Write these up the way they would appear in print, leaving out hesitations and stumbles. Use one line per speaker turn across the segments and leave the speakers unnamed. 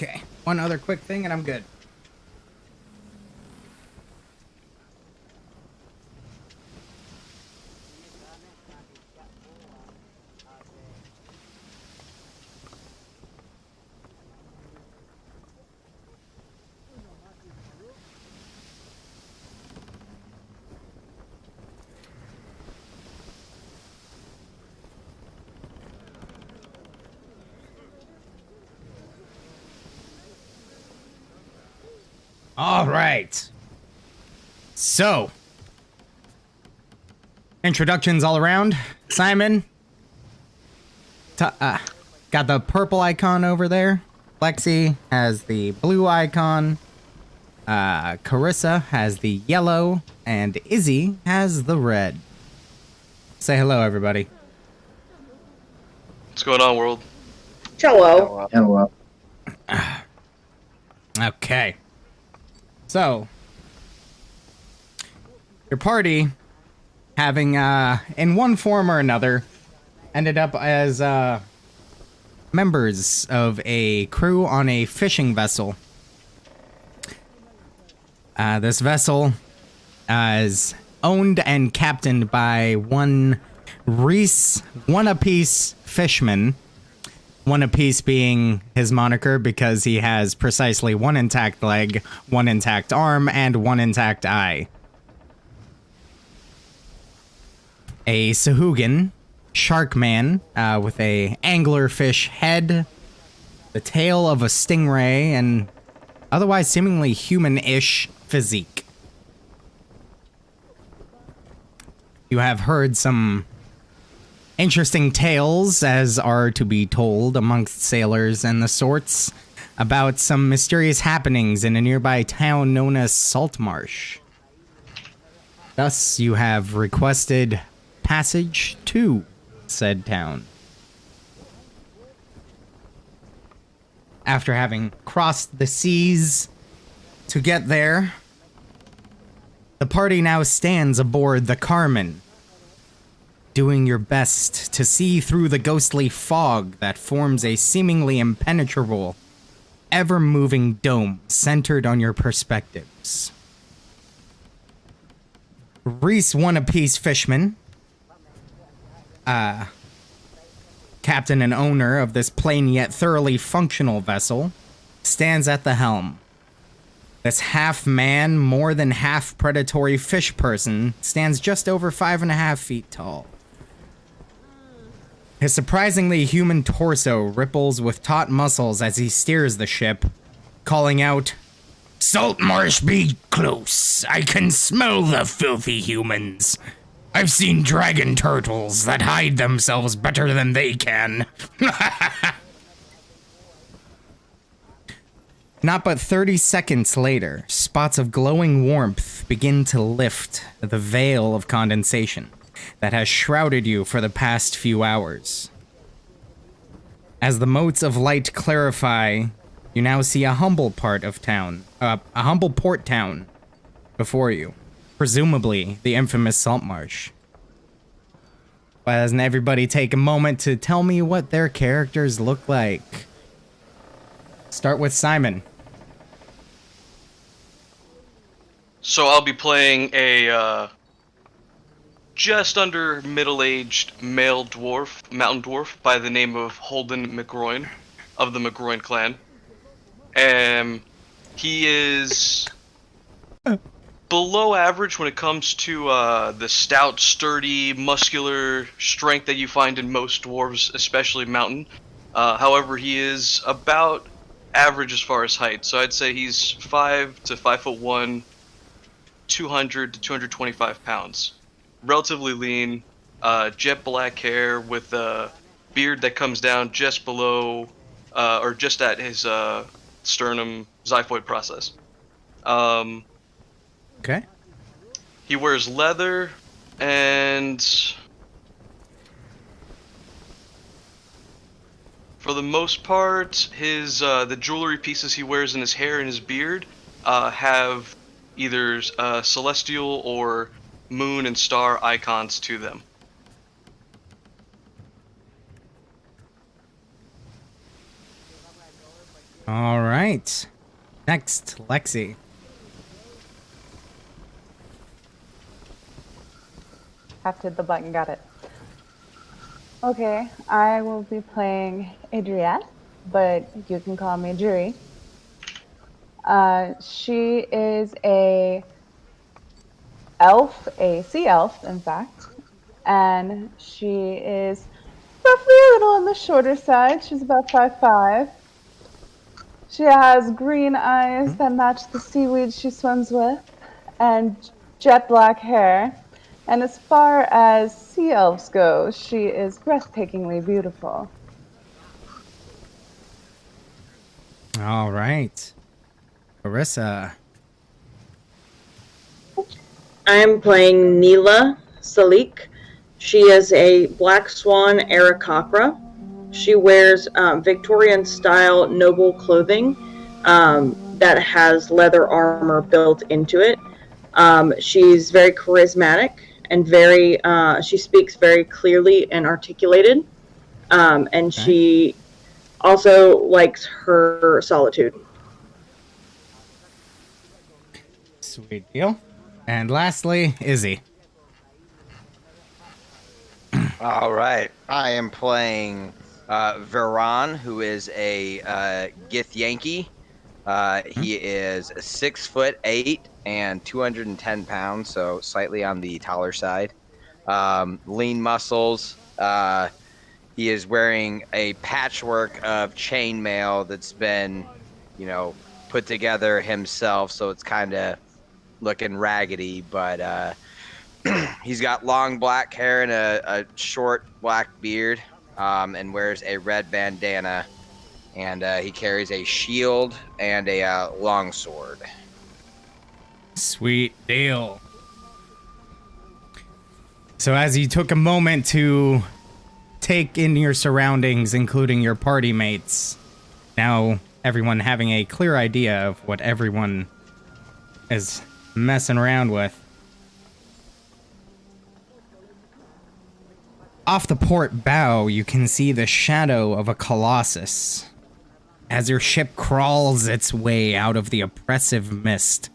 Okay, one other quick thing and I'm good. All right. So, introductions all around. Simon, got the purple icon over there. Lexi has the blue icon. Carissa has the yellow. And Izzy has the red. Say hello, everybody.
What's going on, world?
Hello.
Hello.
Okay. So, your party, having, in one form or another, ended up as, members of a crew on a fishing vessel. This vessel is owned and captained by one Reese One-A-Piece Fishman. One-A-Piece being his moniker because he has precisely one intact leg, one intact arm, and one intact eye. A Sahuagin, shark man, with a anglerfish head, the tail of a stingray, and otherwise seemingly human-ish physique. You have heard some interesting tales, as are to be told amongst sailors and the sorts, about some mysterious happenings in a nearby town known as Saltmarsh. Thus, you have requested passage to said town. After having crossed the seas to get there, the party now stands aboard the Carmen, doing your best to see through the ghostly fog that forms a seemingly impenetrable, ever-moving dome centered on your perspectives. Reese One-A-Piece Fishman, captain and owner of this plain yet thoroughly functional vessel, stands at the helm. This half-man, more than half predatory fish person stands just over 5.5 feet tall. His surprisingly human torso ripples with taut muscles as he steers the ship, calling out, "Saltmarsh be close. I can smell the filthy humans. I've seen dragon turtles that hide themselves better than they can." Not but 30 seconds later, spots of glowing warmth begin to lift the veil of condensation that has shrouded you for the past few hours. As the motes of light clarify, you now see a humble part of town, a humble port town before you, presumably the infamous Saltmarsh. But doesn't everybody take a moment to tell me what their characters look like? Start with Simon.
So I'll be playing a just under middle-aged male dwarf, mountain dwarf, by the name of Holden McGroin, of the McGroin clan. He is below average when it comes to the stout, sturdy, muscular strength that you find in most dwarves, especially mountain. However, he is about average as far as height. So I'd say he's 5 to 5'1", 200 to 225 pounds. Relatively lean, jet black hair with a beard that comes down just below, or just at his sternum xiphoid process.
Okay.
He wears leather, and for the most part, his the jewelry pieces he wears in his hair and his beard have either celestial or moon and star icons to them.
All right. right. Next, Lexi.
Have to hit the button, got it. Okay, I will be playing Adrienne, but you can call me Juri. She is a sea elf, in fact, and she is roughly a little on the shorter side. She's about 5'5". She has green eyes that match the seaweed she swims with, and jet black hair. And as far as sea elves go, she is breathtakingly beautiful.
All right. Carissa.
I am playing Neela Salik. She is a black swan Aarakocra. She wears Victorian-style noble clothing that has leather armor built into it. She's very charismatic and she speaks very clearly and articulated. And she also likes her solitude.
Sweet deal. And lastly, Izzy.
All right. I am playing Veron, who is a Githyanki. He is 6'8" and 210 pounds, so slightly on the taller side. Lean muscles. He is wearing a patchwork of chainmail that's been, put together himself, so it's kind of looking raggedy, but he's got long black hair and a short black beard, and wears a red bandana, and he carries a shield and a long sword.
Sweet deal. So as you took a moment to take in your surroundings, including your party mates, now everyone having a clear idea of what everyone is messing around with. Off the port bow, you can see the shadow of a Colossus. As your ship crawls its way out of the oppressive mist,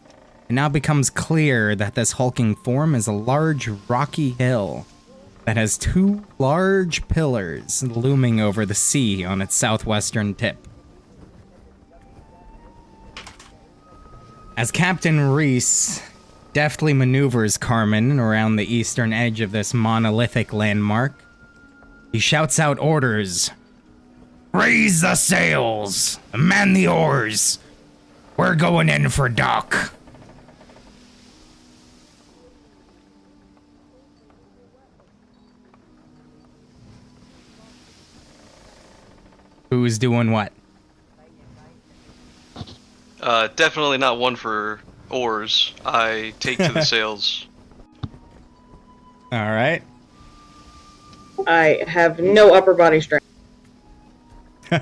it now becomes clear that this hulking form is a large rocky hill that has two large pillars looming over the sea on its southwestern tip. As Captain Reese deftly maneuvers Carmen around the eastern edge of this monolithic landmark, he shouts out orders. Raise the sails! Man the oars! We're going in for dock. Who's doing what?
Definitely not one for oars. I take to the sails.
All right.
I have no upper body strength.
I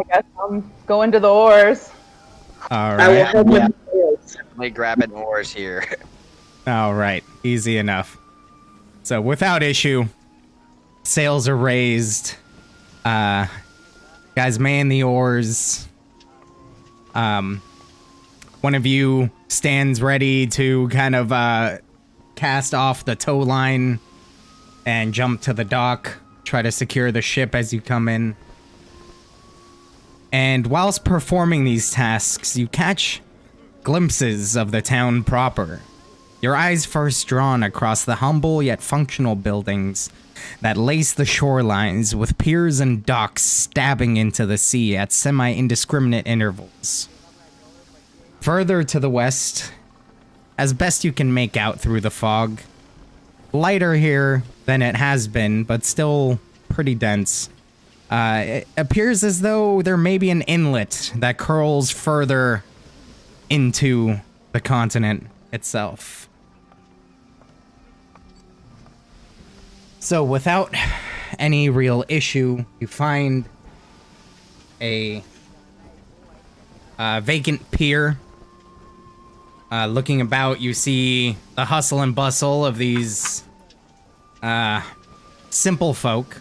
guess I'm going to the oars.
All
I will
right.
help with the sails.
Definitely grabbing oars here.
All right. Easy enough. So without issue, sails are raised. Guys man the oars. One of you stands ready to kind of cast off the tow line and jump to the dock, try to secure the ship as you come in. And whilst performing these tasks, you catch glimpses of the town proper. Your eyes first drawn across the humble yet functional buildings that lace the shorelines with piers and docks stabbing into the sea at semi-indiscriminate intervals. Further to the west, as best you can make out through the fog, lighter here than it has been, but still pretty dense. It appears as though there may be an inlet that curls further into the continent itself. So without any real issue, you find a vacant pier. Looking about, you see the hustle and bustle of these simple folk.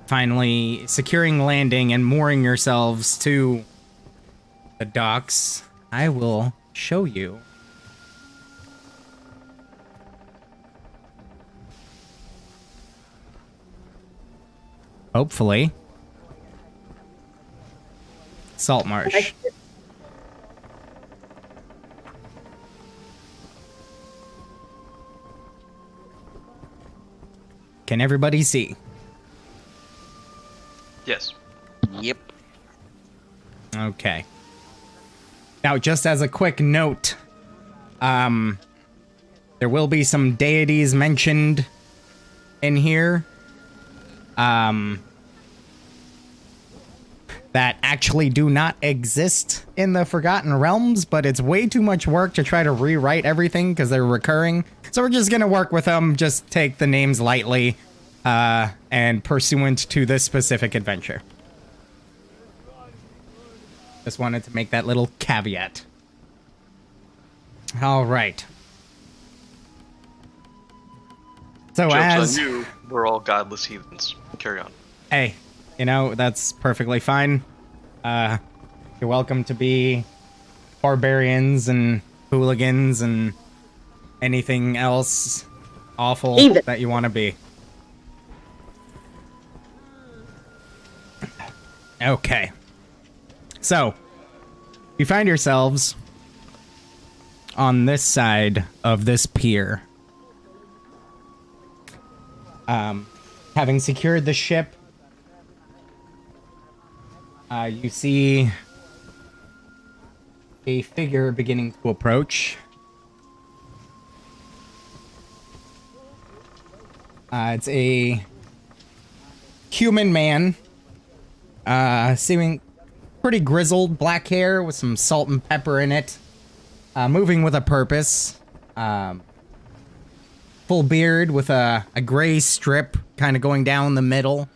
finally securing landing and mooring yourselves to the docks, I will show you. Hopefully. Saltmarsh. Can everybody see?
Yes.
Yep.
Okay. Now, just as a quick note, there will be some deities mentioned in here, that actually do not exist in the Forgotten Realms, but it's way too much work to try to rewrite everything because they're recurring. So we're just gonna work with them, just take the names lightly, and pursuant to this specific adventure. Just wanted to make that little caveat. All right. So
Joke's on you, we're all godless heathens. Carry on.
Hey, you know, that's perfectly fine. You're welcome to be barbarians and hooligans and anything else awful that you want to be. Okay. So, you find yourselves on this side of this pier. Having secured the ship, you see a figure beginning to approach. It's a human man, seeming pretty grizzled, black hair with some salt and pepper in it, moving with a purpose. Full beard with a gray strip kind of going down the middle.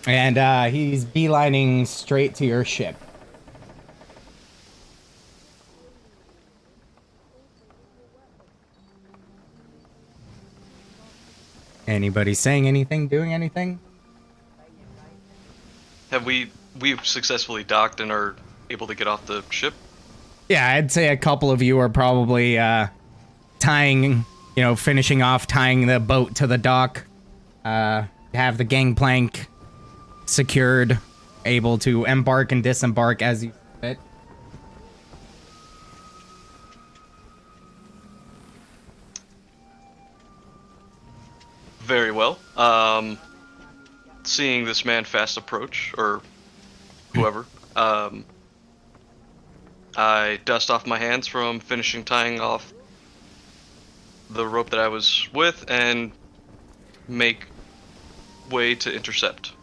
And he's beelining straight to your ship. Anybody saying anything, doing anything?
We've successfully docked and are able to get off the ship?
Yeah, I'd say a couple of you are probably finishing off tying the boat to the dock. Have the gangplank secured, able to embark and disembark as you fit.
Very well. Seeing this man fast approach, or whoever, I dust off my hands from finishing tying off the rope that I was with and make way to intercept.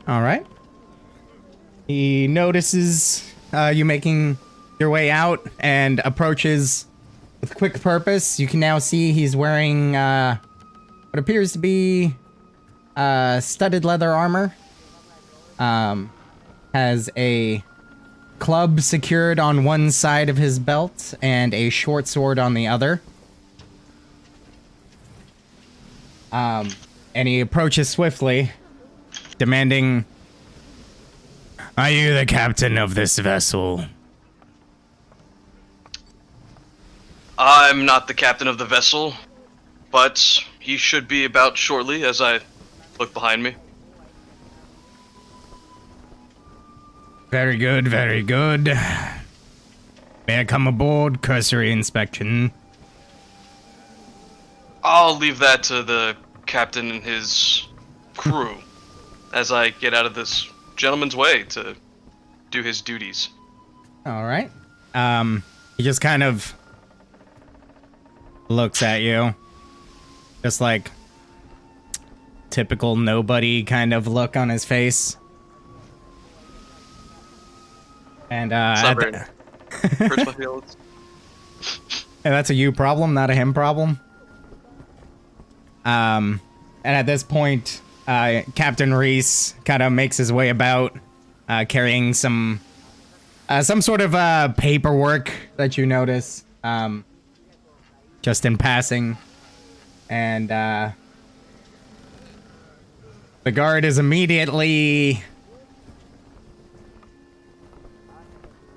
All right. He notices you making your way out and approaches with quick purpose. You can now see he's wearing what appears to be studded leather armor. Has a club secured on one side of his belt and a short sword on the other. And he approaches swiftly, demanding, "Are you the captain of this vessel?"
I'm not the captain of the vessel, but he should be about shortly as I look behind me.
Very good, very good. May I come aboard? Cursory inspection.
I'll leave that to the captain and his crew as I get out of this gentleman's way to do his duties.
All right. He just kind of looks at you. Just like typical nobody kind of look on his face. And
hurts my feelings.
And that's a you problem, not a him problem. And at this point, Captain Reese kind of makes his way about, carrying some sort of paperwork that you notice, just in passing. And The guard is immediately...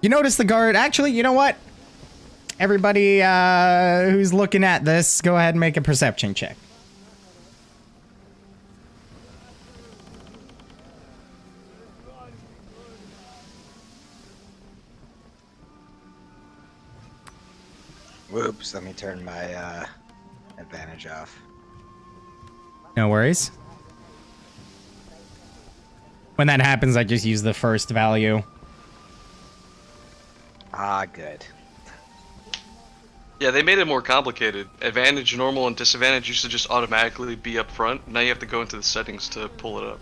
You notice the guard... Actually, you know what? Everybody who's looking at this, go ahead and make a perception check.
Whoops, let me turn my advantage off.
No worries. When that happens, I just use the first value.
Ah, good.
Yeah, they made it more complicated. Advantage, normal, and disadvantage used to just automatically be up front. Now you have to go into the settings to pull it up.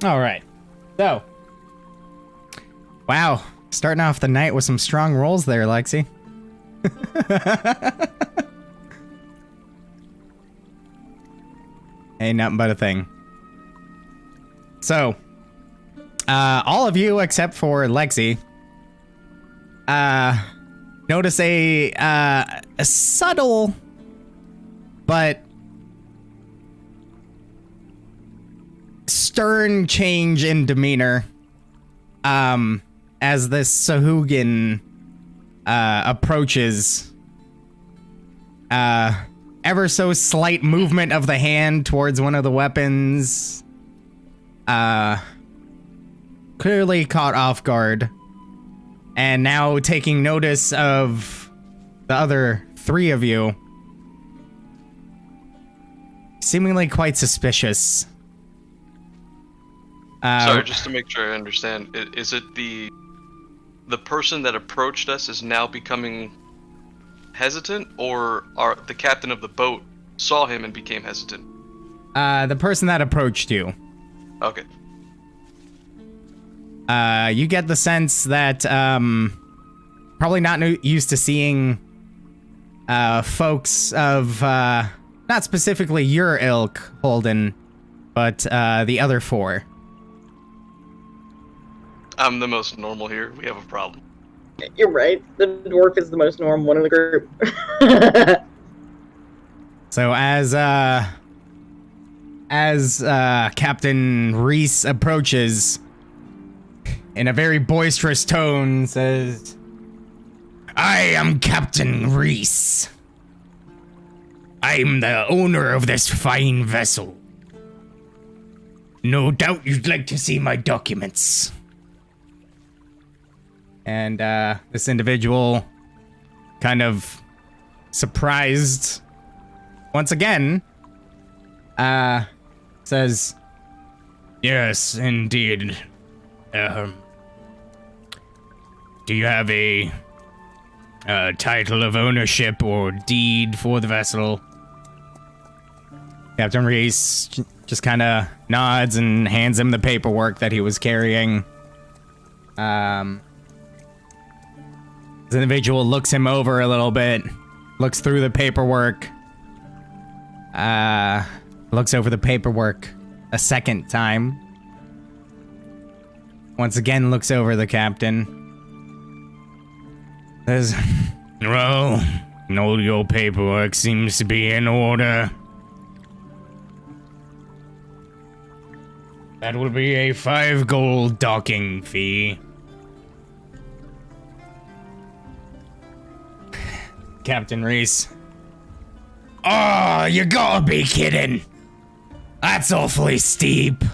All right. So. Wow. Starting off the night with some strong rolls there, Lexi. Ain't nothing but a thing. So. All of you except for Lexi. Notice a subtle but stern change in demeanor as this Sahuagin approaches. Ever so slight movement of the hand towards one of the weapons. Clearly caught off guard. And now taking notice of the other three of you. Seemingly quite suspicious.
Sorry, just to make sure I understand, is it the person that approached us is now becoming hesitant, or the captain of the boat saw him and became hesitant?
The person that approached you.
Okay.
You get the sense that probably not used to seeing folks of not specifically your ilk, Holden, but the other four.
I'm the most normal here. We have a problem.
You're right. The dwarf is the most normal one in the group.
So as Captain Reese approaches, in a very boisterous tone, says, "I am Captain Reese. I'm the owner of this fine vessel. No doubt you'd like to see my documents." And this individual, kind of surprised once again, says, "Yes, indeed. Do you have a title of ownership or deed for the vessel?" Captain Reese just kind of nods and hands him the paperwork that he was carrying. This individual looks him over a little bit, looks through the paperwork, looks over the paperwork a second time. Once again looks over the captain. Says, "Well, all your paperwork seems to be in order. That will be a 5 gold docking fee." Captain Reese. "Oh, you gotta be kidding. That's awfully steep."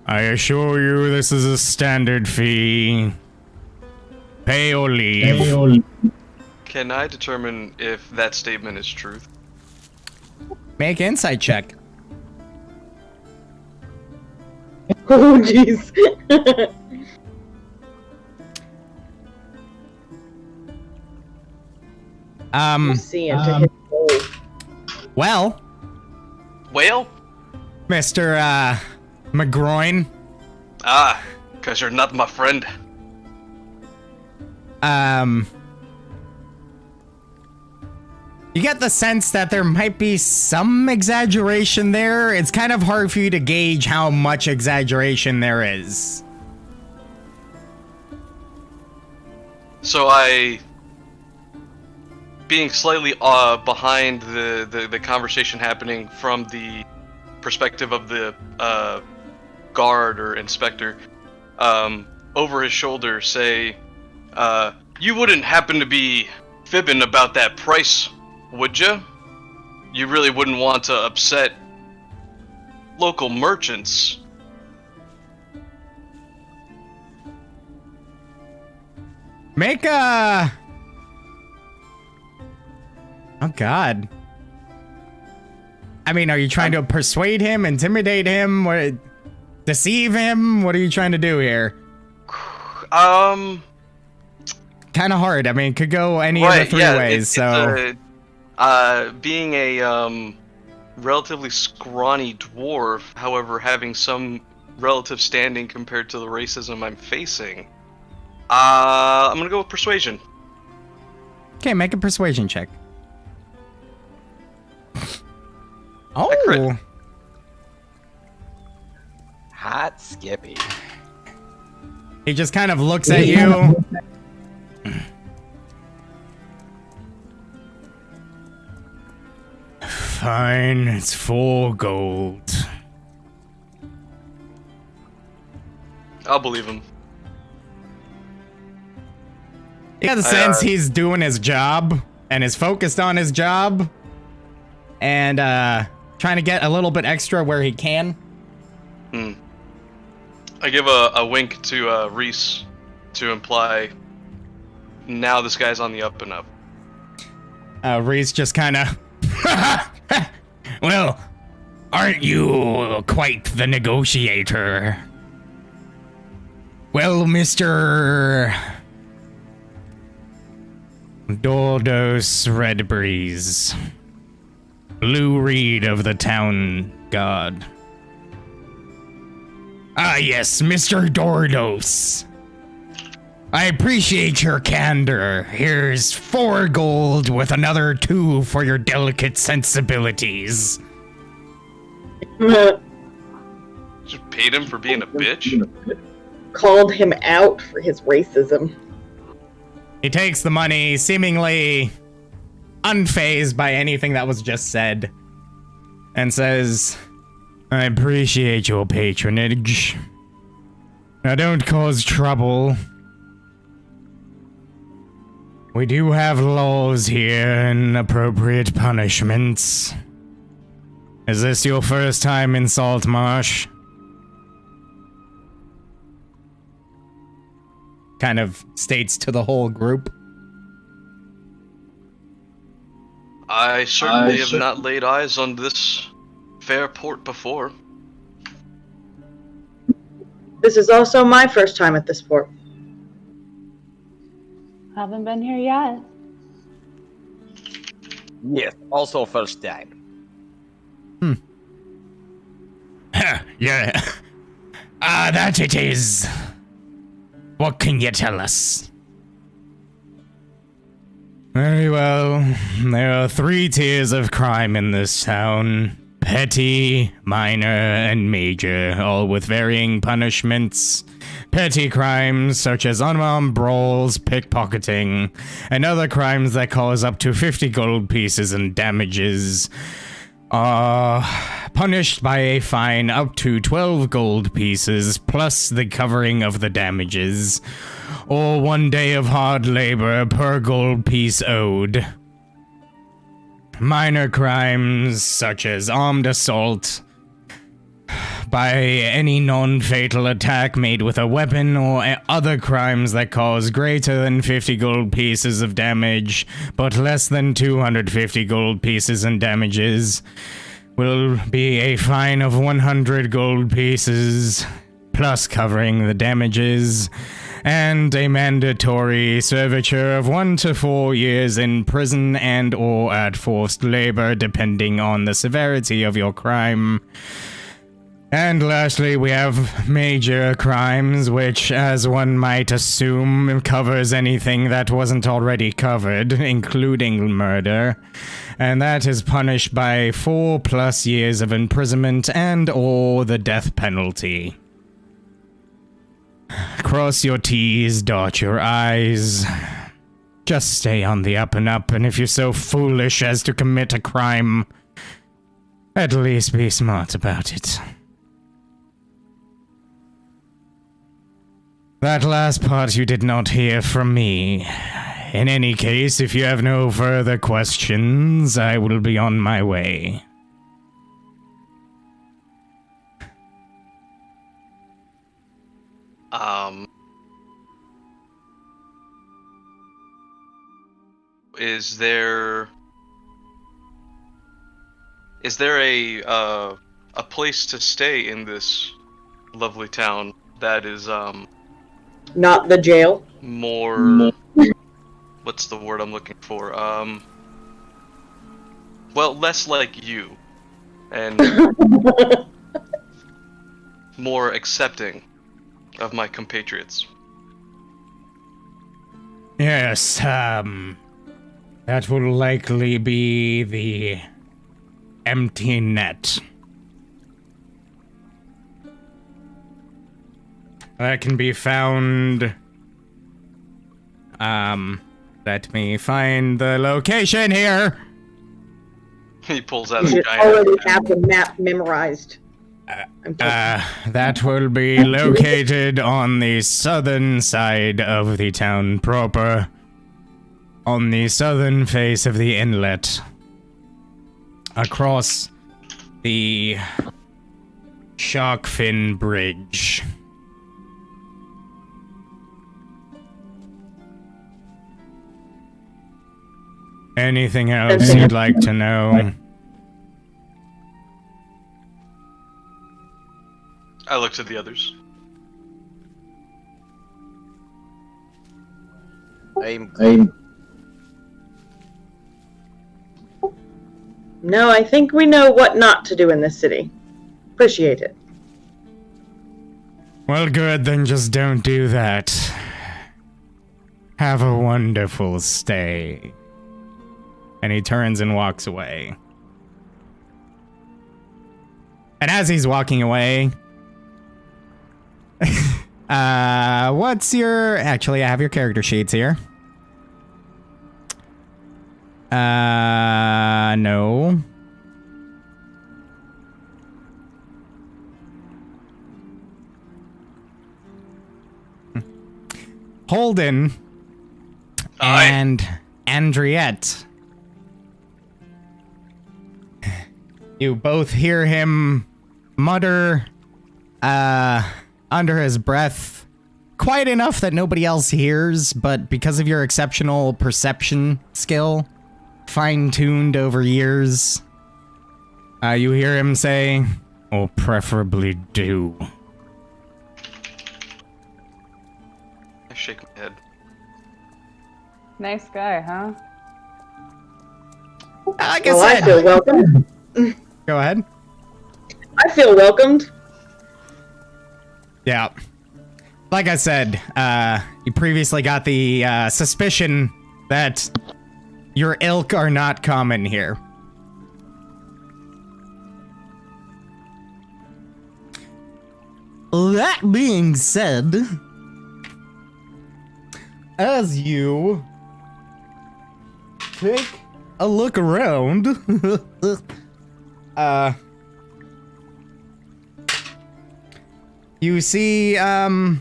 "I assure you this is a standard fee. Pay or leave."
Can I determine if that statement is truth?
Make insight check.
Oh, jeez. See into his soul.
Well,
Whale?
Mr. McGroin.
Ah, because you're not my friend.
You get the sense that there might be some exaggeration there. It's kind of hard for you to gauge how much exaggeration there is.
So being slightly behind the conversation happening from the perspective of the guard or inspector, over his shoulder say, you wouldn't happen to be fibbing about that price, would you? You really wouldn't want to upset local merchants.
Make a... Oh, God. I mean, are you trying to persuade him, intimidate him, or deceive him? What are you trying to do here? Kind of hard. I mean, it could go any of the three ways, so...
being a relatively scrawny dwarf, however, having some relative standing compared to the racism I'm facing, I'm gonna go with persuasion.
Okay, make a persuasion check. Oh!
crit.
Hot Skippy.
He just kind of looks at you. Fine, it's 4 gold.
I'll believe him.
You got the sense he's doing his job and is focused on his job and trying to get a little bit extra where he can.
I give a wink to Reese to imply now this guy's on the up and up.
Reese just kind of... Well, aren't you quite the negotiator? Well, Mr. Dordos Redbreeze, Lou Reed of the town guard. Ah, yes, Mr. Dordos. I appreciate your candor. Here's 4 gold with another 2 for your delicate sensibilities.
Just paid him for being a bitch?
Called him out for his racism.
He takes the money, seemingly unfazed by anything that was just said, and says, I appreciate your patronage. Now don't cause trouble. We do have laws here and appropriate punishments. Is this your first time in Saltmarsh? Kind of states to the whole group.
I certainly have not laid eyes on this fair port before.
This is also my first time at this port.
Haven't been here yet.
Yes, also first time.
Yeah. That it is. What can you tell us? Very well. There are 3 tiers of crime in this town. Petty, minor, and major, all with varying punishments. Petty crimes such as unarmed brawls, pickpocketing, and other crimes that cause up to 50 gold pieces in damages are punished by a fine up to 12 gold pieces plus the covering of the damages, or 1 day of hard labor per gold piece owed. Minor crimes such as armed assault by any non-fatal attack made with a weapon, or other crimes that cause greater than 50 gold pieces of damage but less than 250 gold pieces in damages, will be a fine of 100 gold pieces plus covering the damages, and a mandatory serviture of 1 to 4 years in prison and or at forced labor depending on the severity of your crime. And lastly, we have major crimes, which, as one might assume, covers anything that wasn't already covered, including murder. And that is punished by 4+ years of imprisonment and/or the death penalty. Cross your T's, dot your I's. Just stay on the up and up, and if you're so foolish as to commit a crime, at least be smart about it. That last part you did not hear from me. In any case, if you have no further questions, I will be on my way.
Is there a place to stay in this lovely town that is
Not the jail.
more what's the word I'm looking for? Well, less like you and more accepting of my compatriots.
Yes, that will likely be the Empty Net. That can be found. Let me find the location here.
He pulls out
You
a
should
giant
already have the map memorized.
That will be located on the southern side of the town proper, on the southern face of the inlet, across the Shark Fin Bridge. Anything else you'd like to know?
I looked at the others.
No, I think we know what not to do in this city. Appreciate it.
Well, good, then just don't do that. Have a wonderful stay. And he turns and walks away. And as he's walking away, what's your... Actually, I have your character sheets here. No. Holden and Andriette. You both hear him mutter under his breath, quite enough that nobody else hears, but because of your exceptional perception skill, fine-tuned over years, you hear him say, "Or preferably do."
I shake my head.
Nice guy, huh?
Like I
Well, I
said,
feel welcomed.
go ahead.
I feel welcomed.
Yeah. Like I said, you previously got the suspicion that your ilk are not common here. That being said, as you take a look around, you see, actually,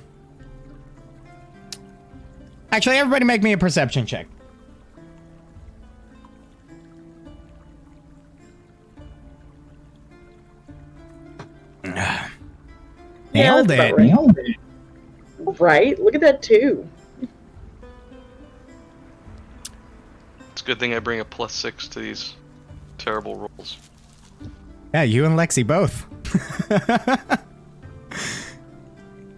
everybody make me a perception check. Nailed
that's
it.
about right. Look at that too.
It's a good thing I bring a +6 to these terrible rolls.
Yeah, you and Lexi both.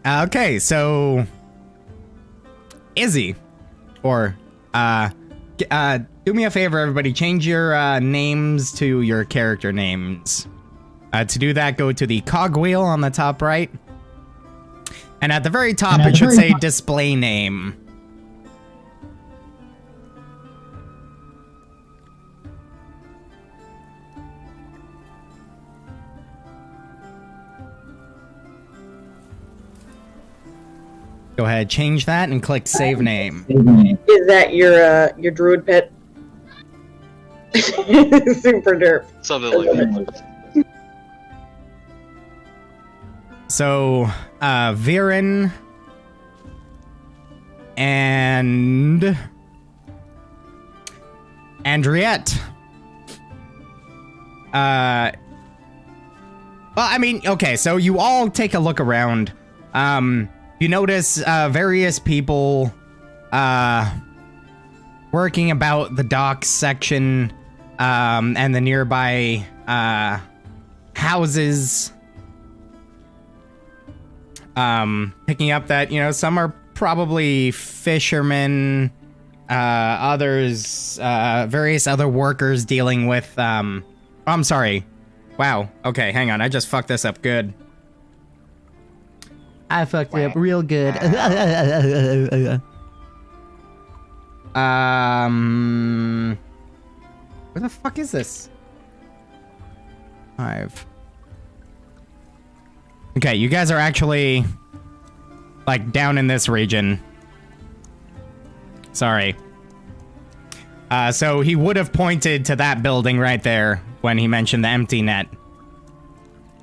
Okay, so Izzy, or do me a favor, everybody, change your names to your character names. To do that, go to the cogwheel on the top right. And at the very top, it should say display name. Go ahead, change that and click save name.
Is that your druid pet? Super derp.
Something like that.
So, Viren and Andriette. Well, I mean, okay, so you all take a look around. You notice various people working about the docks section and the nearby houses. Picking up that, you know, some are probably fishermen, others, various other workers dealing with, oh, I'm sorry. Wow. Okay, hang on. I just fucked this up good. I fucked it up real good. Where the fuck is this? 5. Okay, you guys are actually, like, down in this region. Sorry. So he would have pointed to that building right there when he mentioned the empty net.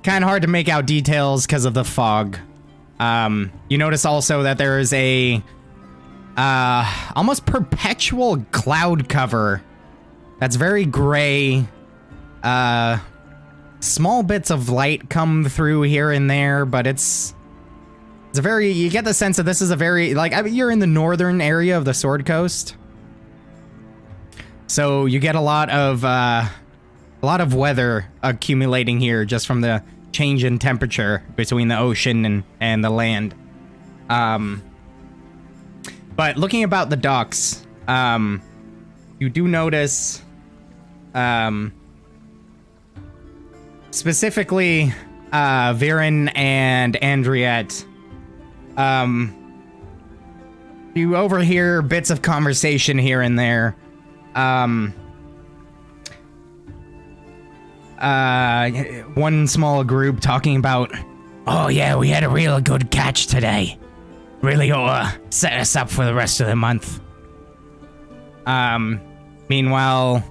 Kind of hard to make out details because of the fog. You notice also that there is a almost perpetual cloud cover that's very gray. Small bits of light come through here and there, but it's a very, you get the sense that this is a very, like, I mean, you're in the northern area of the Sword Coast. So you get a lot of weather accumulating here just from the change in temperature between the ocean and the land. But looking about the docks, you do notice, specifically, Viren and Andriette, you overhear bits of conversation here and there. One small group talking about, oh yeah, we had a real good catch today. Really set us up for the rest of the month. Meanwhile,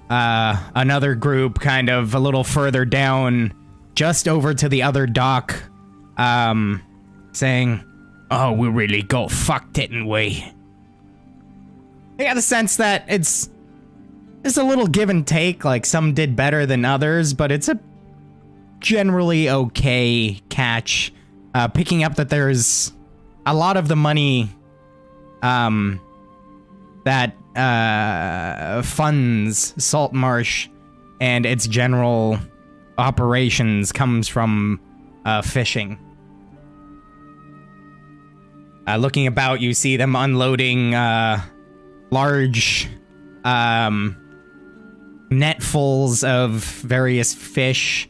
another group kind of a little further down, just over to the other dock, saying, oh, we really got fucked, didn't we? I got the sense that it's a little give and take, like some did better than others, but it's a generally okay catch. Picking up that there's a lot of the money that funds Saltmarsh and its general operations comes from fishing. Looking about, you see them unloading large netfuls of various fish.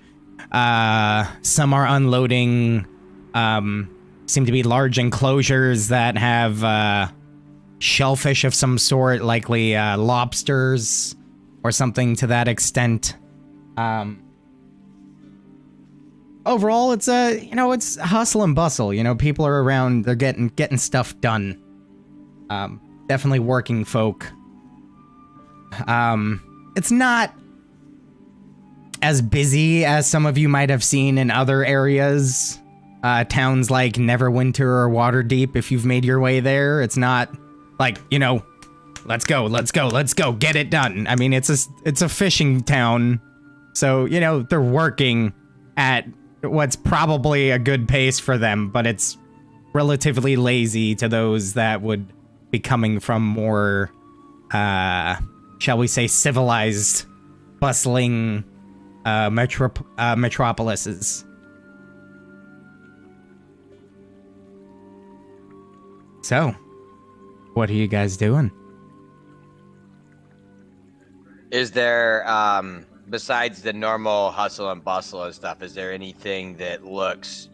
Some are unloading seem to be large enclosures that have shellfish of some sort, likely lobsters or something to that extent. Overall, it's it's hustle and bustle. You know, people are around, they're getting stuff done. Definitely working folk. It's not as busy as some of you might have seen in other areas. Towns like Neverwinter or Waterdeep, if you've made your way there. It's not like, let's go, get it done. I mean, it's a fishing town. So, they're working at what's probably a good pace for them, but it's relatively lazy to those that would be coming from more, shall we say, civilized, bustling metropolises. So, what are you guys doing?
Is there besides the normal hustle and bustle and stuff, is there anything that looks,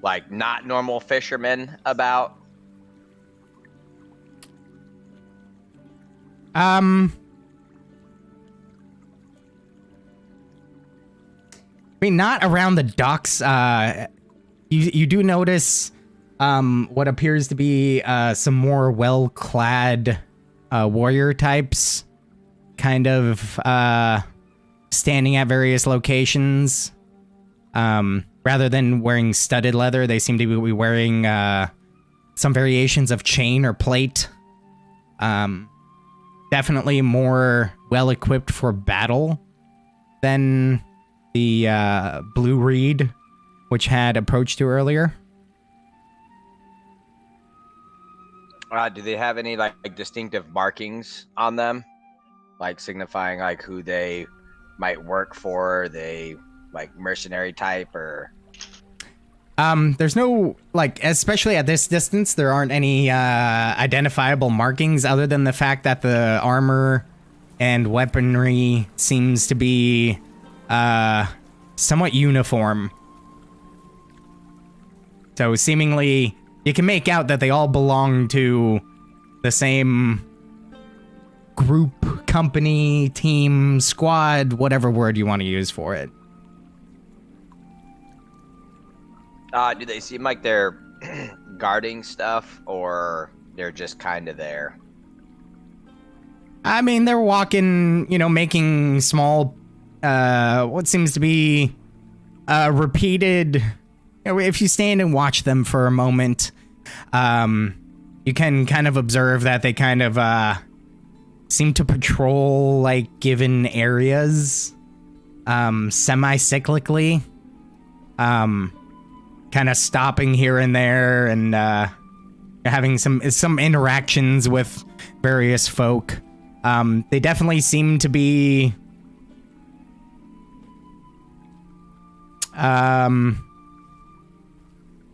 like not normal fishermen about?
I mean, not around the docks. You do notice what appears to be some more well-clad warrior types, kind of standing at various locations. Rather than wearing studded leather, they seem to be wearing some variations of chain or plate. Definitely more well-equipped for battle than the Blue Reed, which had approached you earlier.
Do they have any like distinctive markings on them, like signifying like who they might work for? Are they like mercenary type or?
There's no, like, especially at this distance, there aren't any identifiable markings other than the fact that the armor and weaponry seems to be somewhat uniform. So seemingly, you can make out that they all belong to the same group, company, team, squad, whatever word you want to use for it.
Do they seem like they're guarding stuff, or they're just kind of there?
I mean, they're walking, making small, what seems to be repeated. If you stand and watch them for a moment, you can kind of observe that they kind of seem to patrol like given areas semi-cyclically. Kind of stopping here and there and having some interactions with various folk. They definitely seem to be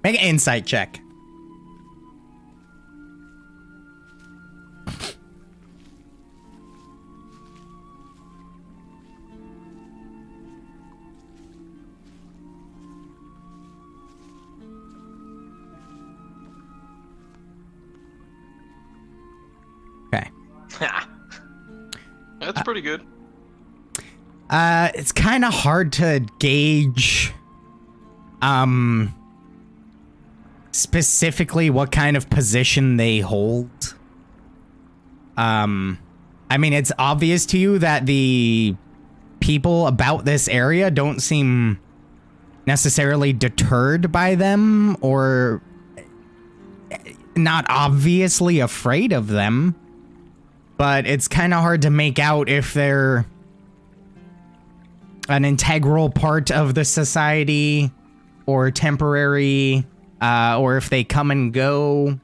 make an insight check. Okay.
That's pretty good.
It's kind of hard to gauge specifically what kind of position they hold. I mean, it's obvious to you that the people about this area don't seem necessarily deterred by them or not obviously afraid of them. But it's kind of hard to make out if they're an integral part of the society or temporary, or if they come and go.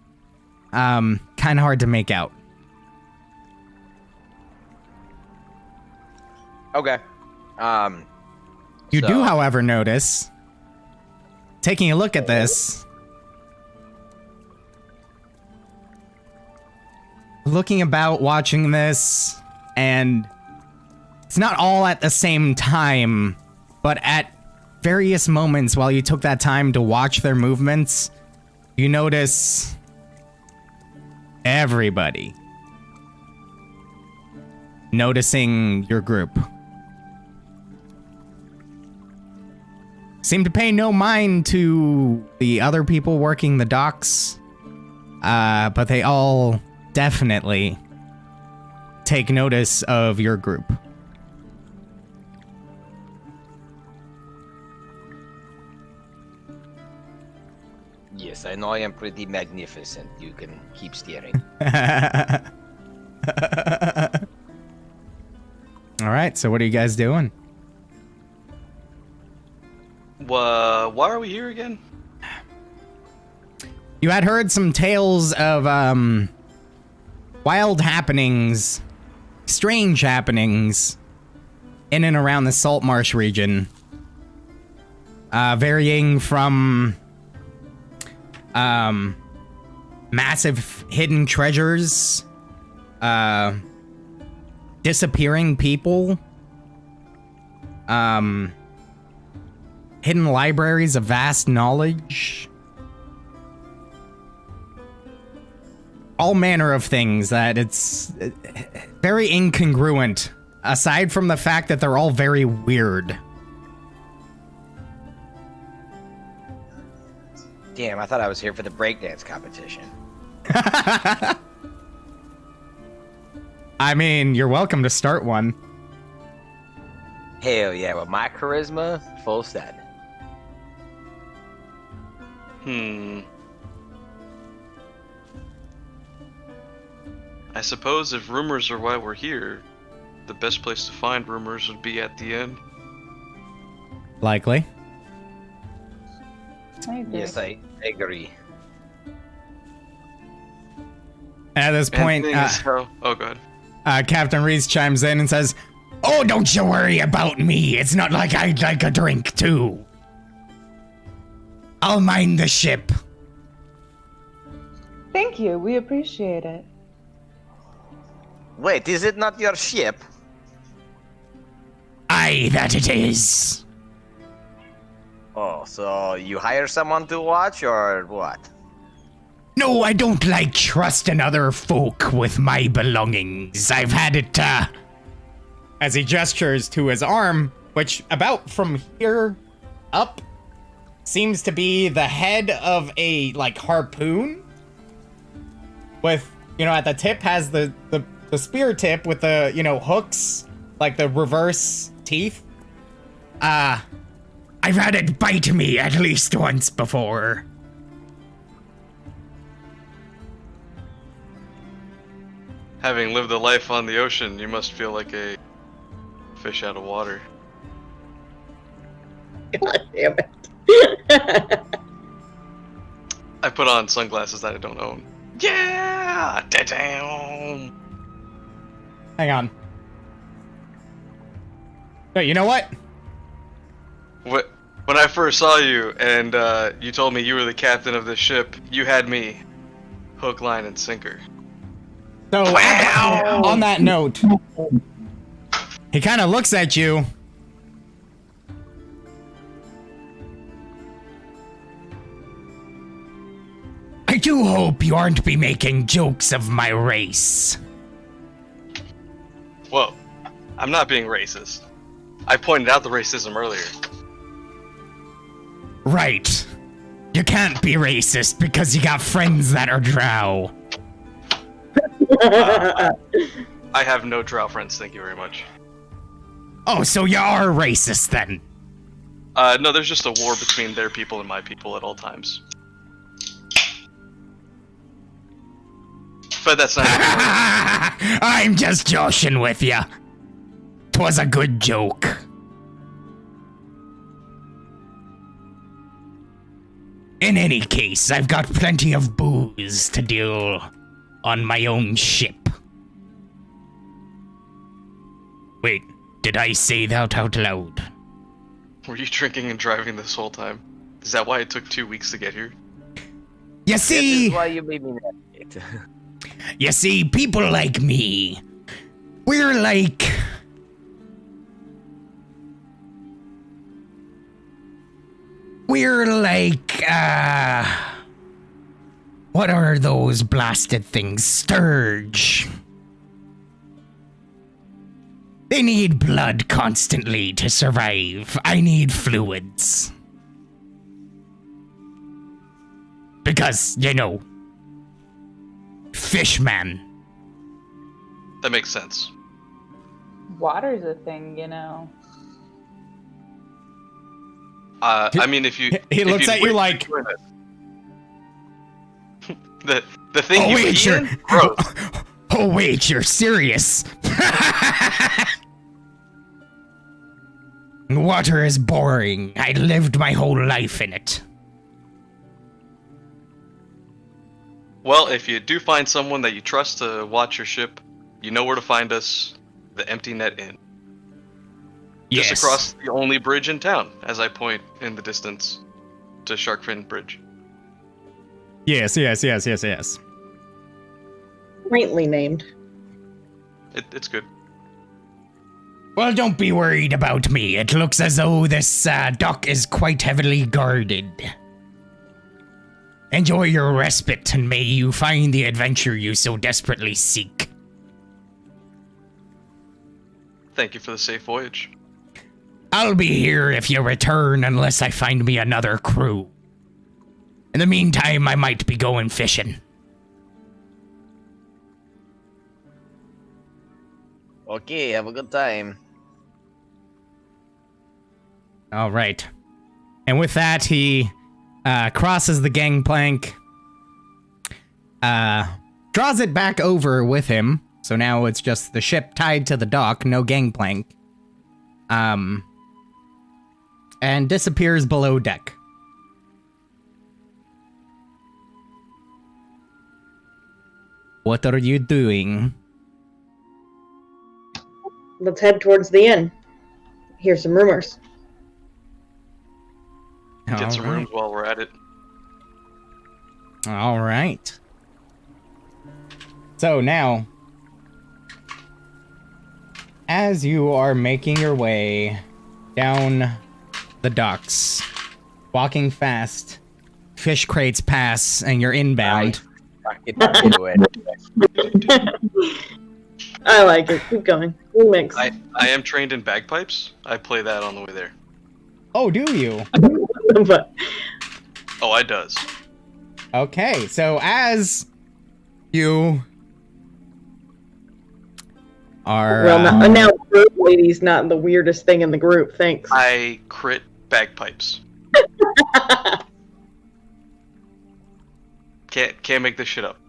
Kind of hard to make out.
Okay.
You do, however, notice, taking a look at this, looking about, watching this, and it's not all at the same time, but at various moments while you took that time to watch their movements, you notice everybody noticing your group. Seem to pay no mind to the other people working the docks, but they all definitely take notice of your group.
Yes, I know I am pretty magnificent. You can keep steering.
All right, so what are you guys doing?
Why are we here again?
You had heard some tales of wild happenings, strange happenings in and around the Saltmarsh region, varying from massive hidden treasures, disappearing people, hidden libraries of vast knowledge. All manner of things that it's very incongruent, aside from the fact that they're all very weird.
Damn, I thought I was here for the breakdance competition.
I mean, you're welcome to start one.
Hell yeah, with my charisma, full set.
I suppose if rumors are why we're here, the best place to find rumors would be at the end.
Likely.
I agree.
Yes, I agree.
At this point,
Oh, go ahead.
Captain Reese chimes in and says, "Oh, don't you worry about me. It's not like I'd like a drink, too. I'll mind the ship."
Thank you. We appreciate it.
Wait, is it not your ship?
Aye, that it is.
Oh, so you hire someone to watch, or what?
No, I don't like trusting other folk with my belongings. I've had it, As he gestures to his arm, which about from here up seems to be the head of a, like, harpoon. With, at the tip has the spear tip with the, hooks, like the reverse teeth. I've had it bite me at least once before.
Having lived a life on the ocean, you must feel like a fish out of water.
God damn it.
I put on sunglasses that I don't own. Yeah! Da-dam!
Hang on. No, you know what?
When I first saw you and you told me you were the captain of this ship, you had me hook, line, and sinker.
So, on that note, he kind of looks at you. I do hope you aren't be making jokes of my race.
Whoa. I'm not being racist. I pointed out the racism earlier.
Right. You can't be racist because you got friends that are drow.
I have no drow friends, thank you very much.
Oh, so you are racist then?
No, there's just a war between their people and my people at all times. But that's not.
I'm just joshing with you. 'Twas a good joke. In any case, I've got plenty of booze to deal on my own ship. Wait, did I say that out loud?
Were you drinking and driving this whole time? Is that why it took 2 weeks to get here?
You see,
This is why you made me navigate.
you see, people like me, we're like what are those blasted things? Sturge. They need blood constantly to survive. I need fluids. Because, fishman.
That makes sense.
Water's a thing,
I mean, if you...
He
if
looks at you like...
The thing
Oh,
you
wait,
pee
you're...
in? Gross.
Oh, wait, you're serious. Water is boring. I lived my whole life in it.
Well, if you do find someone that you trust to watch your ship, you know where to find us. The Empty Net Inn.
Yes.
Just across the only bridge in town, as I point in the distance to Sharkfin Bridge.
Yes.
Quaintly named.
It's good.
Well, don't be worried about me. It looks as though this dock is quite heavily guarded. Enjoy your respite, and may you find the adventure you so desperately seek.
Thank you for the safe voyage.
I'll be here if you return unless I find me another crew. In the meantime, I might be going fishing.
Okay, have a good time.
All right. And with that, he crosses the gangplank, draws it back over with him. So now it's just the ship tied to the dock, no gangplank. And disappears below deck. What are you doing?
Let's head towards the inn. Hear some rumors.
Get some rooms while we're at it.
All right. So now, as you are making your way down the docks, walking fast, fish crates pass, and you're inbound.
Get into it.
I like it. Keep going. We'll mix.
I am trained in bagpipes. I play that on the way there.
Oh, do you?
But
Oh, I does.
Okay, so as you are...
well, now bird lady's not the weirdest thing in the group. Thanks.
I crit bagpipes. Can't make this shit up.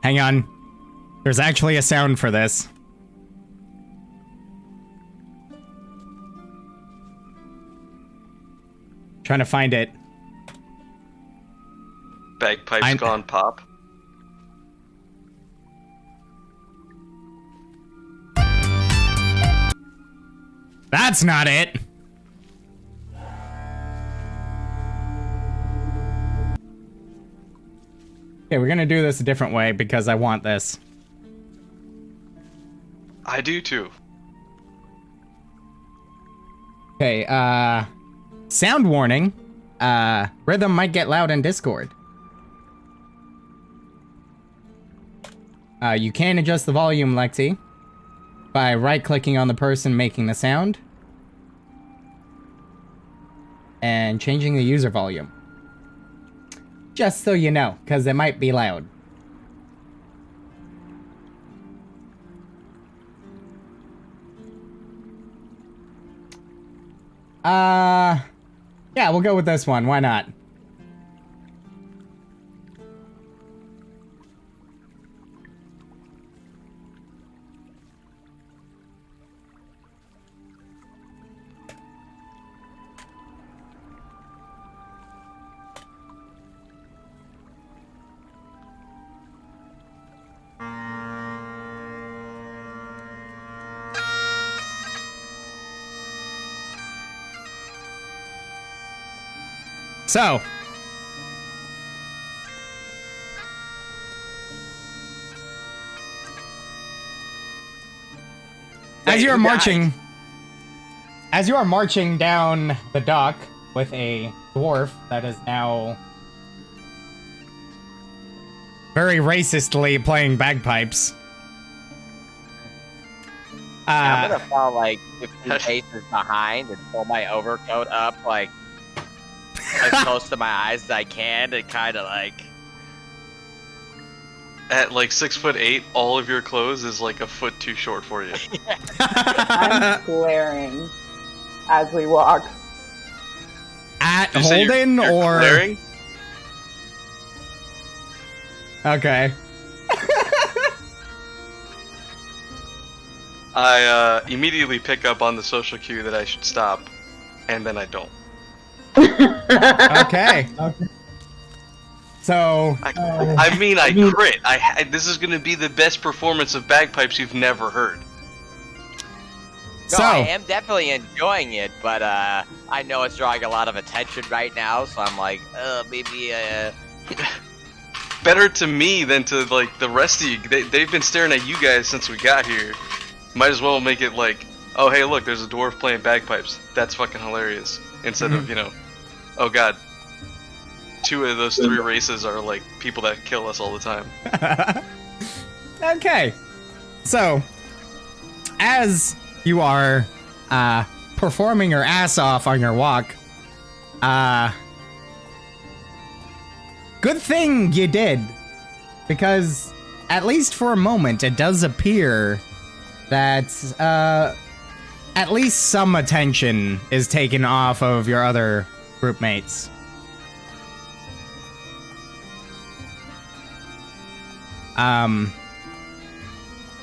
Hang on. There's actually a sound for this. Trying to find it.
Bagpipes gone pop.
That's not it. Okay, we're gonna do this a different way because I want this.
I do too.
Okay, sound warning. Rhythm might get loud in Discord. You can adjust the volume, Lexi, by right-clicking on the person making the sound and changing the user volume. Just so you know, because it might be loud. Yeah, we'll go with this one. Why not? So, as you are marching down the dock with a dwarf that is now very racistly playing bagpipes.
I'm gonna fall like 15 paces behind and pull my overcoat up like as close to my eyes as I can to kind of like.
At like 6'8", all of your clothes is like a foot too short for you.
I'm glaring as we walk.
At
You say
Holden
you're
or
glaring?
Okay.
I immediately pick up on the social cue that I should stop, and then I don't.
Okay. So
I mean, I crit. This is gonna be the best performance of bagpipes you've never heard.
No, I am definitely enjoying it, but I know it's drawing a lot of attention right now, so I'm like, maybe.
Better to me than to like the rest of you. They've been staring at you guys since we got here. Might as well make it like, oh hey, look, there's a dwarf playing bagpipes. That's fucking hilarious. Instead of oh god, 2 of those 3 races are like people that kill us all the time.
Okay, so as you are performing your ass off on your walk, good thing you did, because at least for a moment it does appear that at least some attention is taken off of your other group mates. You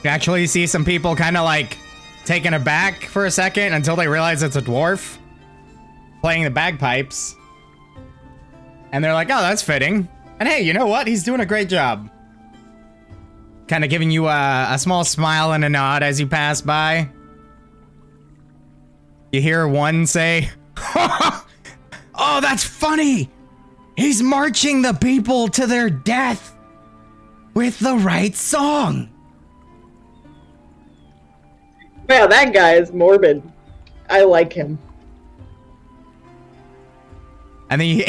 actually see some people kind of like taken aback for a second until they realize it's a dwarf playing the bagpipes. And they're like, oh, that's fitting. And hey, you know what? He's doing a great job. Kind of giving you a small smile and a nod as you pass by. You hear one say, oh, that's funny. He's marching the people to their death with the right song.
Wow, that guy is morbid. I like him.
And then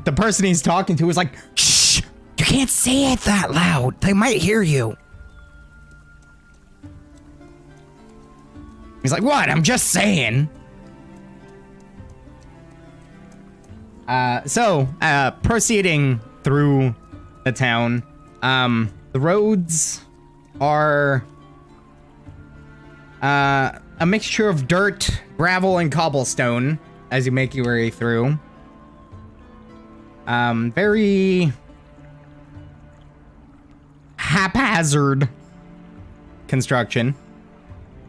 the person he's talking to is like, shh, you can't say it that loud. They might hear you. He's like, what? I'm just saying. Proceeding through the town, the roads are a mixture of dirt, gravel, and cobblestone as you make your way through. Very haphazard construction,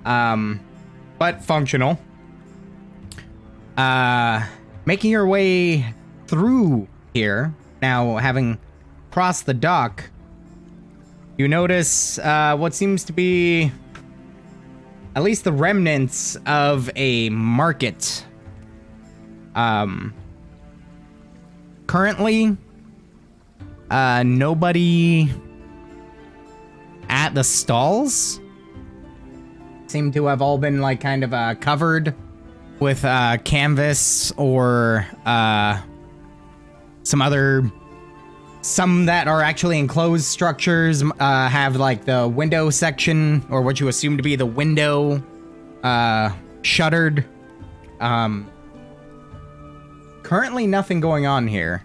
but functional. Making your way through here, now having crossed the dock, you notice what seems to be at least the remnants of a market. Currently, nobody at the stalls. Seem to have all been like kind of covered with canvas or some that are actually enclosed structures have like the window section, or what you assume to be the window, shuttered. Currently nothing going on here.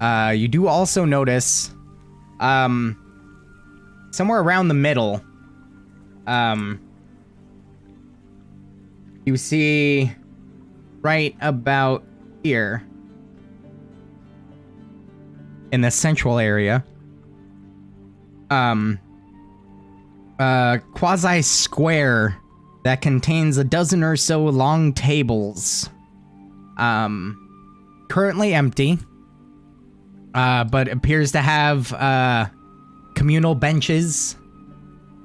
You do also notice somewhere around the middle, you see right about here in the central area, quasi square that contains a dozen or so long tables, currently empty, but appears to have communal benches.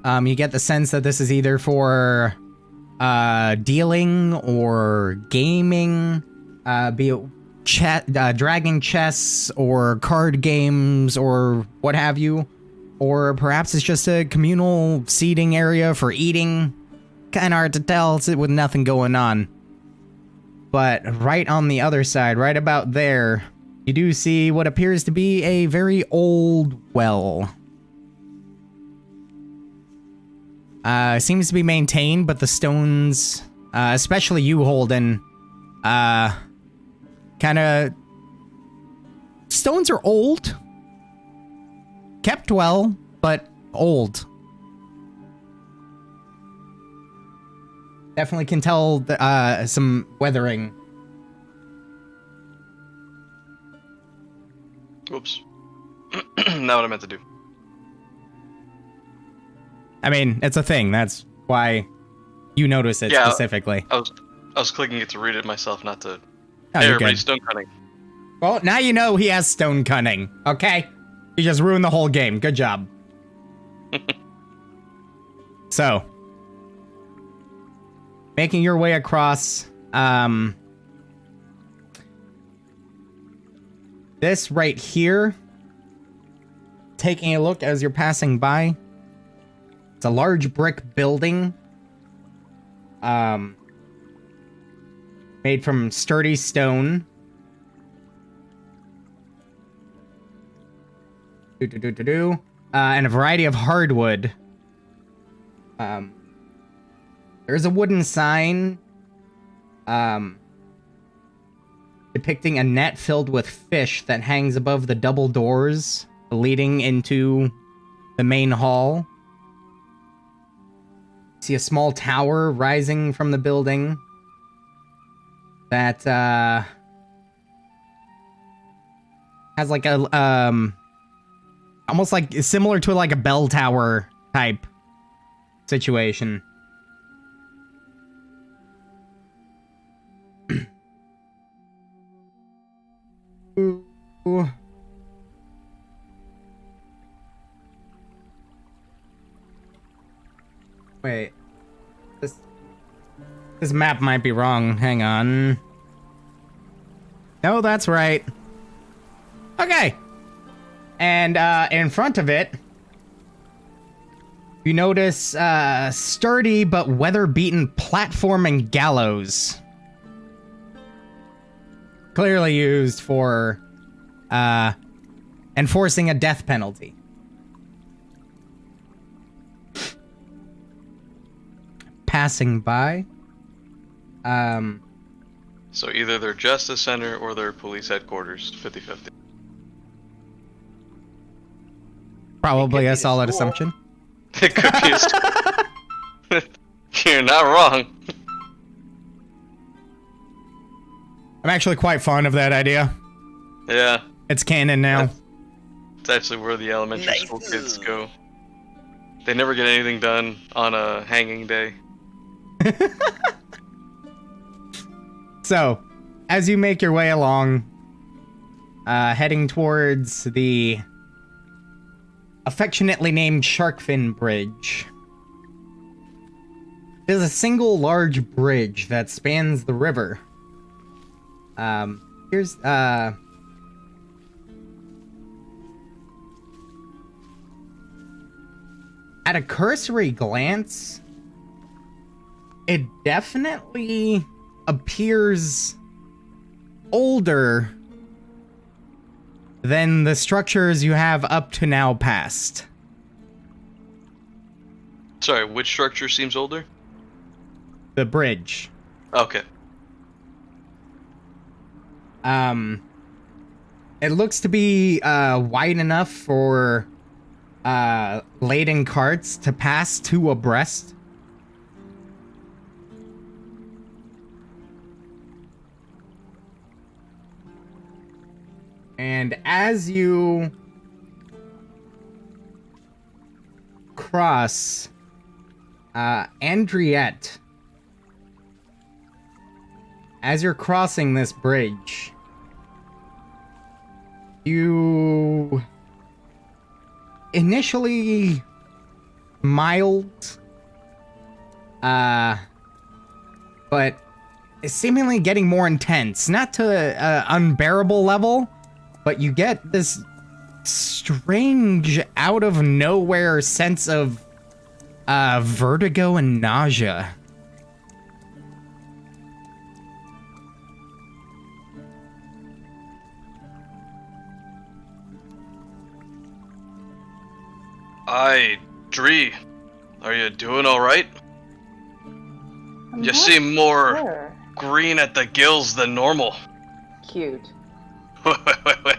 You get the sense that this is either for dealing or gaming, be it dragging chess or card games or what have you, or perhaps it's just a communal seating area for eating. Kind of hard to tell with nothing going on. But right on the other side, right about there, you do see what appears to be a very old well. Seems to be maintained, but the stones, especially you, Holden, stones are old. Kept well, but old. Definitely can tell some weathering.
Oops. Not what I meant to do.
I mean, it's a thing. That's why you notice it specifically.
I was clicking it to read it myself, not to.
Oh,
hey,
you're
everybody,
good.
stone cutting.
Well, now you know he has stone cunning, okay? You just ruined the whole game. Good job. making your way across this right here, taking a look as you're passing by. It's a large brick building made from sturdy stone. And a variety of hardwood. There's a wooden sign depicting a net filled with fish that hangs above the double doors leading into the main hall. See a small tower rising from the building that has like a almost like similar to like a bell tower type situation. Ooh. Wait. This map might be wrong. Hang on. No, that's right. Okay. And in front of it, you notice sturdy but weather-beaten platform and gallows. Clearly used for enforcing a death penalty. Passing by.
So either their justice center or their police headquarters, 50-50.
Probably a solid assumption.
It could be a school. You're not wrong.
I'm actually quite fond of that idea.
Yeah.
It's canon now.
It's actually where the elementary school kids go. They never get anything done on a hanging day.
So, as you make your way along, heading towards the affectionately named Sharkfin Bridge, there's a single large bridge that spans the river. Here's, at a cursory glance, it definitely appears older than the structures you have up to now past.
Sorry, which structure seems older?
The bridge.
Okay.
It looks to be wide enough for laden carts to pass two abreast. And as you cross Andriette, as you're crossing this bridge, you initially mild, but seemingly getting more intense. Not to an unbearable level, but you get this strange, out of nowhere sense of vertigo and nausea.
Dree, are you doing alright?
I'm
You
not
seem more
sure.
green at the gills than normal.
Cute.
Wait.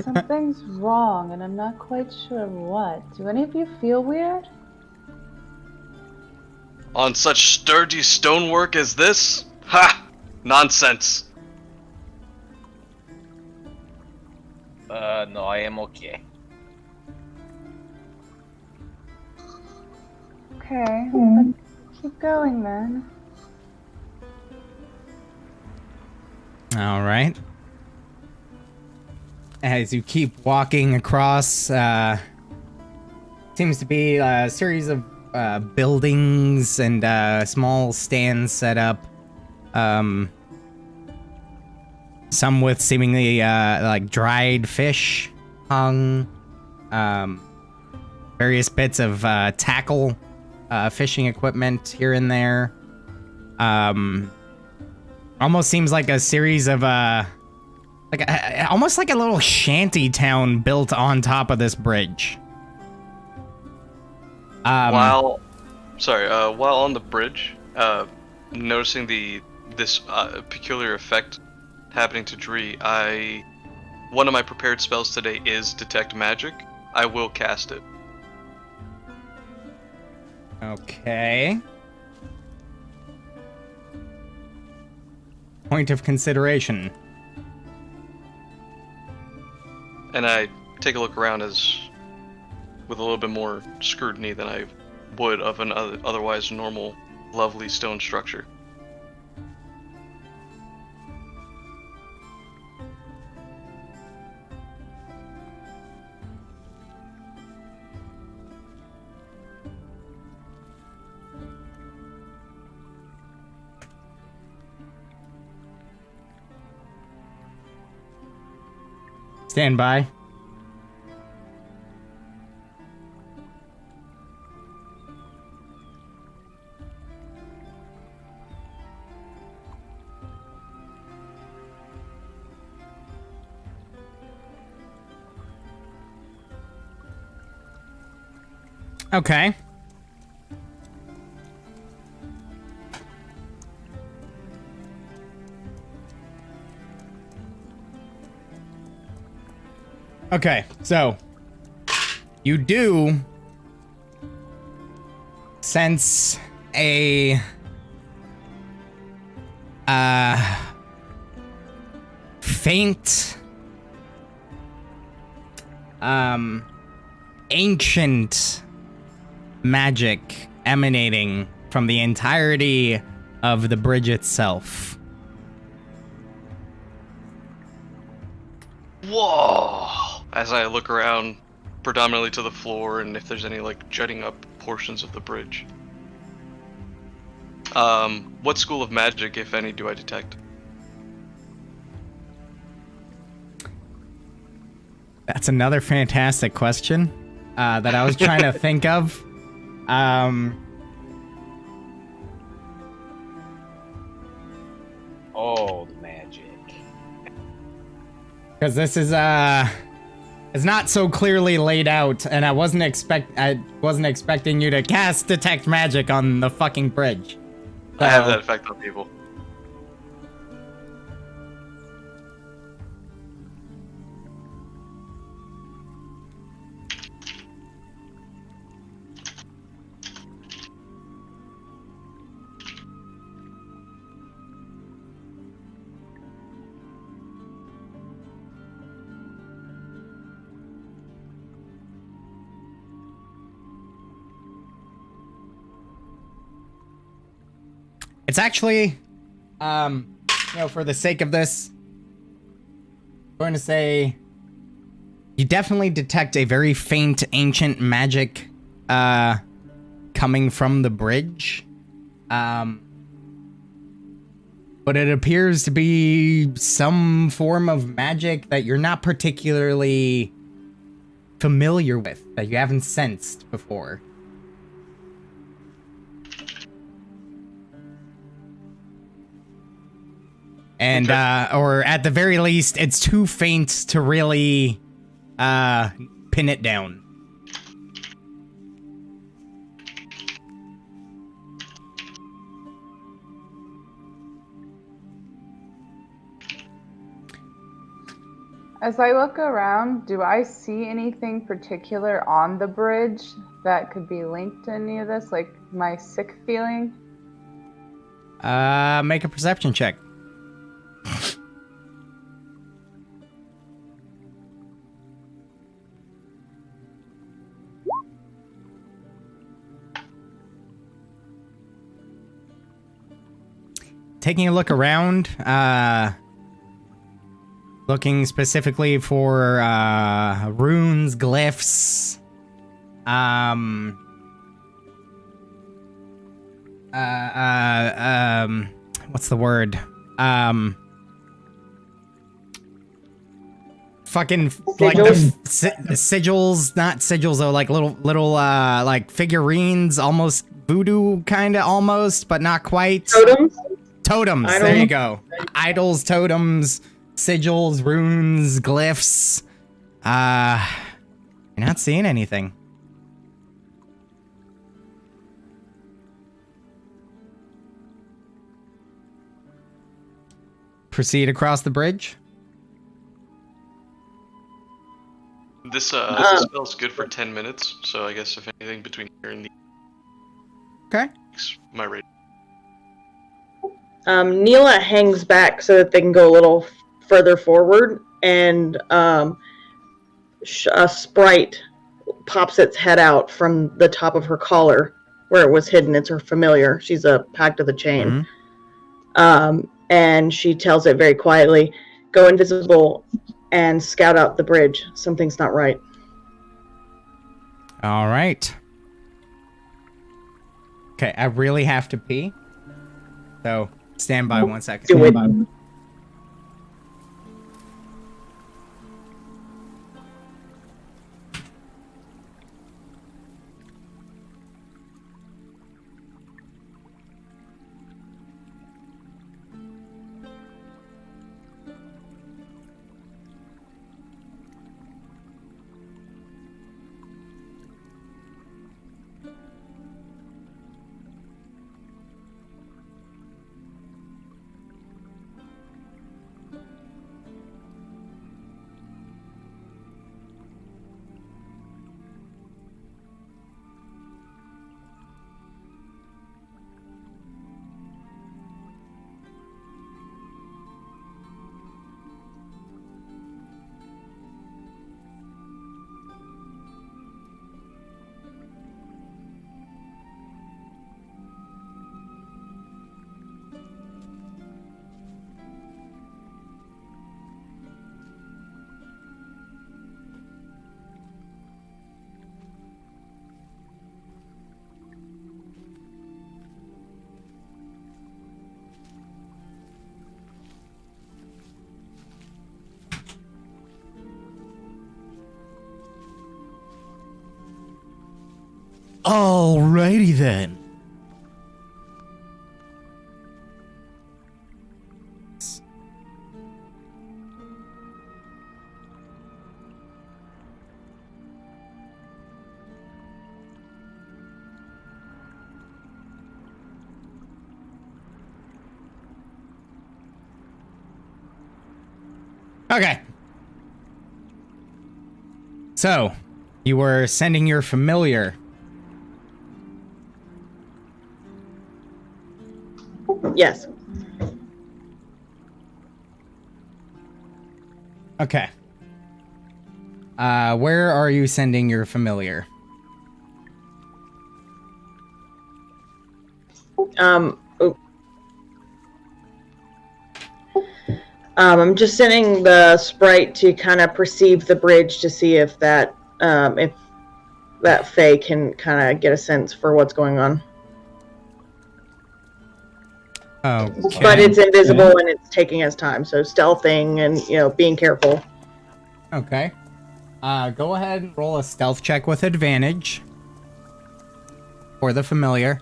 Something's wrong, and I'm not quite sure what. Do any of you feel weird?
On such sturdy stonework as this? Ha! Nonsense.
No, I am okay.
Okay, let's keep going then.
All right. As you keep walking across, seems to be a series of buildings and small stands set up. Some with seemingly like dried fish hung. Various bits of tackle, fishing equipment here and there. Almost seems like a series of almost like a little shanty town built on top of this bridge.
While on the bridge, noticing this peculiar effect happening to Dree, one of my prepared spells today is Detect Magic. I will cast it.
Okay. Point of consideration.
And I take a look around with a little bit more scrutiny than I would of an otherwise normal, lovely stone structure.
Stand by. Okay. Okay, so you do sense a faint ancient magic emanating from the entirety of the bridge itself.
Whoa! As I look around predominantly to the floor and if there's any like jutting up portions of the bridge. What school of magic, if any, do I detect?
That's another fantastic question that I was trying to think of.
Old magic.
Because this is it's not so clearly laid out, and I wasn't expecting you to cast Detect Magic on the fucking bridge.
I have that effect on people.
It's actually, for the sake of this, I'm going to say you definitely detect a very faint ancient magic coming from the bridge. But it appears to be some form of magic that you're not particularly familiar with, that you haven't sensed before. And, or at the very least, it's too faint to really, pin it down.
As I look around, do I see anything particular on the bridge that could be linked to any of this? Like my sick feeling?
Make a perception check. Taking a look around, looking specifically for runes, glyphs, what's the word? Fucking like the sigils, not sigils though, like little like figurines, almost voodoo kind of almost, but not quite. Totems. There you go. Idols, totems, sigils, runes, glyphs. You're not seeing anything. Proceed across the bridge.
This spell's good for 10 minutes, so I guess if anything between here and the...
Okay.
My rate.
Neela hangs back so that they can go a little further forward, and a sprite pops its head out from the top of her collar where it was hidden. It's her familiar. She's a Pact of the Chain. Mm-hmm. And she tells it very quietly, go invisible and scout out the bridge. Something's not right.
All right. Okay, I really have to pee. So stand by 1 second.
Do it.
Alrighty then. Okay. So, you were sending your familiar.
Yes.
Okay. Where are you sending your familiar?
I'm just sending the sprite to kind of perceive the bridge to see if that Fae can kind of get a sense for what's going on.
Okay.
But it's invisible and it's taking its time, so stealthing and being careful.
Okay. Go ahead and roll a stealth check with advantage for the familiar.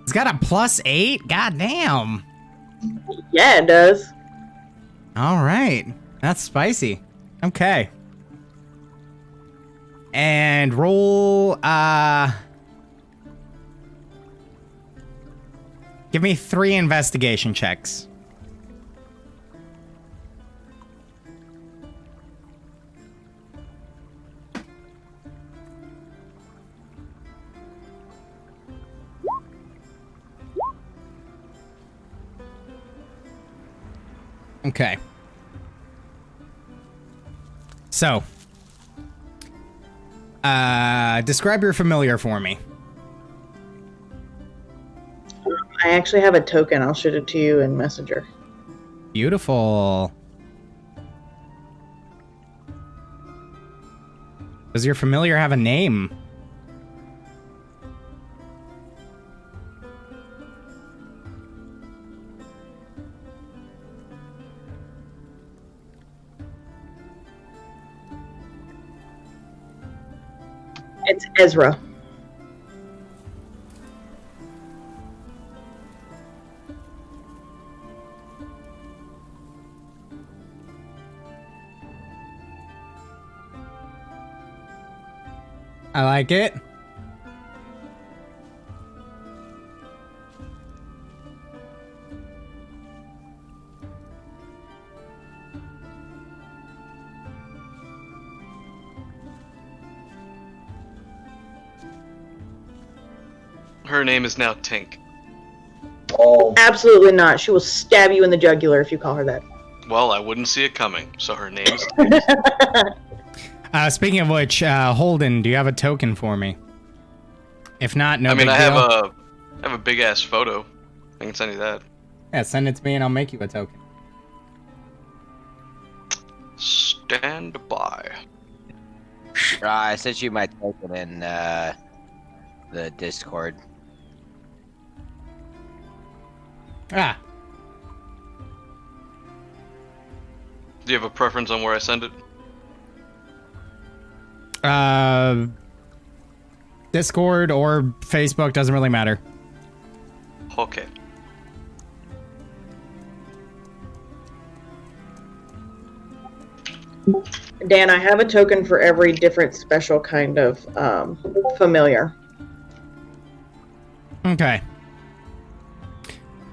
It's got a +8? Goddamn.
Yeah, it does.
All right. That's spicy. Okay. And roll, give me 3 investigation checks. Okay. So, describe your familiar for me.
I actually have a token. I'll shoot it to you in Messenger.
Beautiful. Does your familiar have a name?
It's Ezra.
I like it.
Her name is now Tink.
Oh. Absolutely not. She will stab you in the jugular if you call her that.
Well, I wouldn't see it coming, so her name is Tink.
Speaking of which, Holden, do you have a token for me? If not, no big deal.
I have a big ass photo. I can send you that.
Yeah, send it to me and I'll make you a token.
Stand by.
I sent you my token in the Discord.
Ah.
Do you have a preference on where I send it?
Discord or Facebook, doesn't really matter.
Okay.
Dan, I have a token for every different special kind of familiar.
Okay.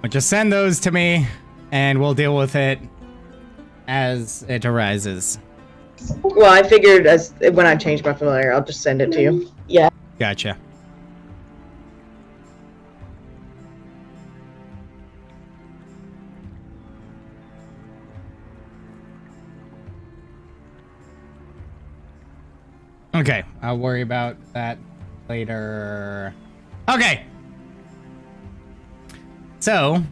Well, just send those to me, and we'll deal with it as it arises.
Well, I figured when I change my familiar, I'll just send it to you. Yeah.
Gotcha. Okay, I'll worry about that later. Okay. So,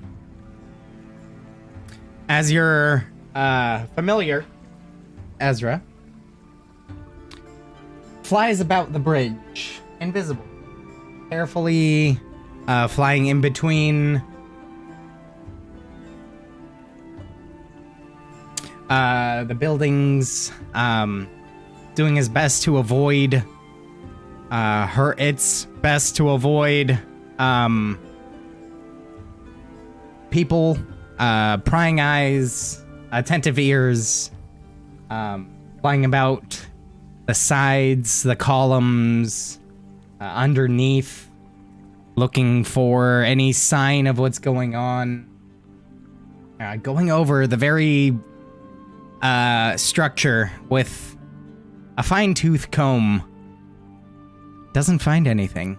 as your familiar, Ezra, flies about the bridge, invisible, carefully flying in between the buildings, doing his best to avoid its best to avoid people, prying eyes, attentive ears, flying about the sides, the columns, underneath, looking for any sign of what's going on. Going over the very structure with a fine-tooth comb. Doesn't find anything.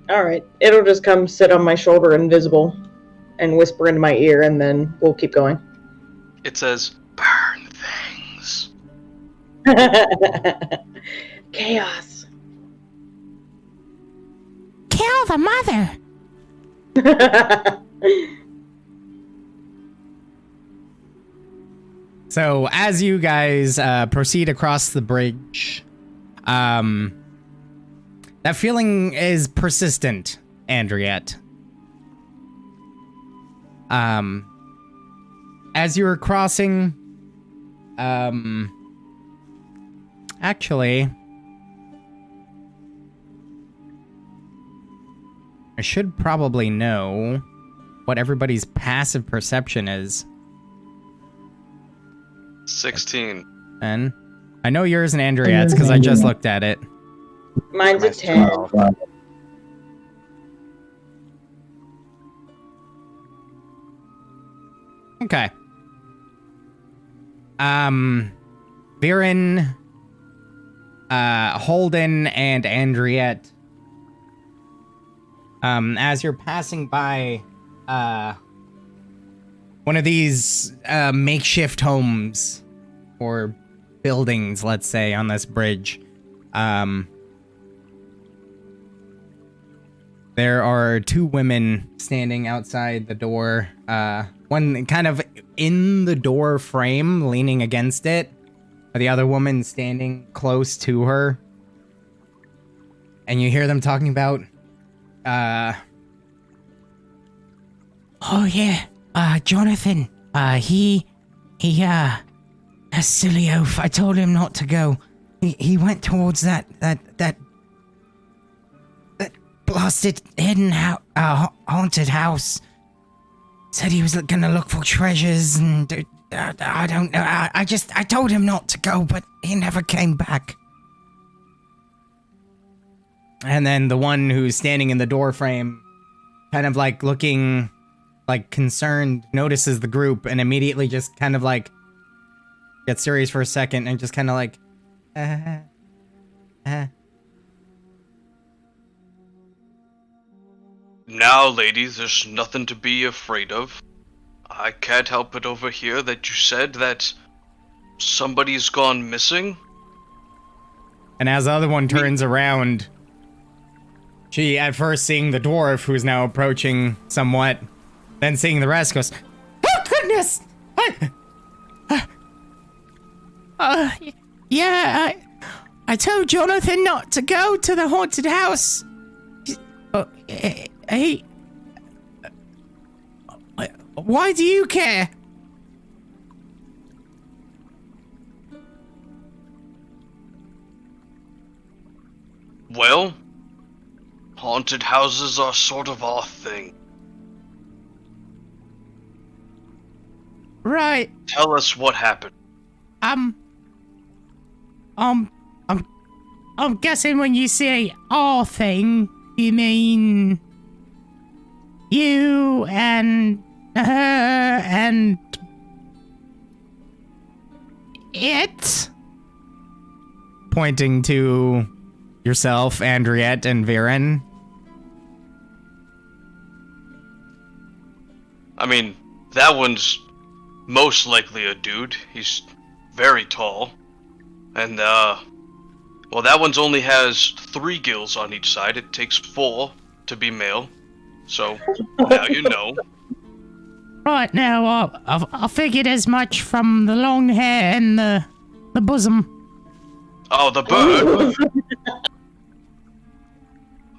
Alright. It'll just come sit on my shoulder invisible and whisper into my ear, and then we'll keep going.
It says, burn things.
Chaos.
Kill the mother! So, as you guys proceed across the bridge, that feeling is persistent, Andriette. As you're crossing, actually, I should probably know what everybody's passive perception is.
16.
And I know yours and Andriette's because I just looked at it.
Mine's a 10.
12.
Okay. Viren, Holden, and Andriette. As you're passing by, one of these, makeshift homes, or buildings, let's say, on this bridge, There are two women standing outside the door. One kind of in the door frame, leaning against it. The other woman standing close to her. And you hear them talking about, oh yeah, Jonathan, he, a silly oaf. I told him not to go. He went towards that blasted hidden haunted house. Said he was gonna look for treasures and I don't know. I told him not to go, but he never came back. And then the one who's standing in the door frame, kind of like looking like concerned, notices the group and immediately just kind of like gets serious for a second and just kind of like,
Now, ladies, there's nothing to be afraid of. I can't help it over here that you said that somebody's gone missing.
And as the other one turns around, she, at first seeing the dwarf, who's now approaching somewhat, then seeing the rest, goes, "Oh, goodness! Yeah, I told Jonathan not to go to the haunted house. Why do you care?"
Well, haunted houses are sort of our thing.
Right.
Tell us what happened.
I'm guessing when you say our thing, you mean you and her and it? Pointing to yourself, Andriette, and Viren.
I mean, that one's most likely a dude. He's very tall. And, well, that one's only has 3 gills on each side. It takes 4 to be male. So, now you know.
Right, now, I figured as much from the long hair and the bosom.
Oh, the bird?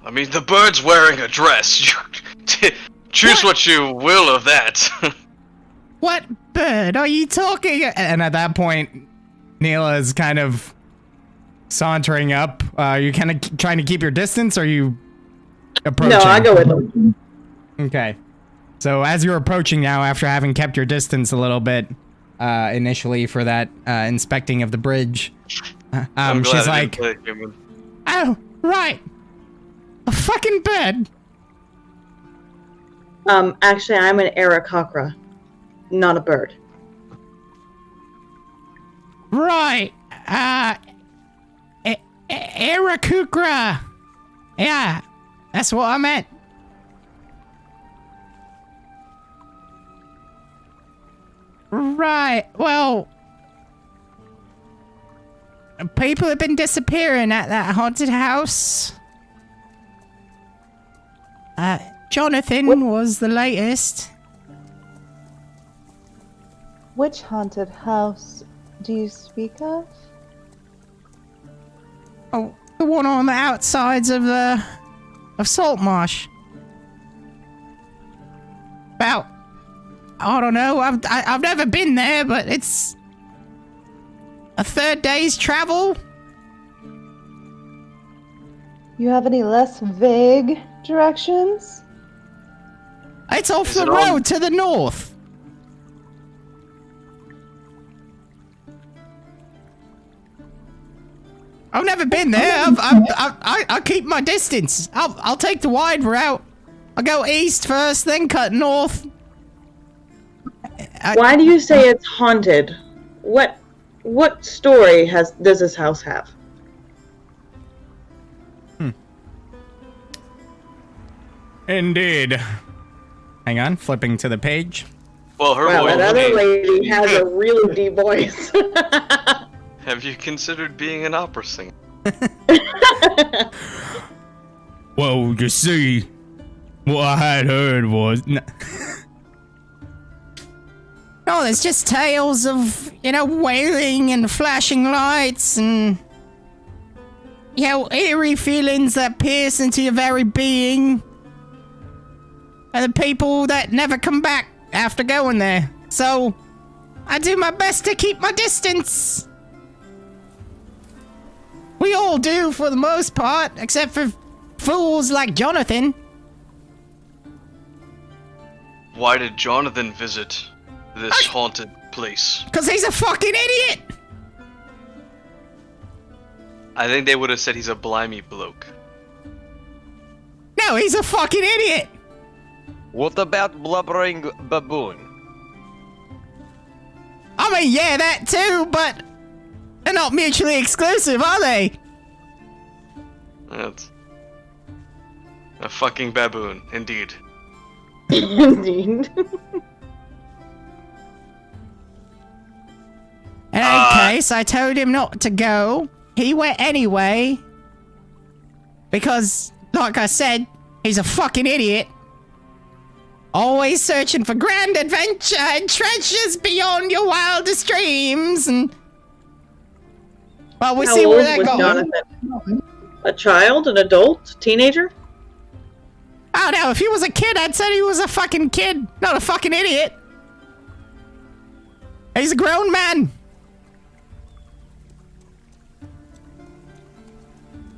I mean, the bird's wearing a dress. Choose what you will of that.
What bird are you talking? And at that point, Neela is kind of sauntering up. You kind of trying to keep your distance, or are you approaching?
No, I go with them.
Okay. So as you're approaching now, after having kept your distance a little bit, initially for that inspecting of the bridge, she's like, "Oh, right, a fucking bird."
Actually, I'm an Arakocra, not a bird.
Right. Arakukra. Yeah, that's what I meant. Right, well, people have been disappearing at that haunted house. Jonathan was the latest.
Which haunted house do you speak of?
Oh, the one on the outsides of Saltmarsh. About, I don't know. I've never been there, but it's a 3rd day's travel.
You have any less vague directions?
It's off the road to the north. I've never been there. I keep my distance. I'll take the wide route. I'll go east first, then cut north.
Why do you say it's haunted? What story does this house have?
Indeed. Hang on, flipping to the page.
Well,
that other lady has a really deep voice.
Have you considered being an opera singer?
Well, you see, what I had heard was... No, there's just tales of, wailing and flashing lights and... eerie feelings that pierce into your very being. And the people that never come back after going there. So, I do my best to keep my distance. We all do, for the most part, except for fools like Jonathan.
Why did Jonathan visit this haunted place?
Because he's a fucking idiot!
I think they would have said he's a blimey bloke.
No, he's a fucking idiot!
What about blubbering baboon?
I mean, yeah, that too, but they're not mutually exclusive, are they?
That's a fucking baboon, indeed.
Indeed.
In any case, I told him not to go. He went anyway. Because, like I said, he's a fucking idiot. Always searching for grand adventure and treasures beyond your wildest dreams, and... Well, we'll see where that goes.
Jonathan? A child? An adult? Teenager?
Oh no, if he was a kid, I'd say he was a fucking kid, not a fucking idiot. He's a grown man.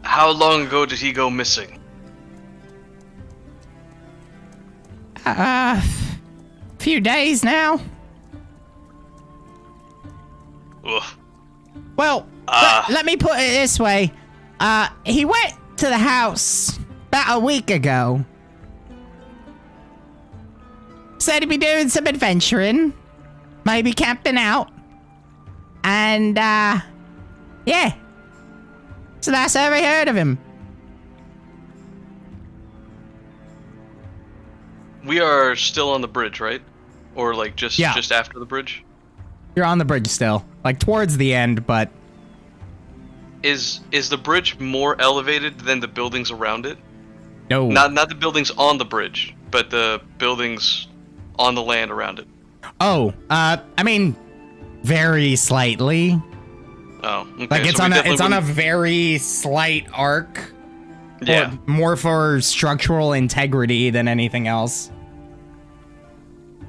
How long ago did he go missing?
Few days now.
Ugh.
Well, let me put it this way. He went to the house about a week ago. Said he'd be doing some adventuring. Maybe camping out. And, yeah. So that's how I heard of him.
We are still on the bridge, right? Or like just
Yeah.
just after the bridge?
You're on the bridge still. Like towards the end, but...
Is the bridge more elevated than the buildings around it?
No.
Not the buildings on the bridge, but the buildings on the land around it.
Oh, I mean, very slightly.
Oh, okay.
Like it's
so
on a very slight arc.
Yeah.
More for structural integrity than anything else.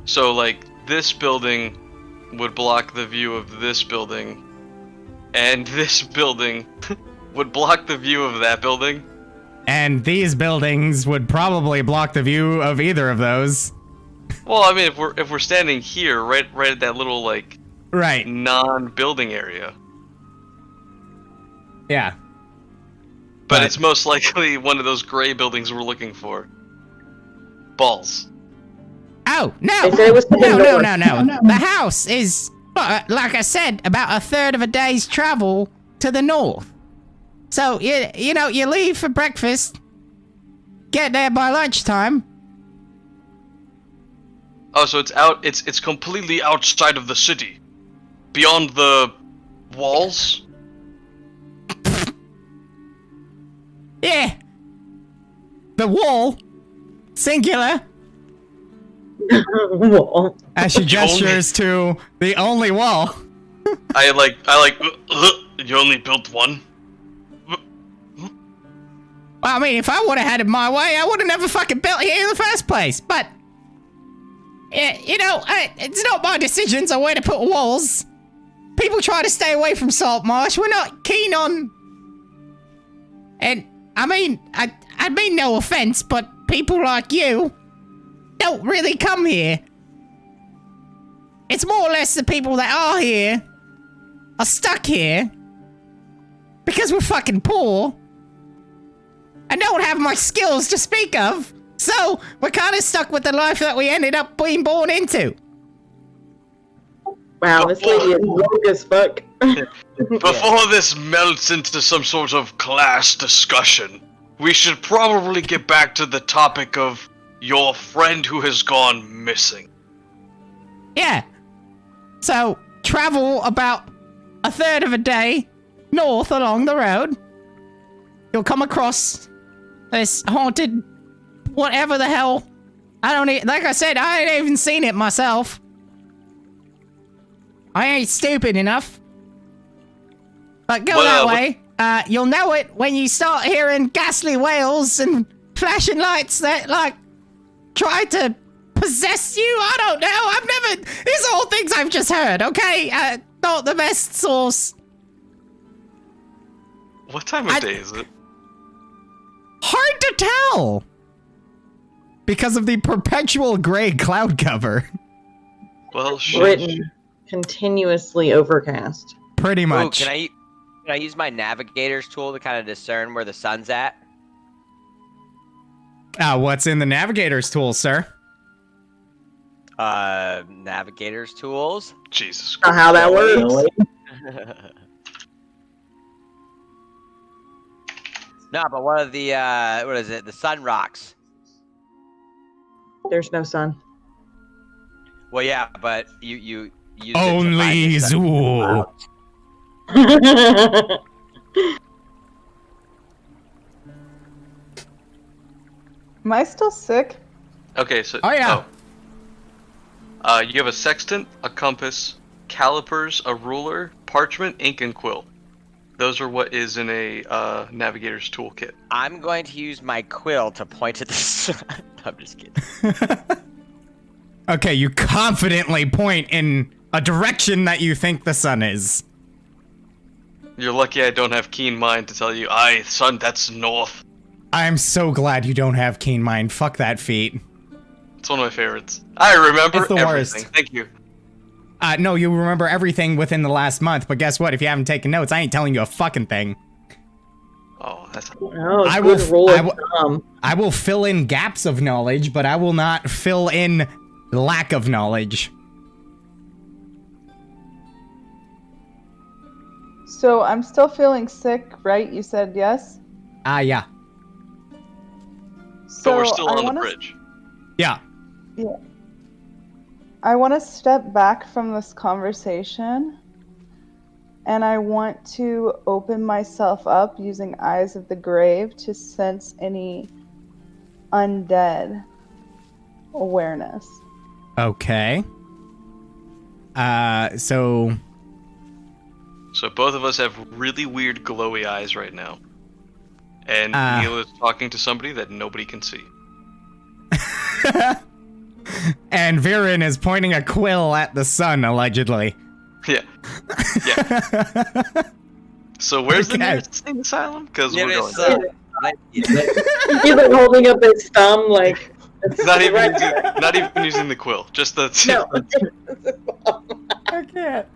So like this building would block the view of this building, and this building would block the view of that building.
And these buildings would probably block the view of either of those.
Well, I mean, if we're standing here, right at that little like
Right.
non-building area,
Yeah.
but it's most likely one of those gray buildings we're looking for. Balls.
Oh, no.
They said it was to the
No.
north.
The house is, like I said, about a third of a day's travel to the north. So, you leave for breakfast, get there by lunchtime.
Oh, so it's completely outside of the city, beyond the walls.
Yeah. The wall, singular,
Well,
as she gestures to the only wall.
I like. You only built one.
Well, I mean, if I would have had it my way, I would have never fucking built here in the first place. But, it's not my decisions on where to put walls. People try to stay away from Saltmarsh. We're not keen on... And, I mean, I mean no offense, but people like you don't really come here. It's more or less the people that are here are stuck here because we're fucking poor. I don't have much skills to speak of, so we're kind of stuck with the life that we ended up being born into.
wow, this lady is woke as fuck.
Before this melts into some sort of class discussion, we should probably get back to the topic of your friend who has gone missing.
Yeah. So, travel about a third of a day north along the road. you'll come across this haunted whatever the hell. Like I said, I ain't even seen it myself. I ain't stupid enough. But go that way. You'll know it when you start hearing ghastly wails and flashing lights that, like, try to possess you. I don't know. These are all things I've just heard, okay? Not the best source.
What time of day is it?
Hard to tell. Because of the perpetual gray cloud cover.
Well, shit.
Written continuously overcast.
Pretty much.
Ooh, can I use my navigator's tool to kind of discern where the sun's at?
What's in the navigator's tool, sir?
Navigator's tools?
Jesus
Not how that works.
No, but one of the, what is it? The sun rocks.
There's no sun.
Well, yeah, but you use it to
Only
find the sun.
Zool.
Am I still sick?
Okay, so...
Oh, yeah.
You have a sextant, a compass, calipers, a ruler, parchment, ink, and quill. Those are what is in a navigator's toolkit.
I'm going to use my quill to point at the sun. I'm just kidding.
Okay, you confidently point in a direction that you think the sun is.
You're lucky I don't have keen mind to tell you, son, that's north.
I'm so glad you don't have keen mind. Fuck that feat.
It's one of my favorites. I remember
It's the
everything.
worst.
Thank you.
No, you remember everything within the last month, but guess what? If you haven't taken notes, I ain't telling you a fucking thing.
Oh, that's...
Oh,
I
good
will-
rule
I
of
will-
thumb.
I will fill in gaps of knowledge, but I will not fill in lack of knowledge.
So I'm still feeling sick, right? You said yes?
Yeah.
So
But we're still
I
on the
wanna-
bridge.
Yeah.
Yeah. I want to step back from this conversation and I want to open myself up using Eyes of the Grave to sense any undead awareness.
Okay. So
So both of us have really weird glowy eyes right now. And
Ah.
Neil is talking to somebody that nobody can see.
and Viren is pointing a quill at the sun, allegedly.
Yeah. Yeah. So where's the
Okay.
nearest insane asylum? Because
Yeah,
we're going
it's,
there.
He's like holding up his thumb, like. it's
Not even,
right-
not even using the quill. Just the...
No.
I can't.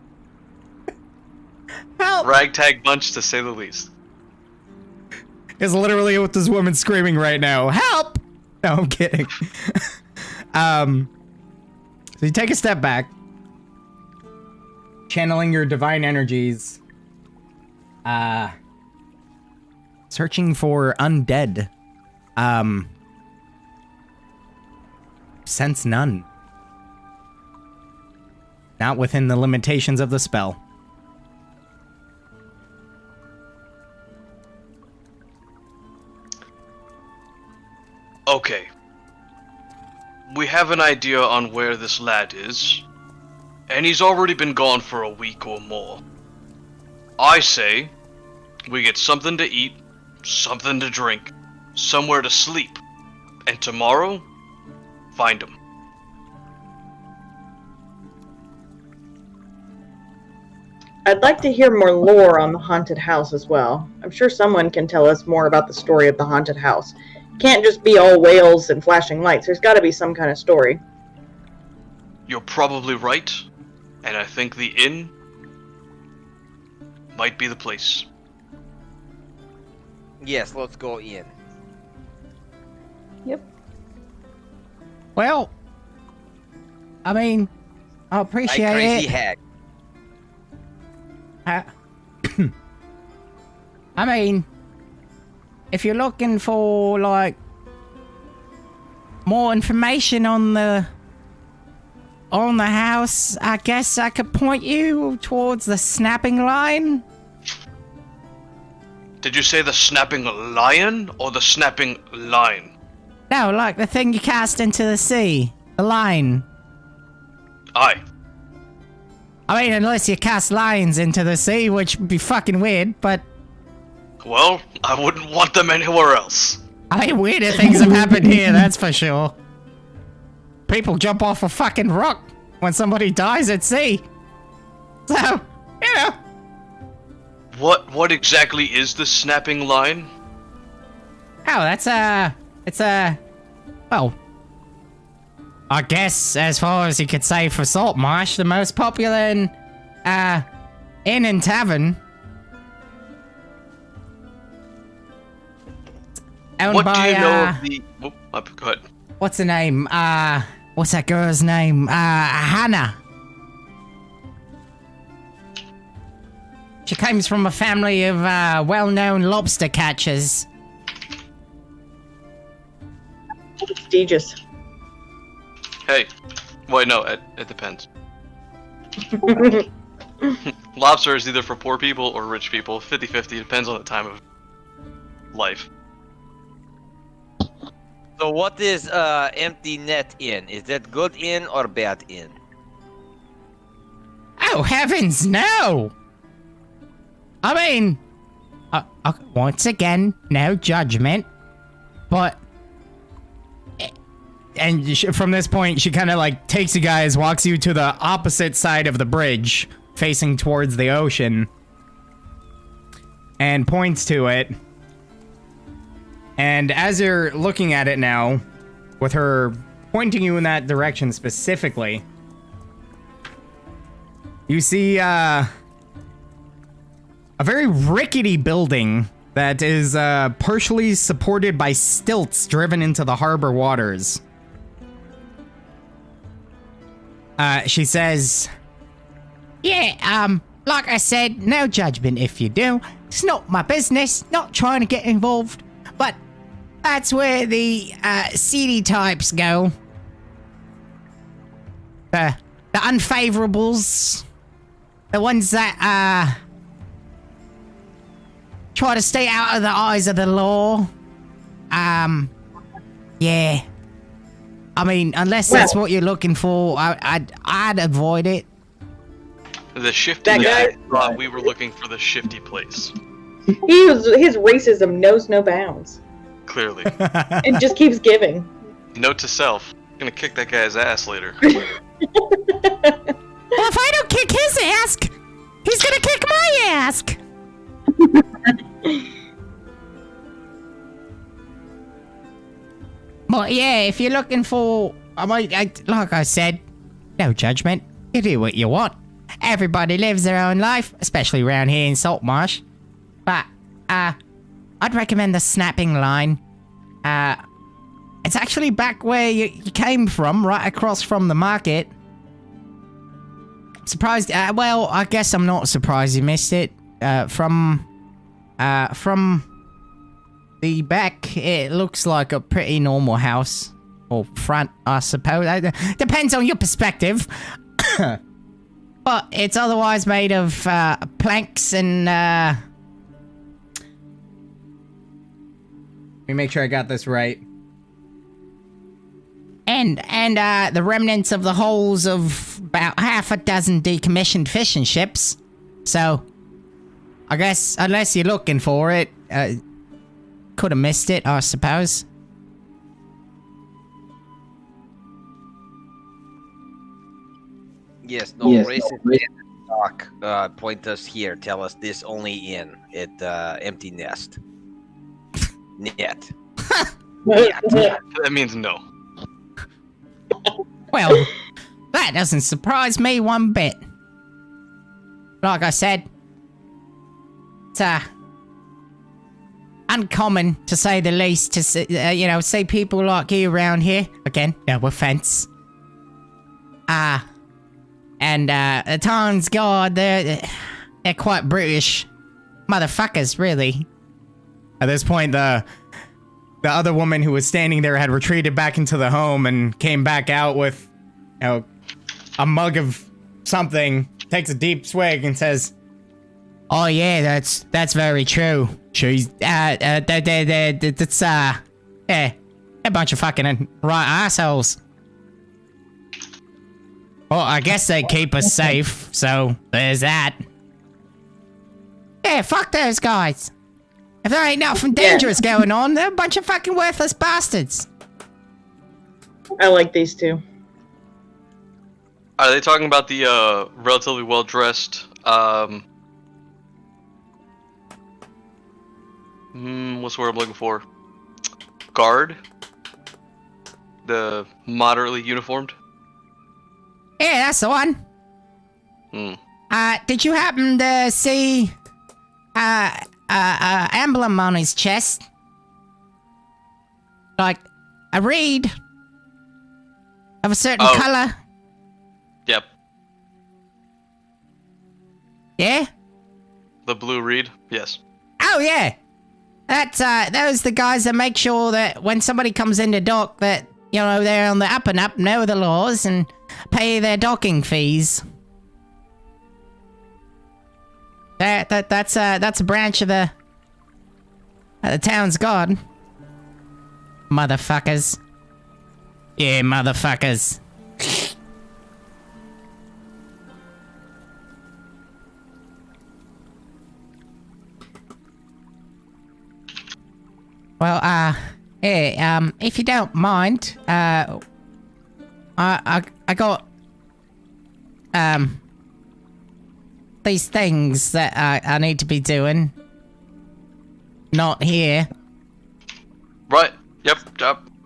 Help!
Ragtag bunch, to say the least.
Is literally what this woman's screaming right now. Help! No, I'm kidding. So you take a step back, channeling your divine energies, searching for undead. Sense none. Not within the limitations of the spell.
Okay. We have an idea on where this lad is, and he's already been gone for a week or more. I say we get something to eat, something to drink, somewhere to sleep, and tomorrow, find him.
I'd like to hear more lore on the haunted house as well. I'm sure someone can tell us more about the story of the haunted house. Can't just be all wails and flashing lights. There's got to be some kind of story.
You're probably right, and I think the inn might be the place.
Yes, let's go in.
Yep.
Well, I mean, I
Like
appreciate
crazy
it.
heck.
I mean, if you're looking for, like, more information on the house, I guess I could point you towards the snapping line.
Did you say the snapping lion or the snapping line?
No, like the thing you cast into the sea. The line.
Aye.
I mean, unless you cast lions into the sea, which would be fucking weird, but...
Well, I wouldn't want them anywhere else.
I mean, weirder things have happened here, that's for sure. People jump off a fucking rock when somebody dies at sea. So, you know.
What exactly is the snapping line?
Oh, that's well, I guess as far as you could say for Saltmarsh, the most popular inn and tavern. Owned
What
by,
do you know of the... go ahead.
What's her name? What's that girl's name? Hannah. She comes from a family of well-known lobster catchers.
Prestigious.
Hey. Wait, no, it depends. Lobster is either for poor people or rich people. 50-50, depends on the time of life.
So what is Empty Net Inn? Is that good inn or bad inn?
Oh, heavens, no! I mean, once again, no judgment, but... And from this point, she kind of like takes you guys, walks you to the opposite side of the bridge, facing towards the ocean, and points to it. And as you're looking at it now, with her pointing you in that direction specifically, you see a very rickety building that is partially supported by stilts driven into the harbor waters. She says, yeah, like I said, no judgment if you do. It's not my business, not trying to get involved, but that's where the seedy types go. The unfavorables. The ones that try to stay out of the eyes of the law. Yeah. I mean, unless that's what you're looking for, I'd avoid it.
The shifty guy thought we were looking for the shifty place.
His racism knows no bounds.
Clearly.
It just keeps giving.
Note to self, gonna kick that guy's ass later.
Well, if I don't kick his ass, he's gonna kick my ass. But yeah, if you're looking for, like I said, no judgment. You do what you want. Everybody lives their own life, especially around here in Saltmarsh. But I'd recommend the snapping line. It's actually back where you came from, right across from the market. Surprised? Well, I guess I'm not surprised you missed it. From the back, it looks like a pretty normal house. Or front, I suppose. Depends on your perspective. But it's otherwise made of planks and... Let me make sure I got this right. And the remnants of the hulls of about half a dozen decommissioned fishing ships. So, I guess, unless you're looking for it, could have missed it, I suppose.
Yes, no racist talk. Point us here. Tell us this only in at Empty Nest. Net.
That means no.
Well, that doesn't surprise me one bit. Like I said, it's uncommon, to say the least, to see people like you around here. Again, no offense. And the town's guard, they're quite brutish motherfuckers, really. At this point, the other woman who was standing there had retreated back into the home and came back out with, a mug of something, takes a deep swig and says, Oh yeah, that's very true. She's that's a bunch of fucking right assholes. Well, I guess they keep us safe, so there's that. Yeah, fuck those guys. If there ain't nothing dangerous going on, they're a bunch of fucking worthless bastards.
I like these two.
Are they talking about the relatively well-dressed, what's the word I'm looking for? Guard? The moderately uniformed?
Yeah, that's the one. Did you happen to see emblem on his chest? Like a reed of a certain color?
Yep.
Yeah?
The blue reed? Yes.
Oh yeah. That's those the guys that make sure that when somebody comes into dock that, you know, they're on the up and up, know the laws and pay their docking fees. That's a branch of the town's guard. Motherfuckers. Yeah, motherfuckers. Well, yeah, if you don't mind, I got, these things that I need to be doing. Not here.
Right. Yep.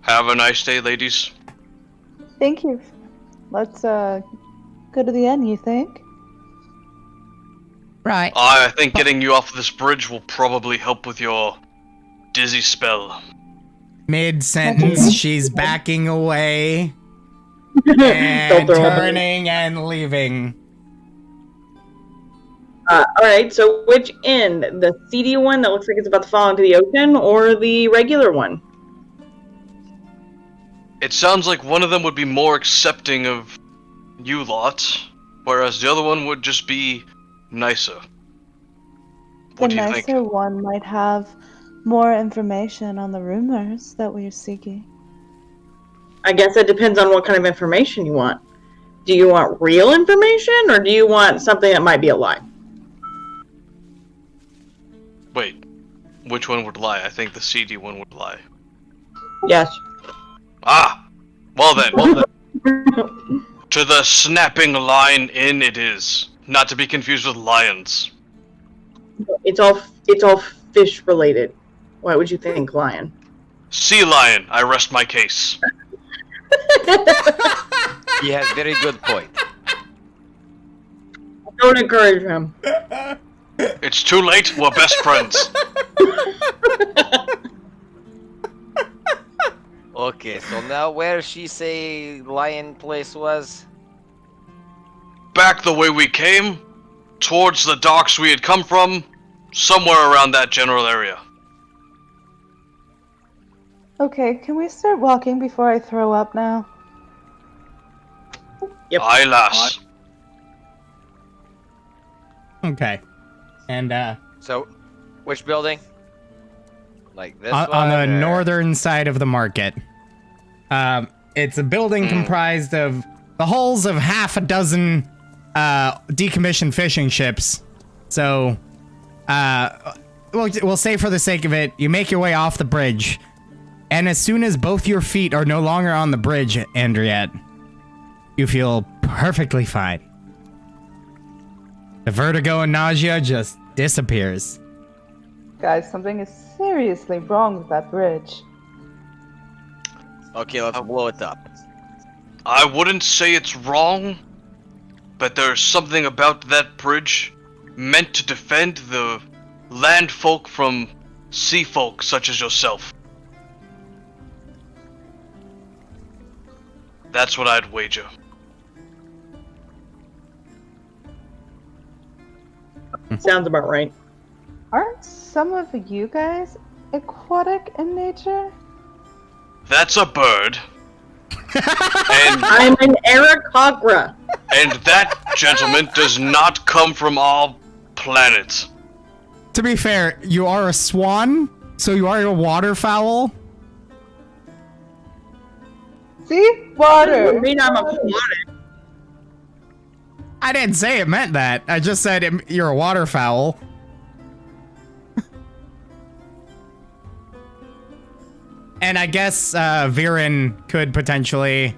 Have a nice day, ladies.
Thank you. Let's go to the end, you think?
Right.
I think getting you off this bridge will probably help with your dizzy spell.
Mid-sentence, she's backing away and turning and leaving.
Alright, so which end? The seedy one that looks like it's about to fall into the ocean, or the regular one?
It sounds like one of them would be more accepting of you lot, whereas the other one would just be nicer. What
The
do you think?
nicer one might have more information on the rumors that we are seeking.
I guess it depends on what kind of information you want. Do you want real information, or do you want something that might be a lie?
Wait, which one would lie? I think the CD one would lie.
Yes.
Ah! Well then. To the snapping line in it is. Not to be confused with lions.
It's all fish related. Why would you think lion?
Sea lion, I rest my case.
He has very good point.
Don't encourage him.
It's too late, we're best friends.
Okay, so now where she say lion place was?
Back the way we came, towards the docks we had come from, somewhere around that general area.
Okay, can we start walking before I throw up now?
Yep.
Aye, lass.
Okay. And,
So, which building? Like this
on
one?
the
or-
northern side of the market. It's a building comprised of the hulls of half a dozen decommissioned fishing ships. So, we'll say for the sake of it, you make your way off the bridge, and as soon as both your feet are no longer on the bridge, Andriette, you feel perfectly fine. The vertigo and nausea just disappears.
Guys, something is seriously wrong with that bridge.
Okay, let's blow it up.
I wouldn't say it's wrong, but there's something about that bridge meant to defend the land folk from sea folk such as yourself. That's what I'd wager.
Sounds about right.
Aren't some of you guys aquatic in nature?
That's a bird. and
I'm an Aarakocra.
and that, gentleman, does not come from our planet.
To be fair, you are a swan, so you are a waterfowl.
See? Water.
I mean, I'm aquatic.
I didn't say it meant that. I just said you're a waterfowl. And I guess Viren could potentially...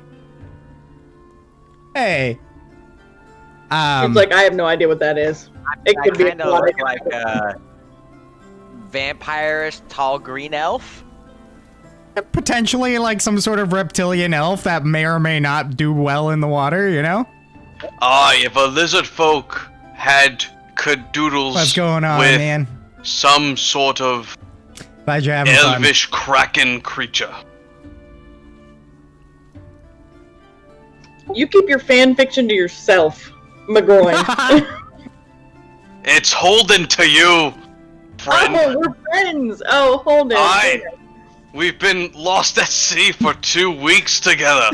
Hey.
It's like, I have no idea what that is. It could be
kind of look like a vampire-ish tall green elf.
Potentially like some sort of reptilian elf that may or may not do well in the water, you know?
If a lizard folk had cadoodles
What's going on,
with
man?
some sort of
Glad you're having fun.
elvish kraken creature.
You keep your fan fiction to yourself, McGroin.
It's Holden to you, friend.
Oh, we're friends. Oh, hold it.
We've been lost at sea for 2 weeks together.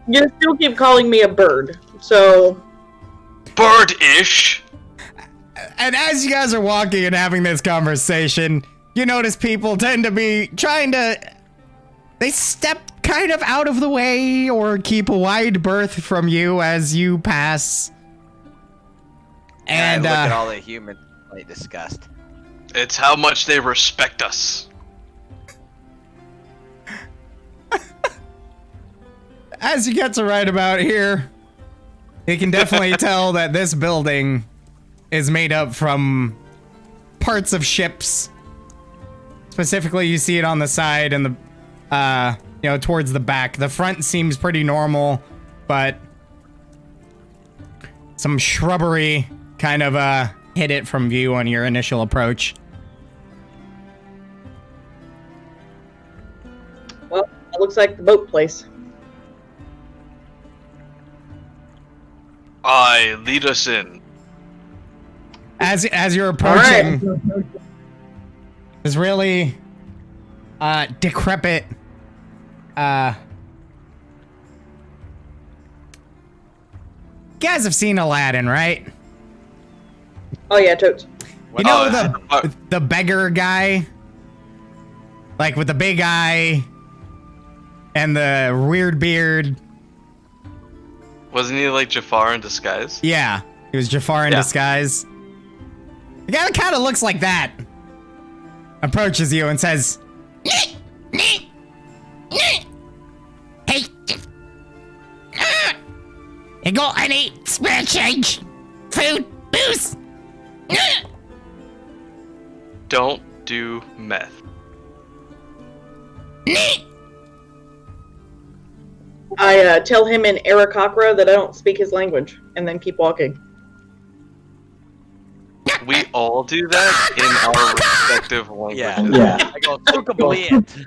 You still keep calling me a bird, so...
Bird-ish.
And as you guys are walking and having this conversation, you notice people tend to be trying to... They step kind of out of the way or keep a wide berth from you as you pass. And
look at all the humans in disgust.
It's how much they respect us.
As you get to right about here, you can definitely tell that this building is made up from parts of ships. Specifically, you see it on the side and the, towards the back. The front seems pretty normal, but some shrubbery kind of, hid it from view on your initial approach.
Well, it looks like the boat place.
Lead us in.
As you're approaching,
Alright.
this really decrepit you guys have seen Aladdin, right?
Oh yeah, totes.
You know the beggar guy? Like with the big eye and the weird beard.
Wasn't he like Jafar in disguise?
Yeah, he was Jafar in disguise. The guy that kind of looks like that approaches you and says, "Hey, you got any spare change? Food? Booze?"
Don't do meth.
I tell him in Arakakra that I don't speak his language, and then keep walking.
We all do that in our respective languages.
Yeah. I go, "Tukabliet."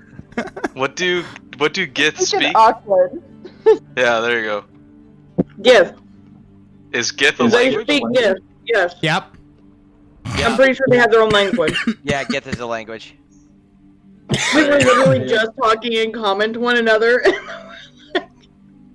What do Gith
It's
speak?
awkward.
Yeah, there you go.
Gith.
Is Gith a
They
language?
speak Gith. Yes.
Yep.
I'm pretty sure they have their own language.
Yeah, Gith is a language.
We were literally just talking in common to one another.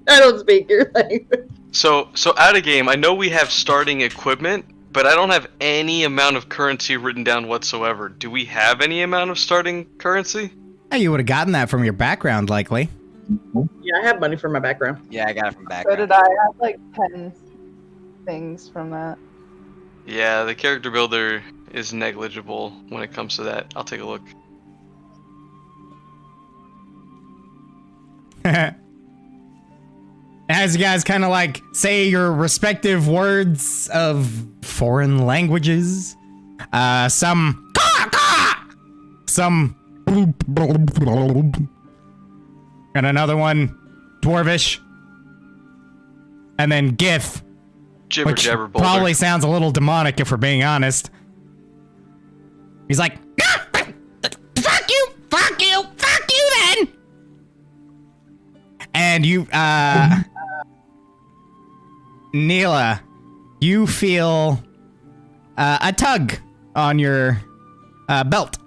I don't speak your language.
So out of game, I know we have starting equipment, but I don't have any amount of currency written down whatsoever. Do we have any amount of starting currency?
Hey, you would have gotten that from your background, likely.
Yeah, I have money for my background.
Yeah, I got it from
So
background.
did I. I have like 10 things from that.
Yeah, the character builder is negligible when it comes to that. I'll take a look.
As you guys kind of like say your respective words of foreign languages, some and another one Dwarvish, and then Gith,
Jibber
which
jabber boulder.
probably sounds a little demonic if we're being honest. He's like, fuck you then. And you, Neela, you feel a tug on your belt.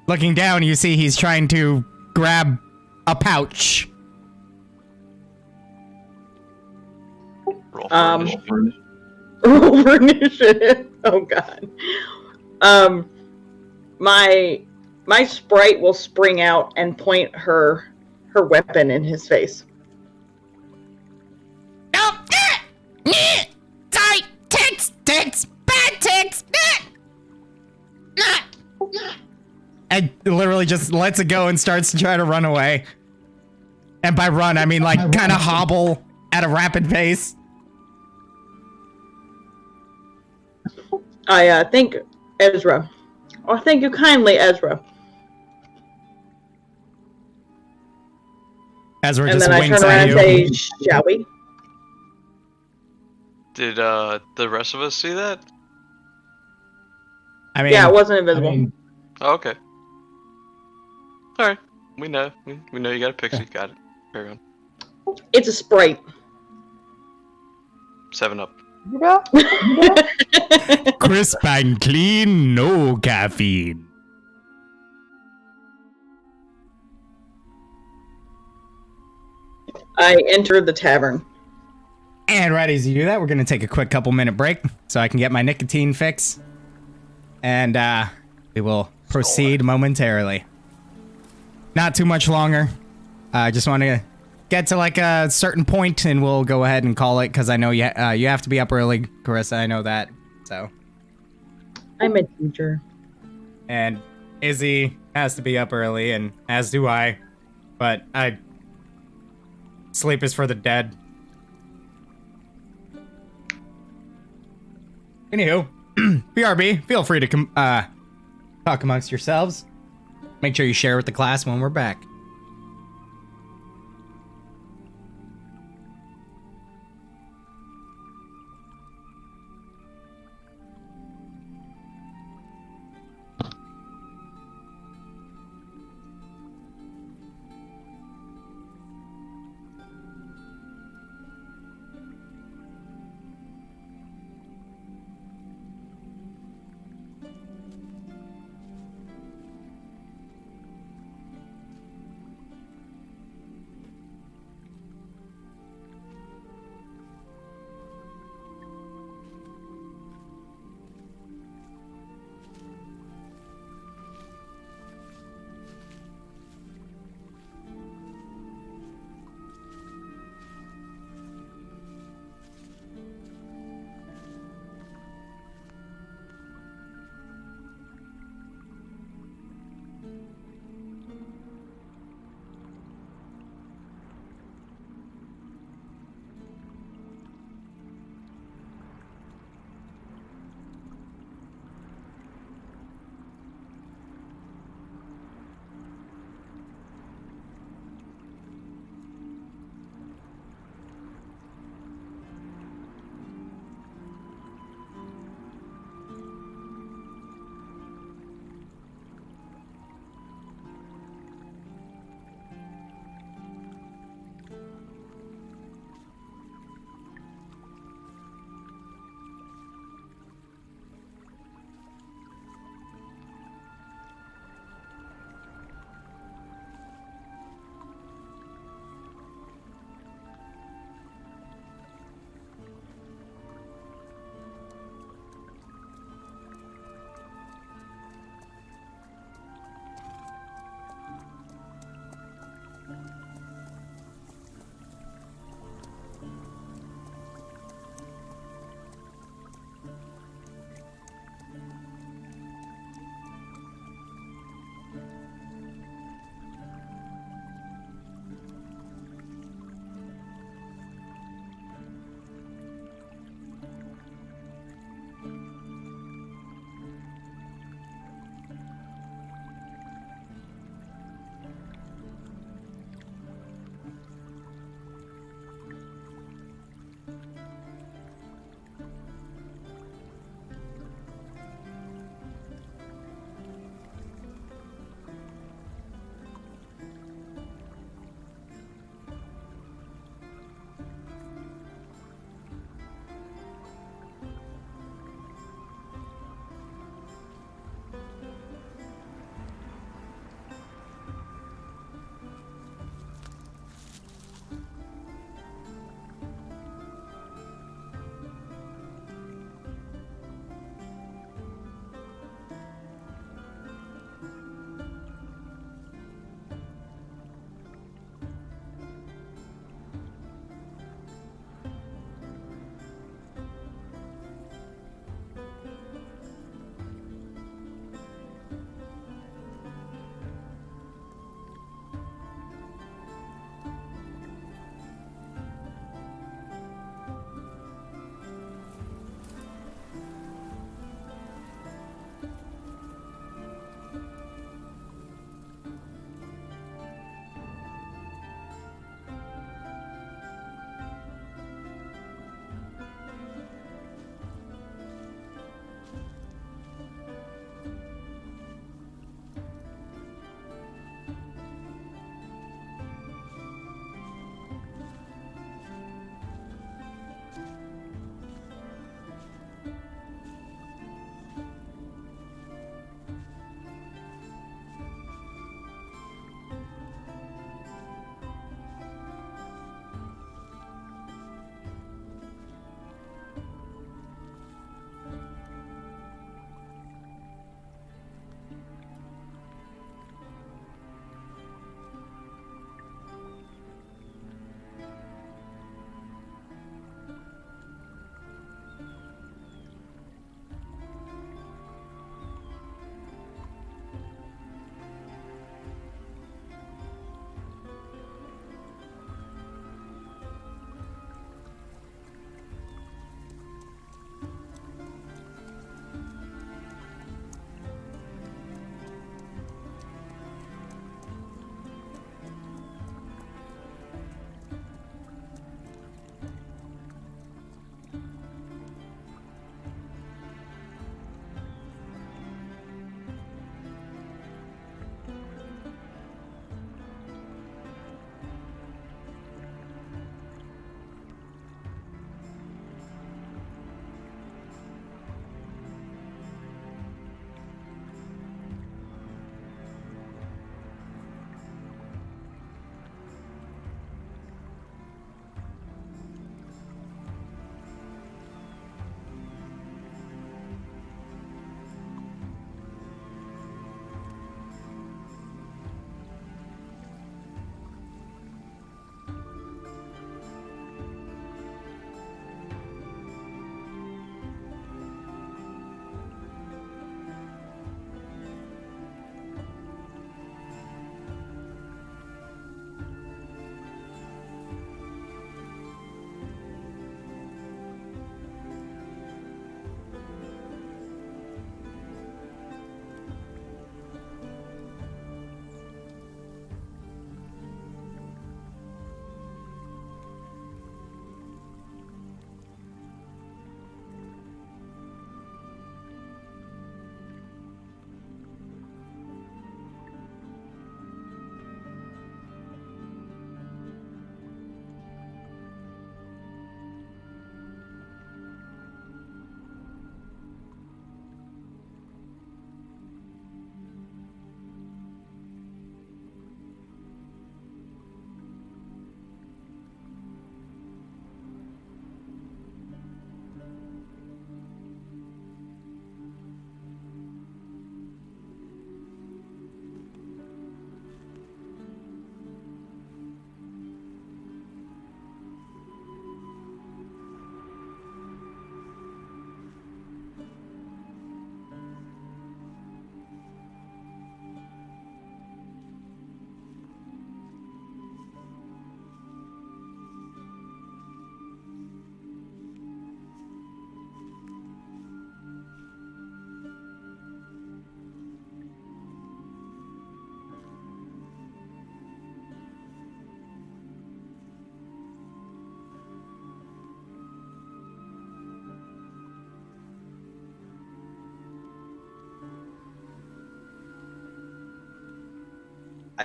Looking down, you see he's trying to grab a pouch.
Roll for initiative.
Roll for initiative. Oh god. My sprite will spring out and point her weapon in his face.
No! Sorry! Ticks! Bad ticks! And literally just lets it go and starts to try to run away. And by run, I mean like kind of hobble at a rapid pace.
I thank Ezra. Oh, thank you kindly, Ezra.
Ezra
And
just
then I
winks
turn around
at
and
you.
say, shall we?
Did the rest of us see that?
I mean,
Yeah, it wasn't invisible.
Oh, okay. All right. We know. We know you got a pixie. Got it. Carry on.
It's a sprite.
7 Up.
Yeah.
crisp and clean, no caffeine.
I enter the tavern.
And right as you do that, we're going to take a quick couple-minute break so I can get my nicotine fix. And we will proceed momentarily. Not too much longer. I just want to get to like a certain point and we'll go ahead and call it because I know you have to be up early, Carissa. I know that. So.
I'm a teacher.
And Izzy has to be up early, and as do I. But sleep is for the dead. Anywho, BRB, feel free to talk amongst yourselves. Make sure you share with the class when we're back.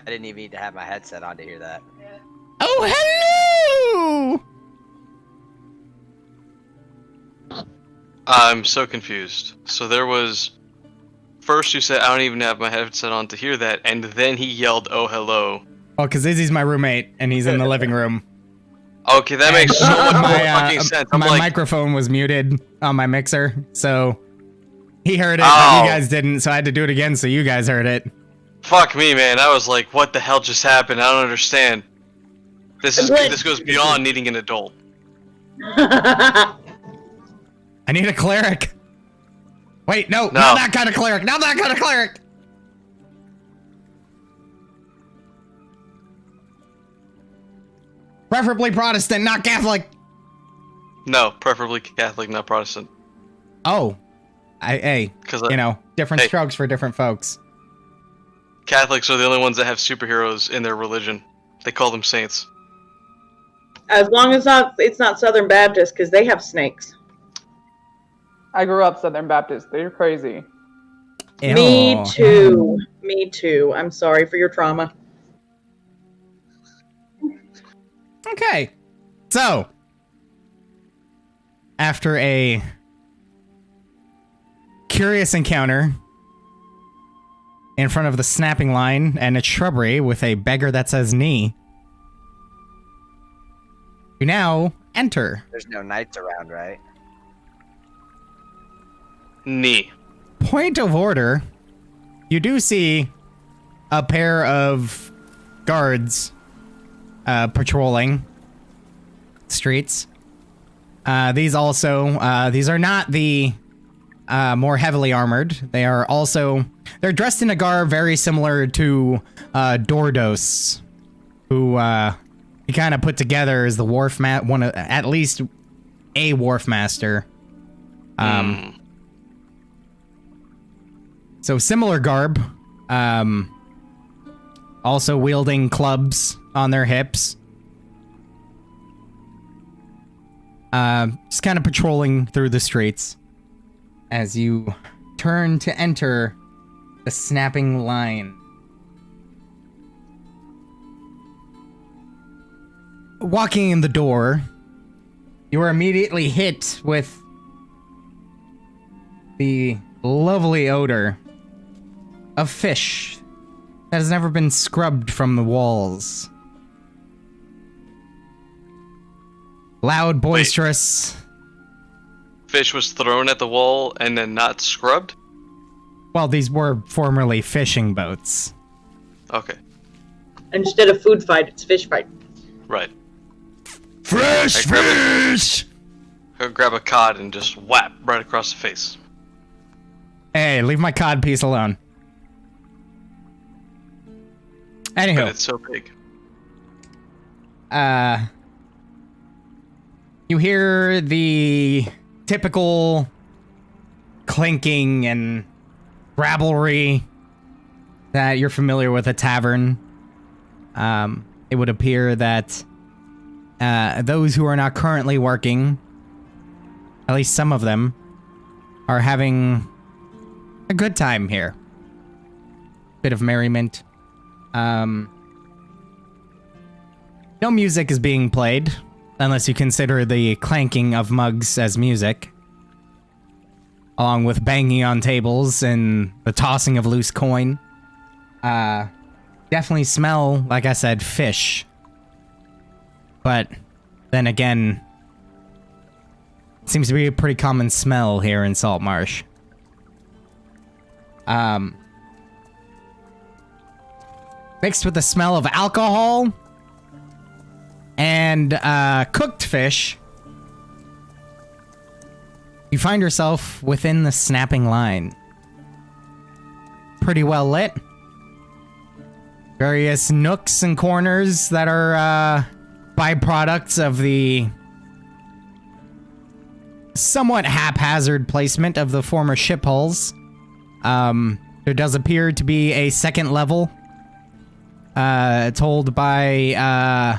I didn't even need to have my headset on to hear that.
Oh, hello!
I'm so confused. So there was... First you said, I don't even have my headset on to hear that, and then he yelled, oh, hello.
Oh, because Izzy's my roommate, and he's in the living room.
Okay, that makes so much more fucking sense. I'm
my
like,
microphone was muted on my mixer, so he heard it,
Oh.
but you guys didn't, so I had to do it again so you guys heard it.
fuck me, man. I was like, what the hell just happened? I don't understand. This goes beyond needing an adult.
I need a cleric. Wait, no, not that kind of cleric. Not that kind of cleric. Preferably Protestant, not Catholic.
No, preferably Catholic, not Protestant.
Oh, different
Hey.
strokes for different folks.
Catholics are the only ones that have superheroes in their religion. They call them saints.
As long as it's not Southern Baptist, because they have snakes.
I grew up Southern Baptist. They're crazy.
Me
Ew.
too. Me too. I'm sorry for your trauma.
Okay, so after a curious encounter in front of the snapping line and a shrubbery with a beggar that says knee, you now enter.
There's no knights around, right?
Knee.
Point of order, you do see a pair of guards patrolling streets. These are not the more heavily armored. They're dressed in a garb very similar to Dordos, who he kind of put together as the at least a wharf master. So similar garb, also wielding clubs on their hips. Just kind of patrolling through the streets as you turn to enter the snapping line. Walking in the door, you are immediately hit with the lovely odor of fish that has never been scrubbed from the walls. Loud, boisterous.
Fish was thrown at the wall and then not scrubbed?
Well, these were formerly fishing boats.
Okay,
Instead of food fight, it's fish fight.
right.
Fresh fish!
Grab a cod and just whap right across the face.
Hey, leave my cod piece alone.
But
Anywho,
it's so big.
you hear the typical clinking and rabblery that you're familiar with a tavern. It would appear that those who are not currently working, at least some of them, are having a good time here. Bit of merriment. No music is being played, unless you consider the clanking of mugs as music, along with banging on tables and the tossing of loose coin. Definitely smell, like I said, fish. But then again, it seems to be a pretty common smell here in Saltmarsh. Mixed with the smell of alcohol and cooked fish, you find yourself within the snapping line. Pretty well lit. Various nooks and corners that are byproducts of the somewhat haphazard placement of the former ship hulls. There does appear to be a second level, told by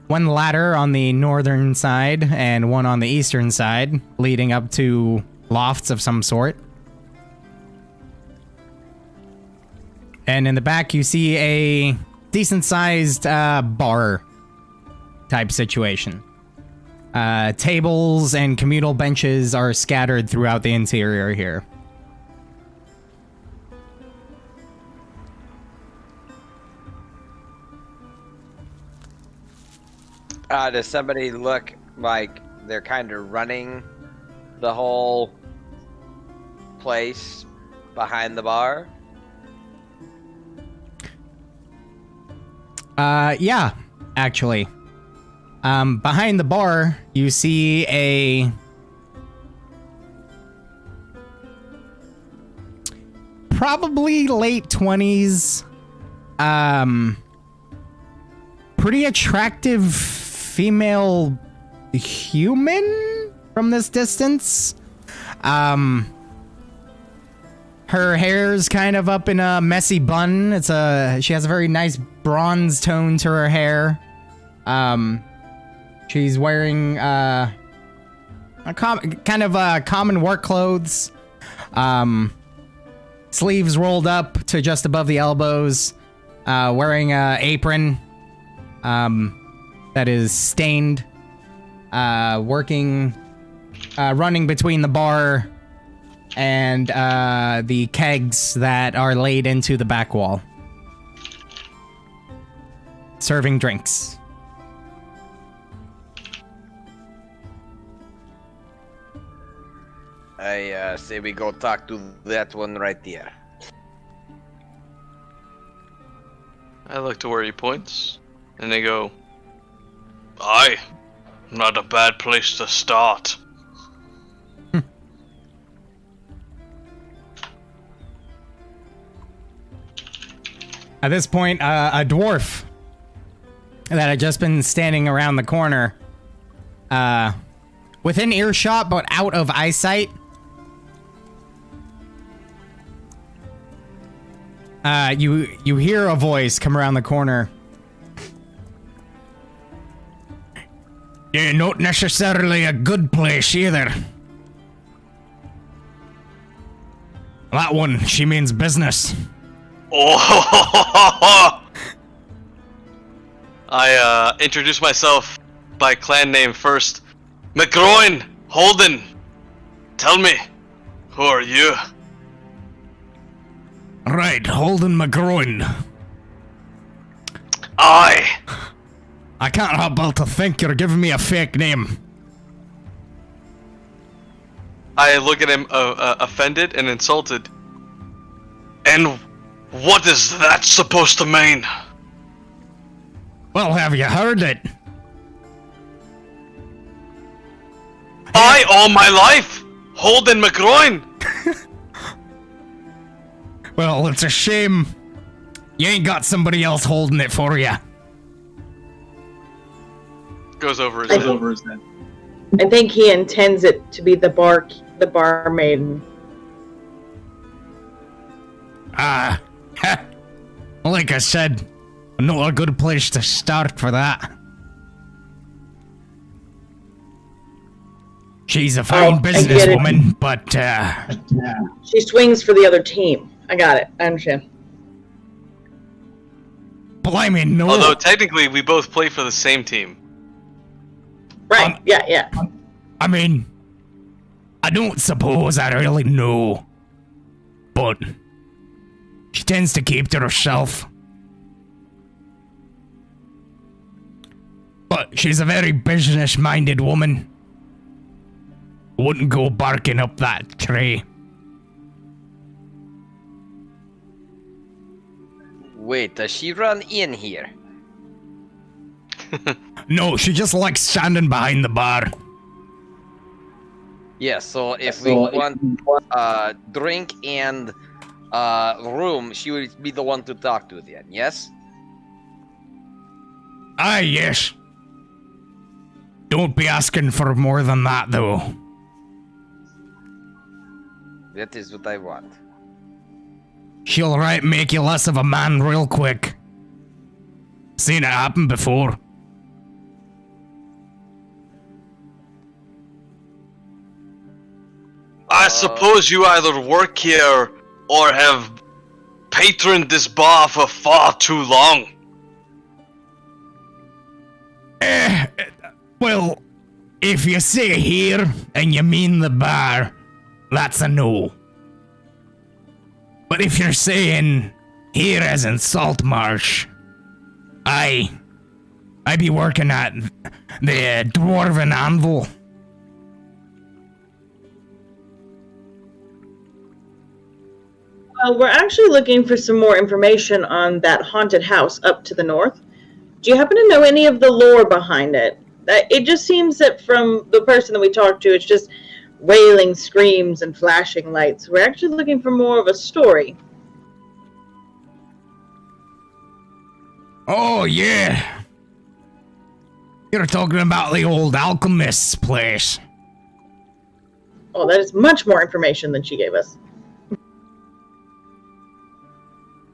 one ladder on the northern side and one on the eastern side, leading up to lofts of some sort. And in the back, you see a decent-sized bar type situation. Tables and communal benches are scattered throughout the interior here.
Does somebody look like they're kind of running the whole place behind the bar?
Yeah, actually. Behind the bar, you see a probably late 20s, pretty attractive female human from this distance. Her hair's kind of up in a messy bun. She has a very nice bronze tone to her hair. She's wearing common work clothes. Sleeves rolled up to just above the elbows. Wearing a apron that is stained. Running between the bar and the kegs that are laid into the back wall. Serving drinks.
I say we go talk to that one right there.
I look to where he points, and they go, "Aye, not a bad place to start."
At this point, a dwarf that had just been standing around the corner, within earshot but out of eyesight, you hear a voice come around the corner. Yeah, not necessarily a good place either. That one, she means business.
Oh! I introduce myself by clan name first. McGroin, Holden, tell me, who are you?
Right, Holden McGroin.
Aye.
I can't help but to think you're giving me a fake name.
I look at him offended and insulted. And what is that supposed to mean?
Well, have you heard it?
I, all my life, Holden McGroin.
Well, it's a shame you ain't got somebody else holding it for you.
Goes over his head.
I think he intends it to be the barmaid.
Like I said, not a good place to start for that. She's a fine businesswoman, but
she swings for the other team. I got it. I understand.
Blimey, no.
Although technically we both play for the same team.
Right, yeah.
I mean, I don't suppose I really know, but she tends to keep to herself. But she's a very business-minded woman. Wouldn't go barking up that tree.
Wait, does she run in here?
No, she just likes standing behind the bar.
Yeah, so if we want drink and room, she would be the one to talk to then, yes?
Ah, yes. Don't be asking for more than that, though.
That is what I want.
She'll make you less of a man real quick. Seen it happen before.
I suppose you either work here or have patroned this bar for far too long.
Well, if you say here and you mean the bar, that's a no. But if you're saying here as in Saltmarsh, I be working at the Dwarven Anvil.
Well, we're actually looking for some more information on that haunted house up to the north. Do you happen to know any of the lore behind it? It just seems that from the person that we talked to, it's just wailing screams and flashing lights. We're actually looking for more of a story.
Oh, yeah. You're talking about the old Alchemist's place.
Oh, that is much more information than she gave us.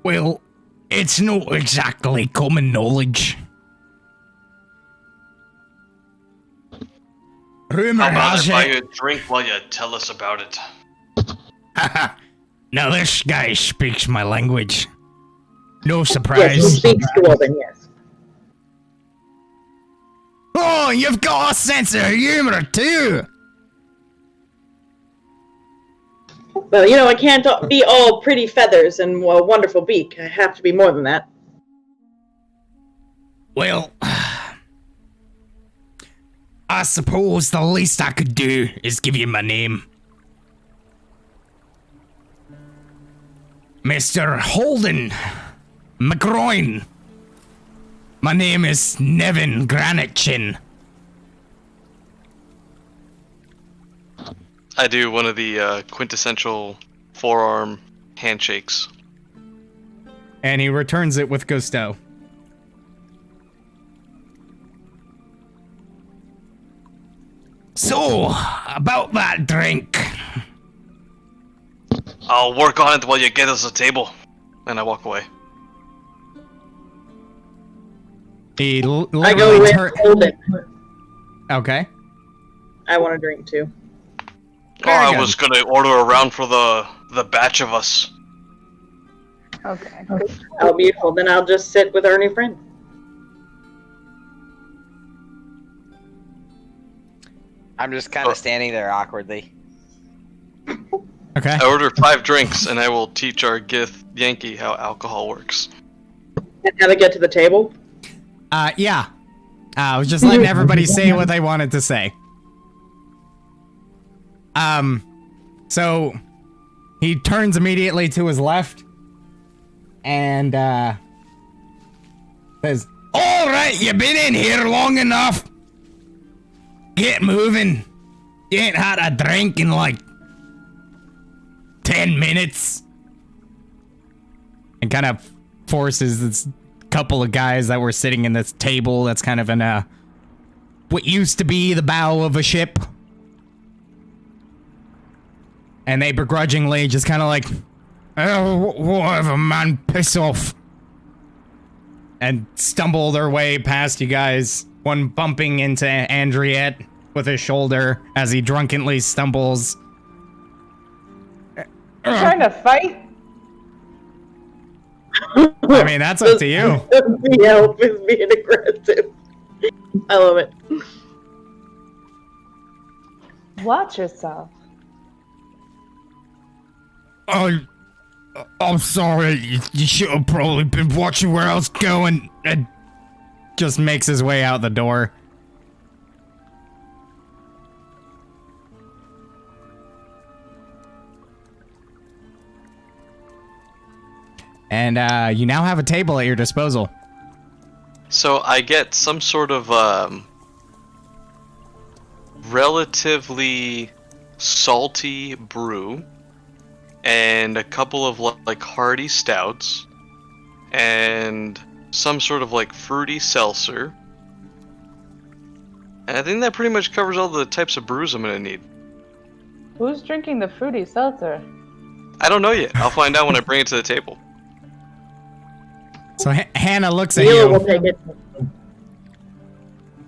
Well, it's not exactly common knowledge. Rumor
How about
has
I buy
it...
you a drink while you tell us about it?
Now this guy speaks my language. No
Yes,
surprise.
he speaks Dwarven, yes.
Oh, you've got a sense of humor too.
Well, I can't be all pretty feathers and a wonderful beak. I have to be more than that.
Well, I suppose the least I could do is give you my name. Mr. Holden McGroin. My name is Nevin Granitchin.
I do one of the quintessential forearm handshakes.
And he returns it with gusto. So, about that drink.
I'll work on it while you get us a table. And I walk away.
He
I go with Holden.
Okay.
I want a drink too.
I
good.
was gonna order a round for the batch of us.
Okay.
Oh, beautiful. Then I'll just sit with our new friend.
I'm just kind of standing there awkwardly.
Okay.
I order 5 drinks, and I will teach our Gith Yankee how alcohol works.
And how to get to the table?
Yeah. I was just letting everybody say what they wanted to say. So he turns immediately to his left and says, "All right, you been in here long enough. Get moving. You ain't had a drink in like 10 minutes." And kind of forces this couple of guys that were sitting in this table that's kind of in what used to be the bow of a ship. And they begrudgingly just kind of like, "Oh, whatever, man, piss off." And stumble their way past you guys, one bumping into Andriette with his shoulder as he drunkenly stumbles.
Trying to fight?
I mean, that's up to you.
The elf is being aggressive. I love it.
Watch yourself.
I'm sorry, you should have probably been watching where I was going. And just makes his way out the door. And you now have a table at your disposal.
So I get some sort of relatively salty brew and a couple of like hearty stouts and some sort of like fruity seltzer. And I think that pretty much covers all the types of brews I'm gonna need.
Who's drinking the fruity seltzer?
I don't know yet. I'll find out when I bring it to the table.
So Hannah looks at
Neela
you
will take it.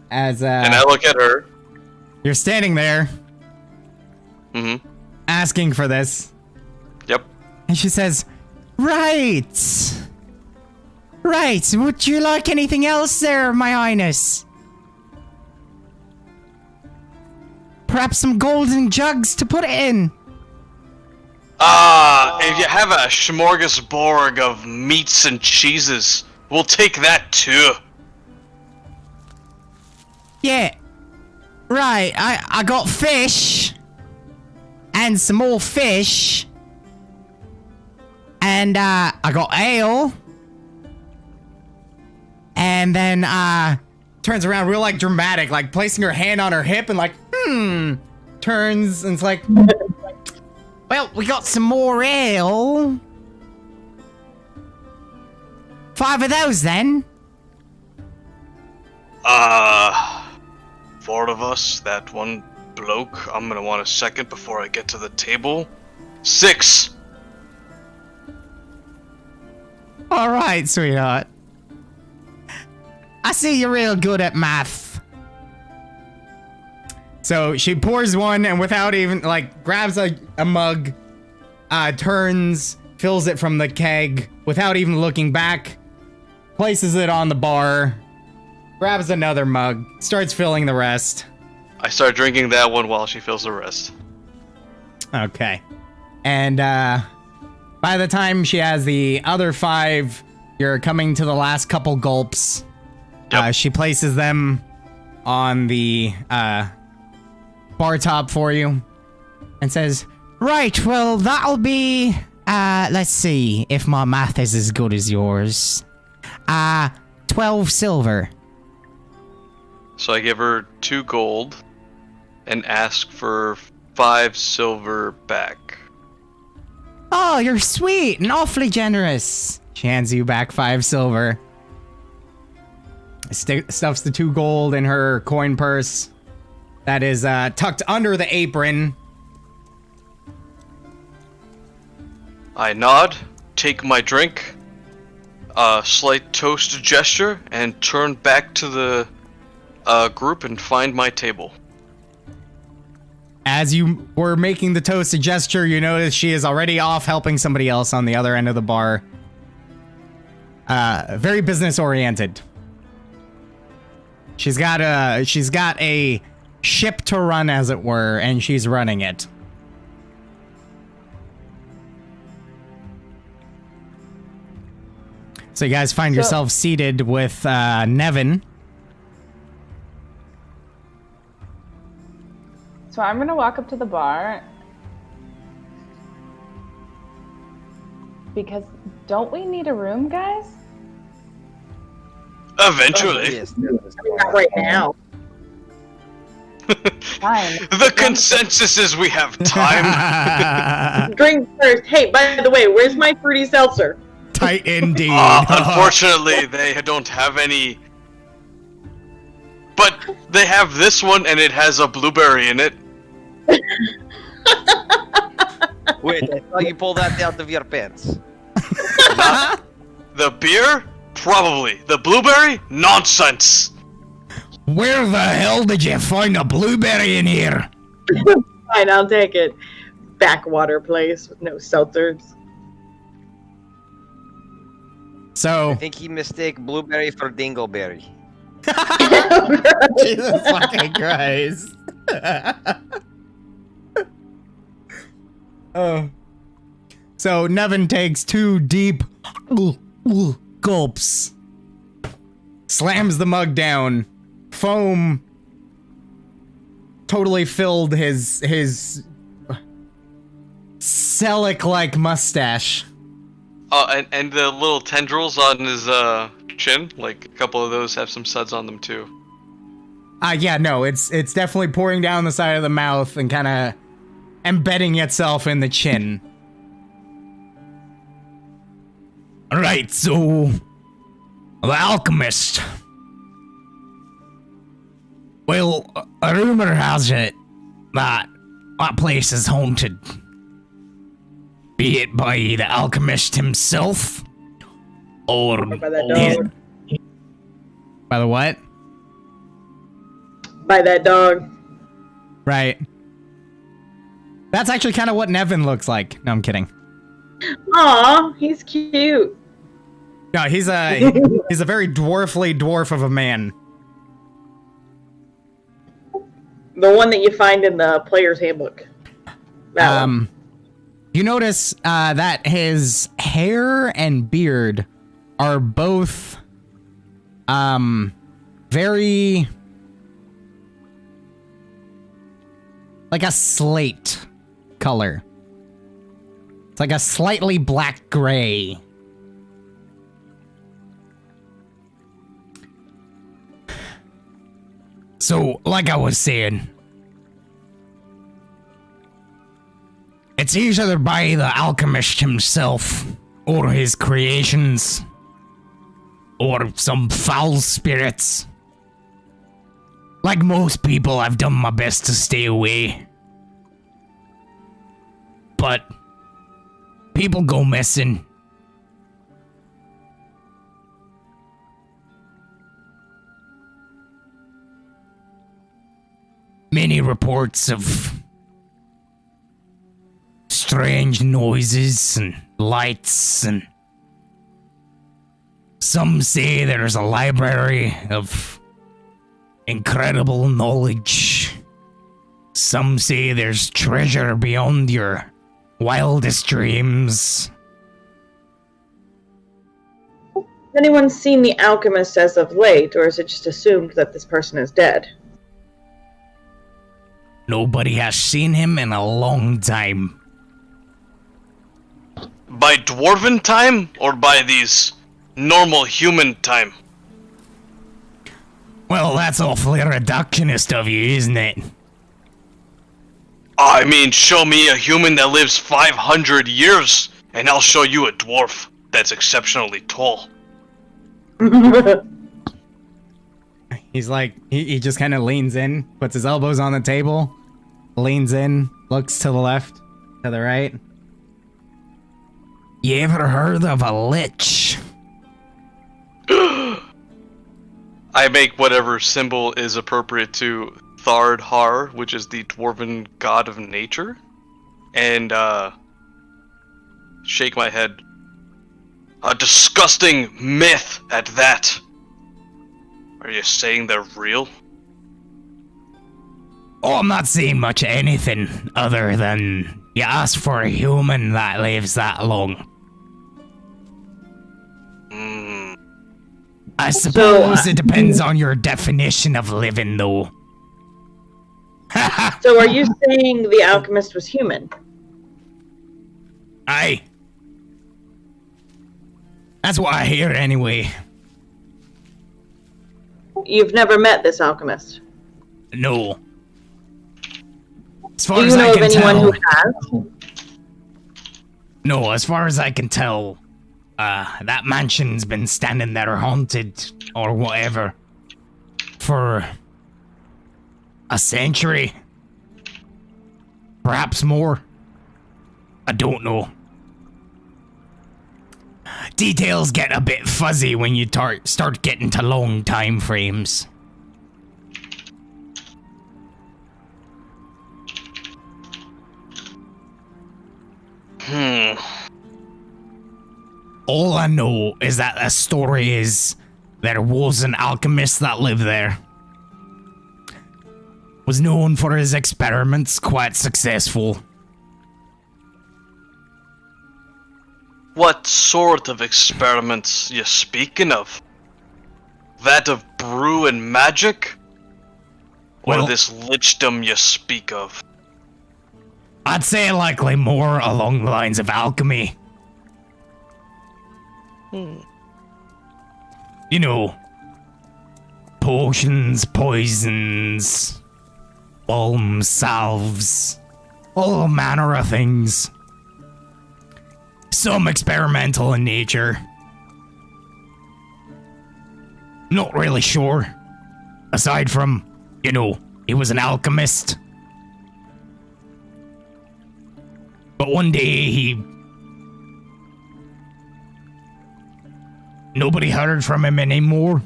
as
And I look at her.
you're standing there
Mm-hmm.
asking for this.
Yep.
And she says, Right. Right. Would you like anything else there, my highness? Perhaps some golden jugs to put it in.
If you have a smorgasbord of meats and cheeses, we'll take that too.
Yeah. Right, I got fish. And some more fish. And, I got ale. And then, turns around real, like, dramatic, like, placing her hand on her hip and, like, turns and it's like, well, we got some more ale. 5 of those, then.
4 of us, that one bloke, I'm gonna want a second before I get to the table. 6!
Alright, sweetheart. I see you're real good at math. So she pours one and without even, like, grabs a mug, turns, fills it from the keg without even looking back, places it on the bar, grabs another mug, starts filling the rest.
I start drinking that one while she fills the rest.
Okay. And, by the time she has the other 5, you're coming to the last couple gulps.
Yep.
She places them on the, bar top for you and says, right, well, that'll be, let's see if my math is as good as yours. 12 silver.
So I give her 2 gold and ask for 5 silver back.
Oh, you're sweet and awfully generous. She hands you back 5 silver. Stuffs the 2 gold in her coin purse. That is tucked under the apron.
I nod, take my drink, a slight toast gesture, and turn back to the group and find my table.
As you were making the toast gesture, you notice she is already off helping somebody else on the other end of the bar. Very business oriented. She's got a ship to run, as it were, and she's running it. So you guys find yourselves seated with Nevin.
So I'm gonna walk up to the bar because don't we need a room, guys?
Eventually.
Not right now.
Fine.
The consensus is we have time.
Drink first. Hey, by the way, where's my fruity seltzer?
Tight indeed.
Unfortunately, they don't have any. But they have this one, and it has a blueberry in it.
Wait, I saw you pull that out of your pants.
The beer? Probably. The blueberry? Nonsense.
Where the hell did you find a blueberry in here?
Fine, I'll take it. Backwater place with no seltzers.
So
I think he mistake blueberry for dingleberry.
Jesus fucking Christ. Oh. So Nevin takes 2 deep gulps, slams the mug down, foam totally filled his Selic-like mustache.
And the little tendrils on his chin, like a couple of those have some suds on them too.
Yeah, no, it's definitely pouring down the side of the mouth and kind of embedding itself in the chin. Right, so the Alchemist. Well, a rumor has it that place is haunted. Be it by the Alchemist himself, or
by that dog.
By the what?
By that dog.
Right. That's actually kind of what Nevin looks like. No, I'm kidding.
Aw, he's cute.
No, he's a very dwarfly dwarf of a man.
The one that you find in the player's handbook. That one.
You notice that his hair and beard are both very like a slate color. It's like a slightly black gray. So, like I was saying, it's either by the Alchemist himself, or his creations, or some foul spirits. Like most people, I've done my best to stay away. But people go missing. Many reports of strange noises and lights, and some say there's a library of incredible knowledge. Some say there's treasure beyond your wildest dreams.
Has anyone seen the Alchemist as of late, or is it just assumed that this person is dead?
Nobody has seen him in a long time.
By dwarven time, or by these normal human time?
Well, that's awfully reductionist of you, isn't it?
I mean, show me a human that lives 500 years, and I'll show you a dwarf that's exceptionally tall.
He's like, he just kind of leans in, puts his elbows on the table, leans in, looks to the left, to the right. You ever heard of a lich?
I make whatever symbol is appropriate to Thard Har, which is the dwarven god of nature, and shake my head. A disgusting myth at that. Are you saying they're real?
Oh, I'm not saying much of anything other than you ask for a human that lives that long. I suppose it depends on your definition of living, though.
So are you saying the Alchemist was human?
Aye. That's what I hear anyway.
You've never met this Alchemist?
No. As far
Do you
as
know
I
of
can
anyone
tell,
who has?
no, as far as I can tell, that mansion's been standing there haunted or whatever for a century. Perhaps more. I don't know. Details get a bit fuzzy when you start getting to long time frames. All I know is that the story is there was an alchemist that lived there. Was known for his experiments, quite successful.
What sort of experiments you speaking of? That of brew and magic? Or
Well,
this lichdom you speak of?
I'd say likely more along the lines of alchemy. You know, potions, poisons, balms, salves, all manner of things. Some experimental in nature. Not really sure. Aside from, you know, he was an alchemist. But one day nobody heard from him anymore.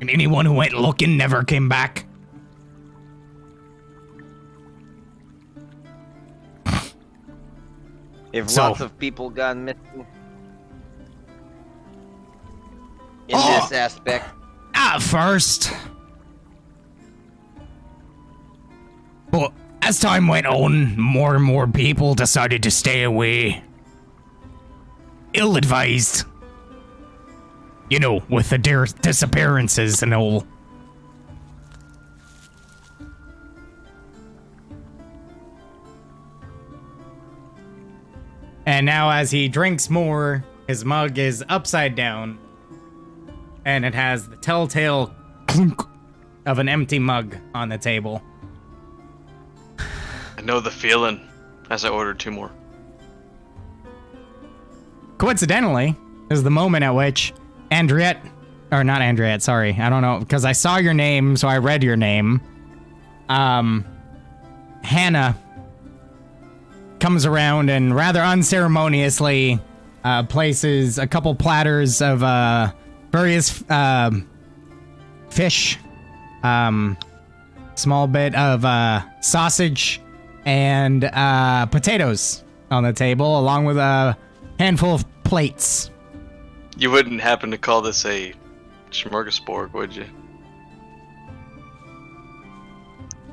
And anyone who went looking never came back.
If
So-
lots of people gone missing in
Oh!
this aspect,
At first. But as time went on, more and more people decided to stay away. Ill-advised. You know, with the disappearances and all. And now as he drinks more, his mug is upside down. And it has the telltale clunk of an empty mug on the table.
I know the feeling as I ordered 2 more.
Coincidentally, is the moment at which Andriette, or not Andriette, sorry, I don't know, because I saw your name, so I read your name. Hannah comes around and rather unceremoniously places a couple platters of various fish, small bit of sausage, and potatoes on the table, along with a handful of plates.
You wouldn't happen to call this a smorgasbord, would you?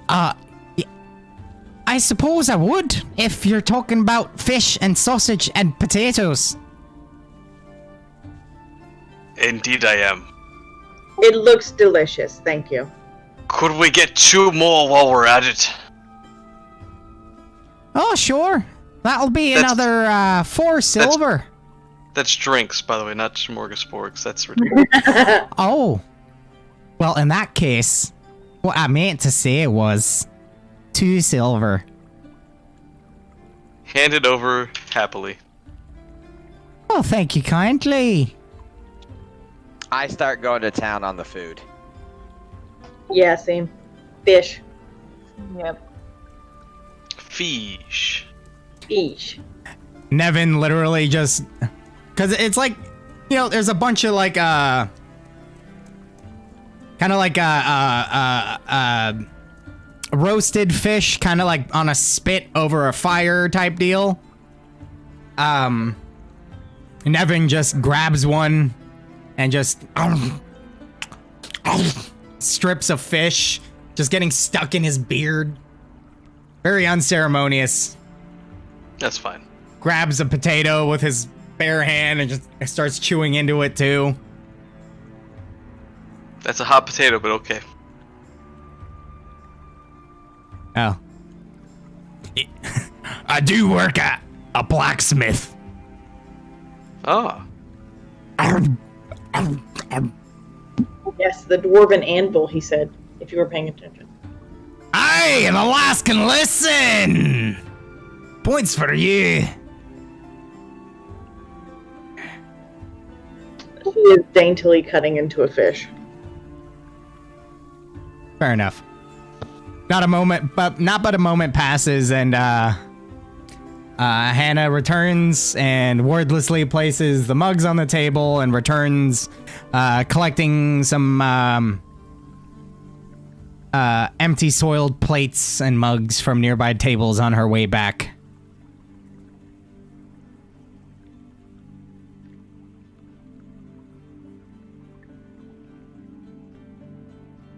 I suppose I would, if you're talking about fish and sausage and potatoes.
Indeed I am.
It looks delicious, thank you.
Could we get 2 more while we're at it?
Oh, sure. That'll be
That's-
another 4 silver.
That's drinks, by the way, not smorgasbords. That's ridiculous.
Oh. Well, in that case, what I meant to say was 2 silver.
Hand it over happily.
Oh, thank you kindly.
I start going to town on the food.
Yeah, same. Fish.
Yep.
Fish.
Fish.
Nevin literally just... Because it's like, you know, there's a bunch of like, kind of like, roasted fish, kind of like on a spit over a fire type deal. Nevin just grabs one and just strips a fish, just getting stuck in his beard. Very unceremonious.
That's fine.
Grabs a potato with his bare hand and just starts chewing into it too.
That's a hot potato, but okay.
Oh. I do work at a blacksmith.
Ah.
Yes, the dwarven anvil, he said, if you were paying attention.
Aye, an Alaskan listen! Points for you.
He is daintily cutting into a fish.
Fair enough. Not a moment passes, and Hannah returns and wordlessly places the mugs on the table and returns, collecting some empty soiled plates and mugs from nearby tables on her way back.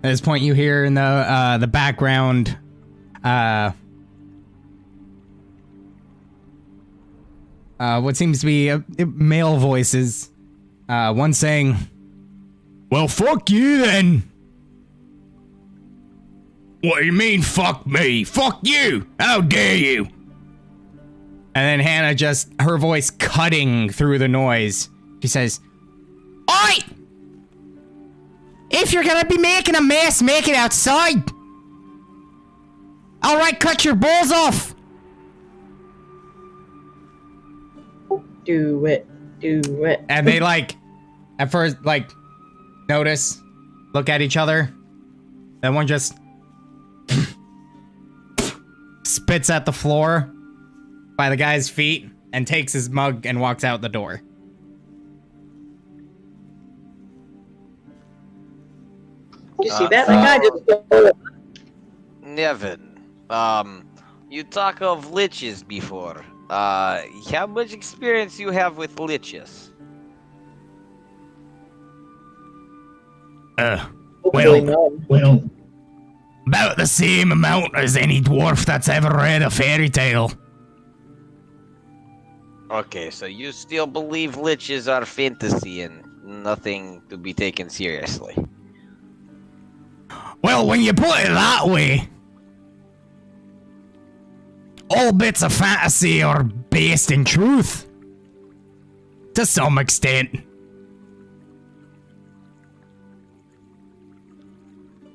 At this point, you hear in the background, what seems to be male voices. One saying, "Well, fuck you then." "What do you mean, fuck me? Fuck you! How dare you!" And then Hannah just, her voice cutting through the noise. She says, "Oi! If you're gonna be making a mess, make it outside. Alright, cut your balls off."
Do it. Do it.
And they at first, notice, look at each other. Then one just spits at the floor by the guy's feet and takes his mug and walks out the door.
You see that? That guy just...
Nevin, you talk of liches before. how much experience you have with liches?
Hopefully
Well,
none.
about the same amount as any dwarf that's ever read a fairy tale.
Okay, so you still believe liches are fantasy and nothing to be taken seriously.
Well, when you put it that way, all bits of fantasy are based in truth. To some extent.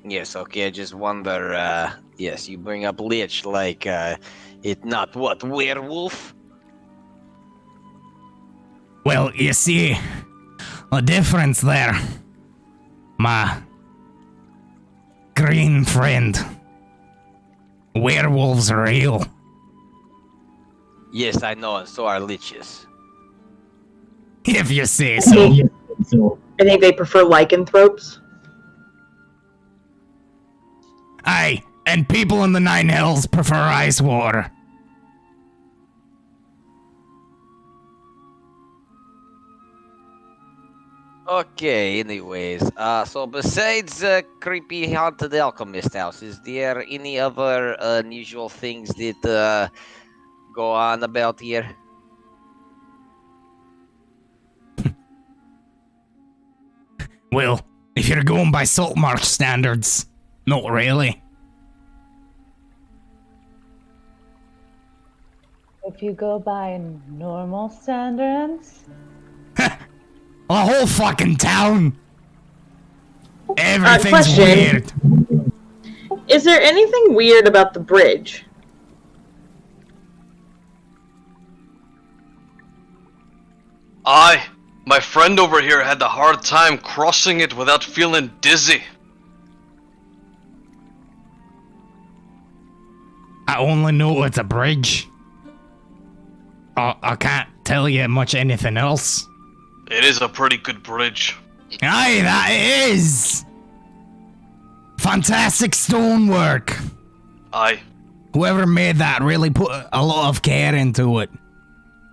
Yes, okay, I just wonder, yes, you bring up lich like, it not what, werewolf?
Well, you see, a difference there. My green friend. Werewolves are real.
Yes, I know, and so are liches.
If you say so.
I think they prefer lycanthropes.
Aye, and people in the Nine Hells prefer ice water.
Okay, anyways, so besides creepy haunted alchemist house, is there any other unusual things that go on about here?
Well, if you're going by Saltmarsh standards, not really.
If you go by normal standards,
The whole fucking town. Everything's
question.
weird.
Is there anything weird about the bridge?
My friend over here had a hard time crossing it without feeling dizzy.
I only know it's a bridge. I can't tell you much anything else.
It is a pretty good bridge.
Aye, that is! Fantastic stonework.
Aye.
Whoever made that really put a lot of care into it.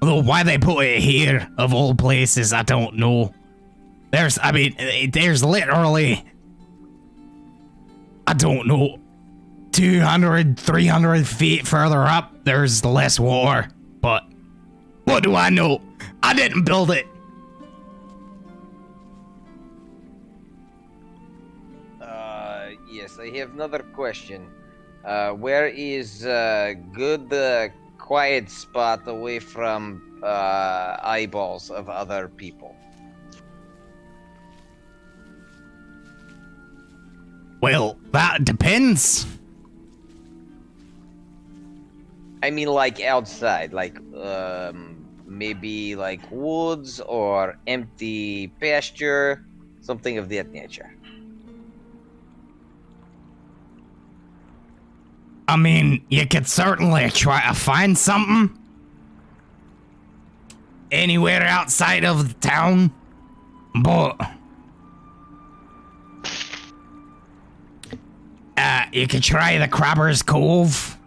Although why they put it here, of all places, I don't know. There's literally, I don't know, 200, 300 feet further up, there's less water. But what do I know? I didn't build it.
Yes, I have another question. Where is a good, quiet spot away from eyeballs of other people?
Well, that depends.
I mean, like outside, like maybe like woods or empty pasture, something of that nature.
I mean, you could certainly try to find something. Anywhere outside of the town. But you could try the Crabber's Cove.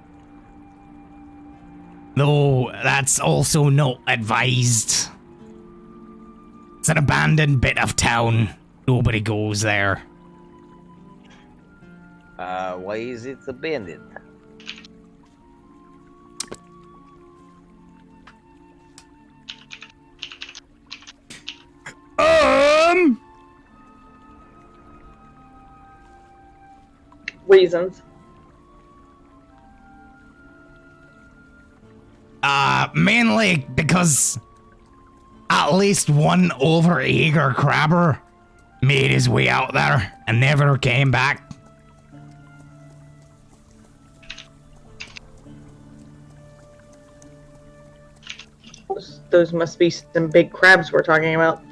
Though that's also not advised. It's an abandoned bit of town. Nobody goes there.
Why is it abandoned?
Reasons.
Mainly because at least one overeager crabber made his way out there and never came back.
Those must be some big crabs we're talking about.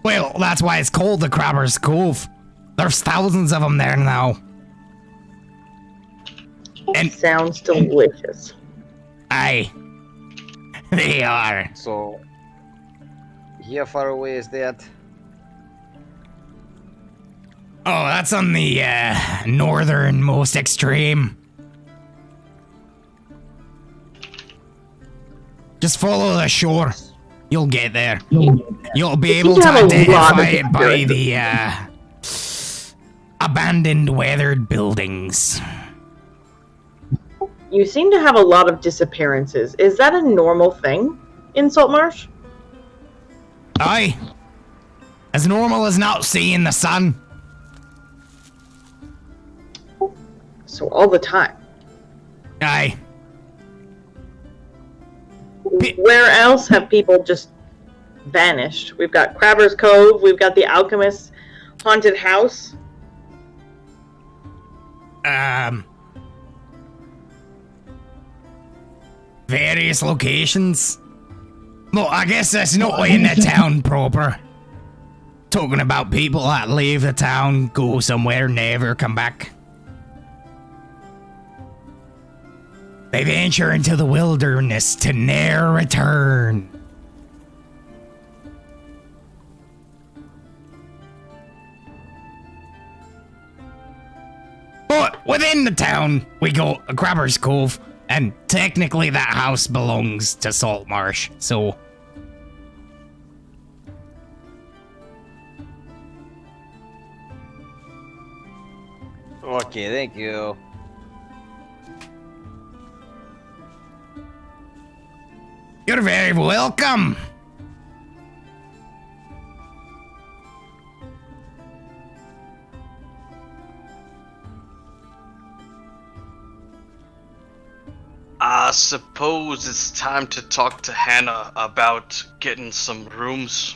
Well, that's why it's called the Crabber's Cove. There's thousands of them there now. And
Sounds delicious.
aye, they are.
So, how far away is that?
Oh, that's on the northernmost extreme. Just follow the shore. You'll get there. You'll be able
seem
to
to have a lot of
identify it by
experience.
the abandoned, weathered buildings.
You seem to have a lot of disappearances. Is that a normal thing in Saltmarsh?
Aye. As normal as not seeing the sun.
So all the time.
Aye.
Where else have people just vanished? We've got Crabber's Cove, we've got the Alchemist haunted house.
Various locations. Well, I guess that's not in the town proper. Talking about people that leave the town, go somewhere, never come back. They venture into the wilderness to ne'er return. But within the town, we go a Crabber's Cove, and technically that house belongs to Saltmarsh, so...
Okay, thank you.
You're very welcome.
I suppose it's time to talk to Hannah about getting some rooms.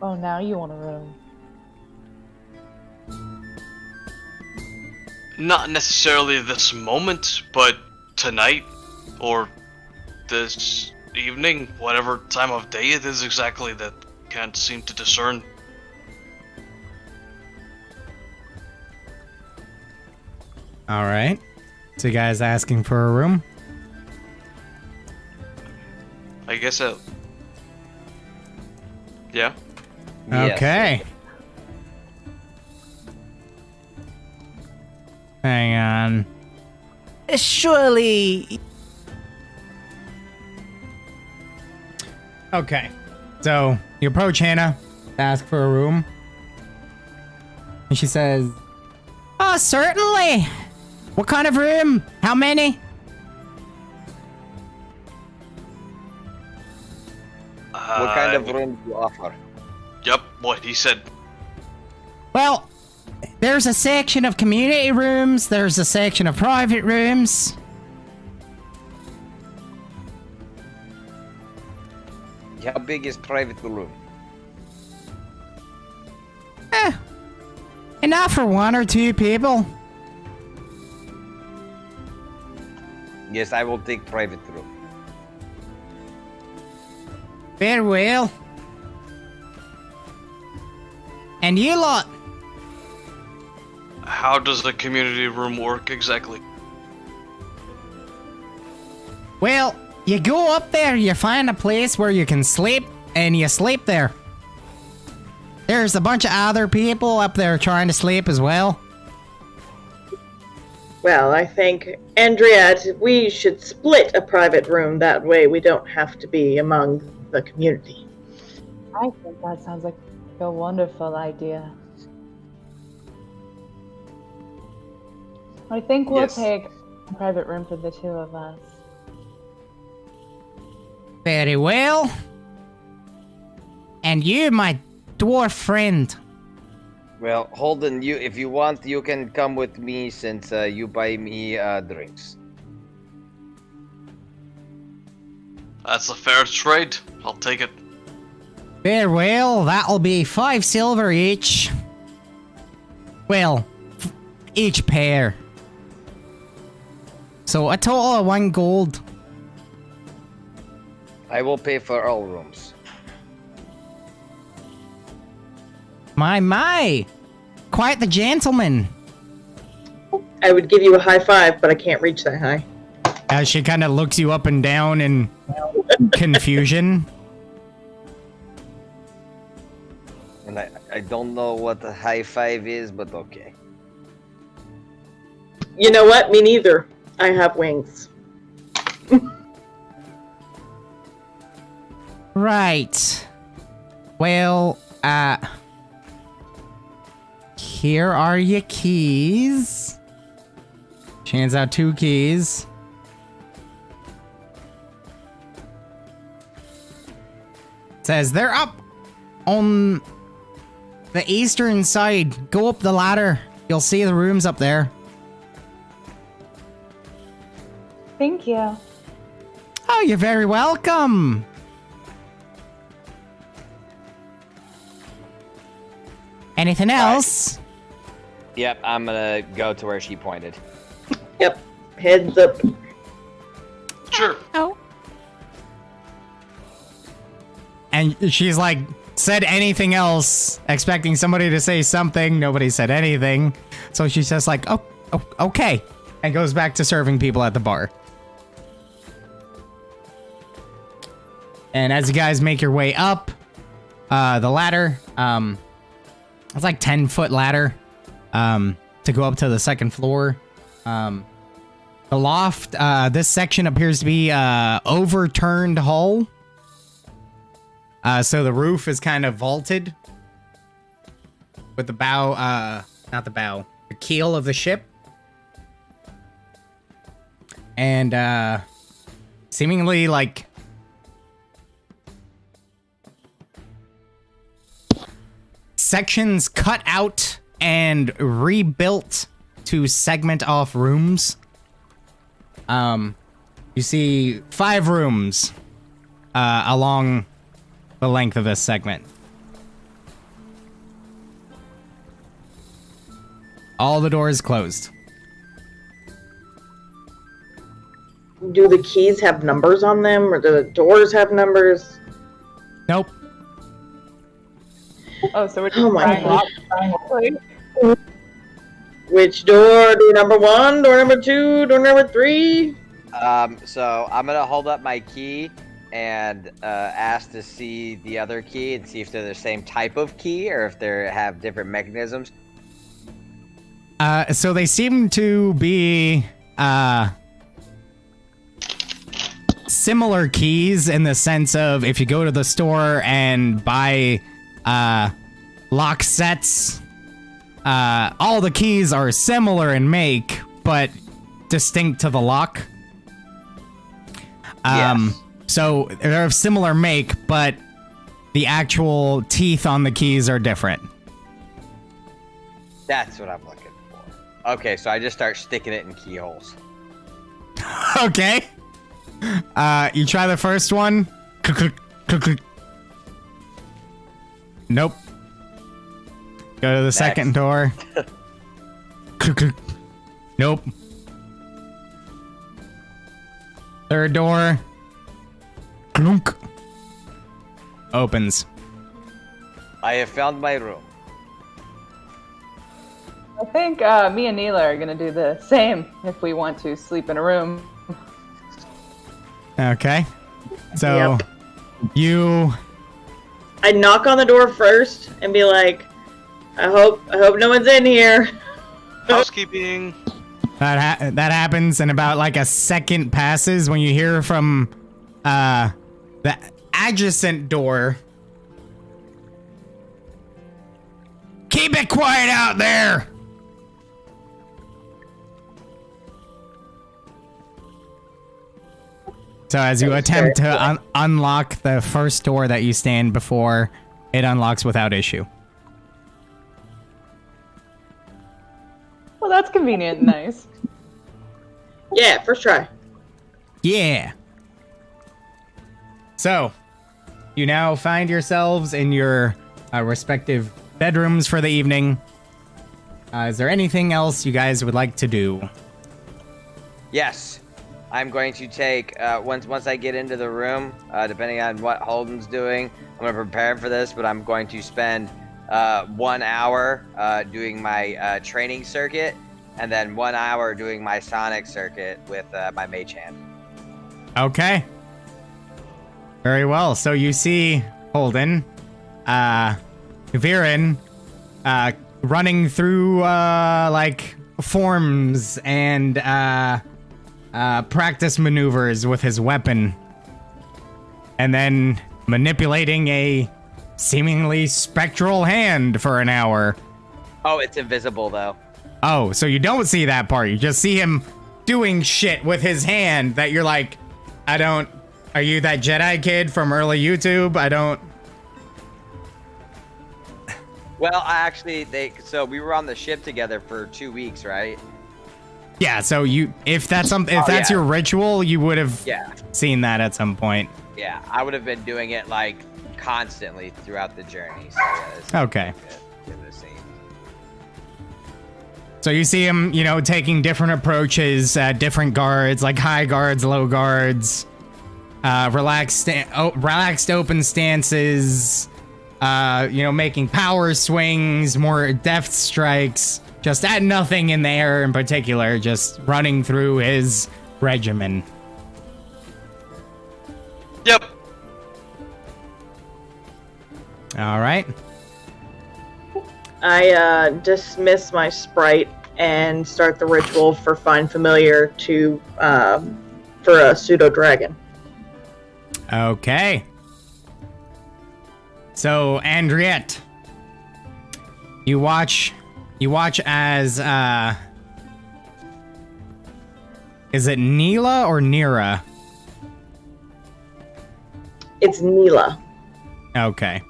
Oh, now you want a room.
Not necessarily this moment, but tonight, or this evening, whatever time of day it is exactly, that can't seem to discern.
All right. So you guys asking for a room?
I guess it. Yeah.
Yes.
Okay. Hang on. Surely. Okay. So you approach Hannah, ask for a room. And she says, "Oh, certainly. What kind of room? How many?"
What kind of room do you offer?
Yep, what he said.
Well, there's a section of community rooms, there's a section of private rooms.
How big is private room?
Enough for one or two people.
Yes, I will take private room.
Very well. And you lot?
How does the community room work exactly?
Well, you go up there, you find a place where you can sleep, and you sleep there. There's a bunch of other people up there trying to sleep as well.
Well, I think, Andriette, we should split a private room. That way we don't have to be among the community.
I think that sounds like a wonderful idea. I think we'll
Yes.
take a private room for the two of us.
Very well. And you, my dwarf friend.
Well, Holden, if you want, you can come with me since you buy me drinks.
That's a fair trade. I'll take it.
Very well, that'll be 5 silver each. Well, each pair. So a total of 1 gold.
I will pay for all rooms.
My. Quite the gentleman.
I would give you a high five, but I can't reach that high.
As she kind of looks you up and down in confusion.
And I don't know what a high five is, but okay.
You know what? Me neither. I have wings.
Right. Well, here are your keys. She hands out 2 keys. Says they're up on the eastern side. Go up the ladder. You'll see the rooms up there.
Thank you.
Oh, you're very welcome. Anything else?
Yep, I'm gonna go to where she pointed.
Yep. Heads up.
Sure.
Oh. And she's like, said anything else, expecting somebody to say something. Nobody said anything. So she's just like, oh, okay. And goes back to serving people at the bar. And as you guys make your way up the ladder, it's like 10-foot ladder to go up to the 2nd floor. The loft, this section appears to be overturned hull. So the roof is kind of vaulted with the bow, not the bow, the keel of the ship. And seemingly like sections cut out and rebuilt to segment off rooms. You see 5 rooms along the length of this segment. All the doors closed.
Do the keys have numbers on them, or do the doors have numbers?
Nope.
Oh, so we're just
Oh my
trying
God. Which door? Door number 1, door number 2, door number 3?
So I'm gonna hold up my key and ask to see the other key and see if they're the same type of key or if they have different mechanisms.
So they seem to be similar keys in the sense of if you go to the store and buy lock sets, all the keys are similar in make, but distinct to the lock.
Yes.
So they're of similar make, but the actual teeth on the keys are different.
That's what I'm looking for. Okay, so I just start sticking it in keyholes.
Okay. You try the first one. Nope. Go to the second door. Nope. Third door. Clunk. Opens.
I have found my room.
I think me and Neela are gonna do the same if we want to sleep in a room.
Okay. So
Yep.
you
I knock on the door first and be like, I hope no one's in here.
Housekeeping.
that happens and about like a second passes when you hear from the adjacent door. Keep it quiet out there. So as you attempt to unlock the first door that you stand before, it unlocks without issue.
Well, that's convenient and nice.
Yeah, first try.
Yeah. So, you now find yourselves in your respective bedrooms for the evening. Is there anything else you guys would like to do?
Yes. I'm going to take, once I get into the room, depending on what Holden's doing, I'm going to prepare for this, but I'm going to spend 1 hour doing my training circuit, and then 1 hour doing my sonic circuit with my mage hand.
Okay. Very well. So you see Holden, Viren, running through, like, forms and, practice maneuvers with his weapon, and then manipulating a seemingly spectral hand for an hour.
Oh, it's invisible though.
Oh, so you don't see that part. You just see him doing shit with his hand that you're like, are you that Jedi kid from early YouTube?
Well, so we were on the ship together for 2 weeks, right?
Yeah, so if that's your ritual, you would have seen that at some point.
Yeah, I would have been doing it like constantly throughout the journey. So yeah,
okay.
Good to see.
So you see him, taking different approaches at different guards, like high guards, low guards, relaxed open stances, making power swings, more deft strikes, just at nothing in the air in particular, just running through his regimen.
Yep.
All right.
I dismiss my sprite and start the ritual for Find Familiar for a pseudo dragon.
Okay. So, Andriette, you watch as is it Neela or Nira?
It's Neela.
Okay.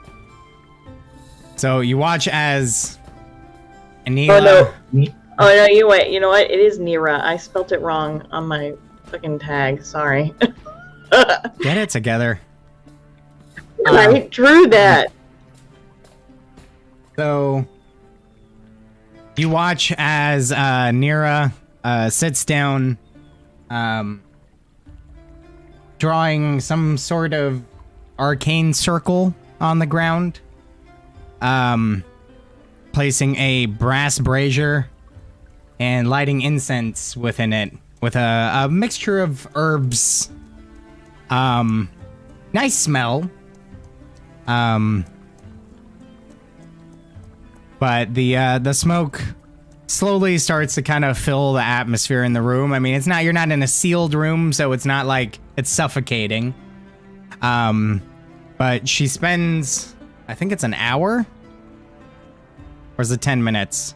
So you watch as Neela.
Oh no, you wait. You know what? It is Nira. I spelt it wrong on my fucking tag. Sorry.
Get it together.
I drew that.
So you watch as Nira sits down, drawing some sort of arcane circle on the ground, placing a brass brazier and lighting incense within it with a mixture of herbs. Nice smell. But the smoke slowly starts to kind of fill the atmosphere in the room. I mean, you're not in a sealed room, so it's not like it's suffocating. But she spends, I think it's an hour? Or is it 10 minutes?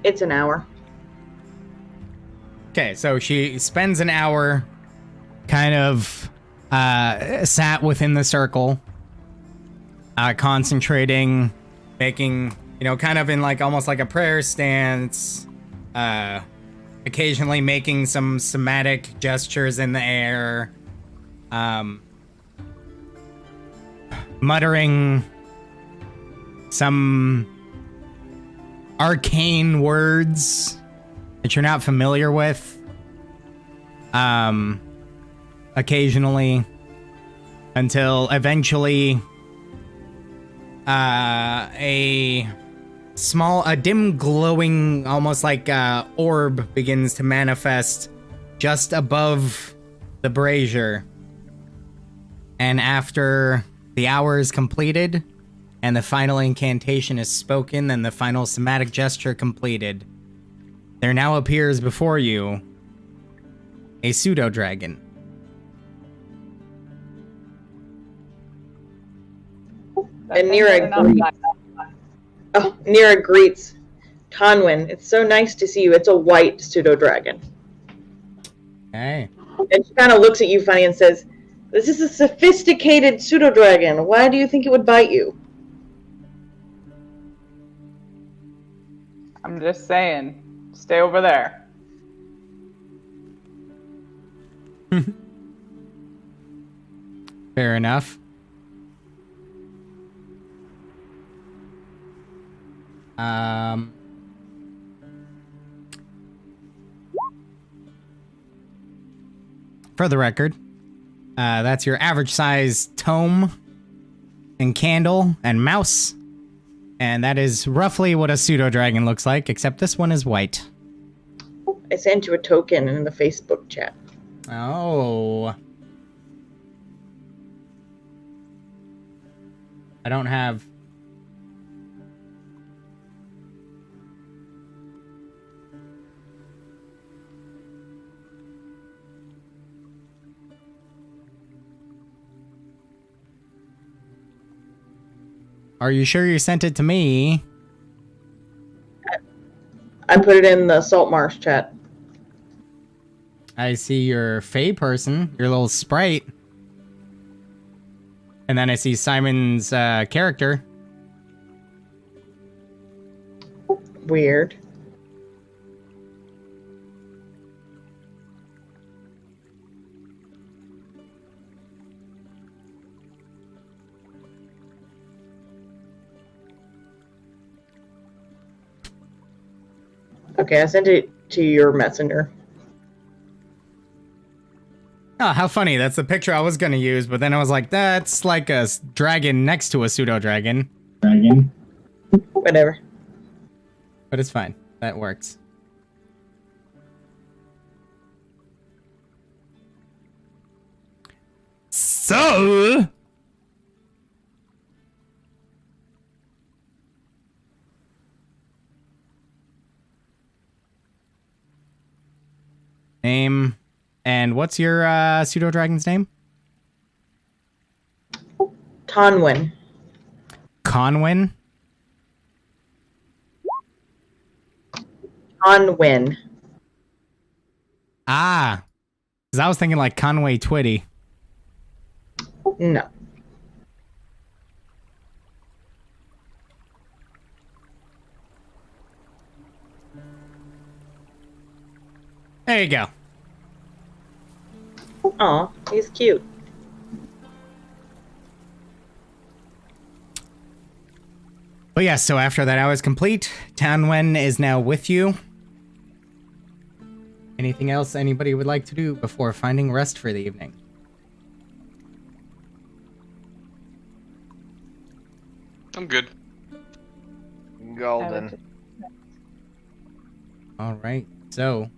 It's an hour.
Okay, so she spends an hour kind of sat within the circle, concentrating, making, kind of in like almost like a prayer stance, occasionally making some somatic gestures in the air, muttering some arcane words that you're not familiar with. Occasionally, until eventually a dim glowing, almost like orb begins to manifest just above the brazier. And after the hour is completed and the final incantation is spoken and the final somatic gesture completed, there now appears before you a pseudo-dragon.
And Nira greets Conwyn. It's so nice to see you. It's a white pseudo-dragon.
Hey.
And she kind of looks at you funny and says, "This is a sophisticated pseudo-dragon. Why do you think it would bite you?"
I'm just saying. Stay over there.
Fair enough. For the record, that's your average size tome and candle and mouse. And that is roughly what a pseudo-dragon looks like, except this one is white.
I sent you a token in the Facebook chat.
Oh. I don't have... Are you sure you sent it to me?
I put it in the Saltmarsh chat.
I see your Fey person, your little sprite. And then I see Simon's character.
Weird. Okay, I sent it to your messenger.
Oh, how funny. That's the picture I was going to use, but then I was like, that's like a dragon next to a pseudo-dragon.
Whatever.
But it's fine. That works. So... Name. And what's your pseudo-dragon's name?
Tonwin.
Conwyn?
Tonwin.
Ah. Because I was thinking like Conway Twitty.
No.
There you go.
Aw, he's cute.
But yeah, so after that hour is complete, Tanwen is now with you. Anything else anybody would like to do before finding rest for the evening?
I'm good.
Golden.
All right, so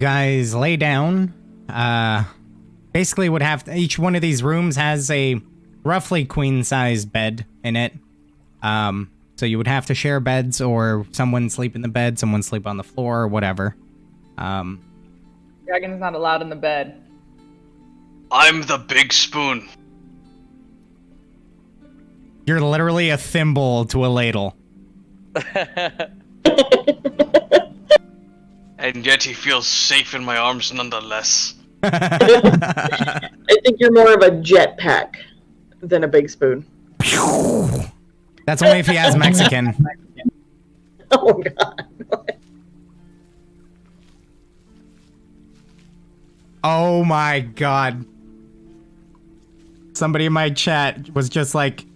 guys, lay down. Basically, would have each one of these rooms has a roughly queen-sized bed in it. So you would have to share beds, or someone sleep in the bed, someone sleep on the floor, or whatever.
Dragon's not allowed in the bed.
I'm the big spoon.
You're literally a thimble to a ladle.
And yet he feels safe in my arms nonetheless.
I think you're more of a jetpack than a big spoon.
That's only if he has Mexican.
Oh god.
Oh my god. Somebody in my chat was just like,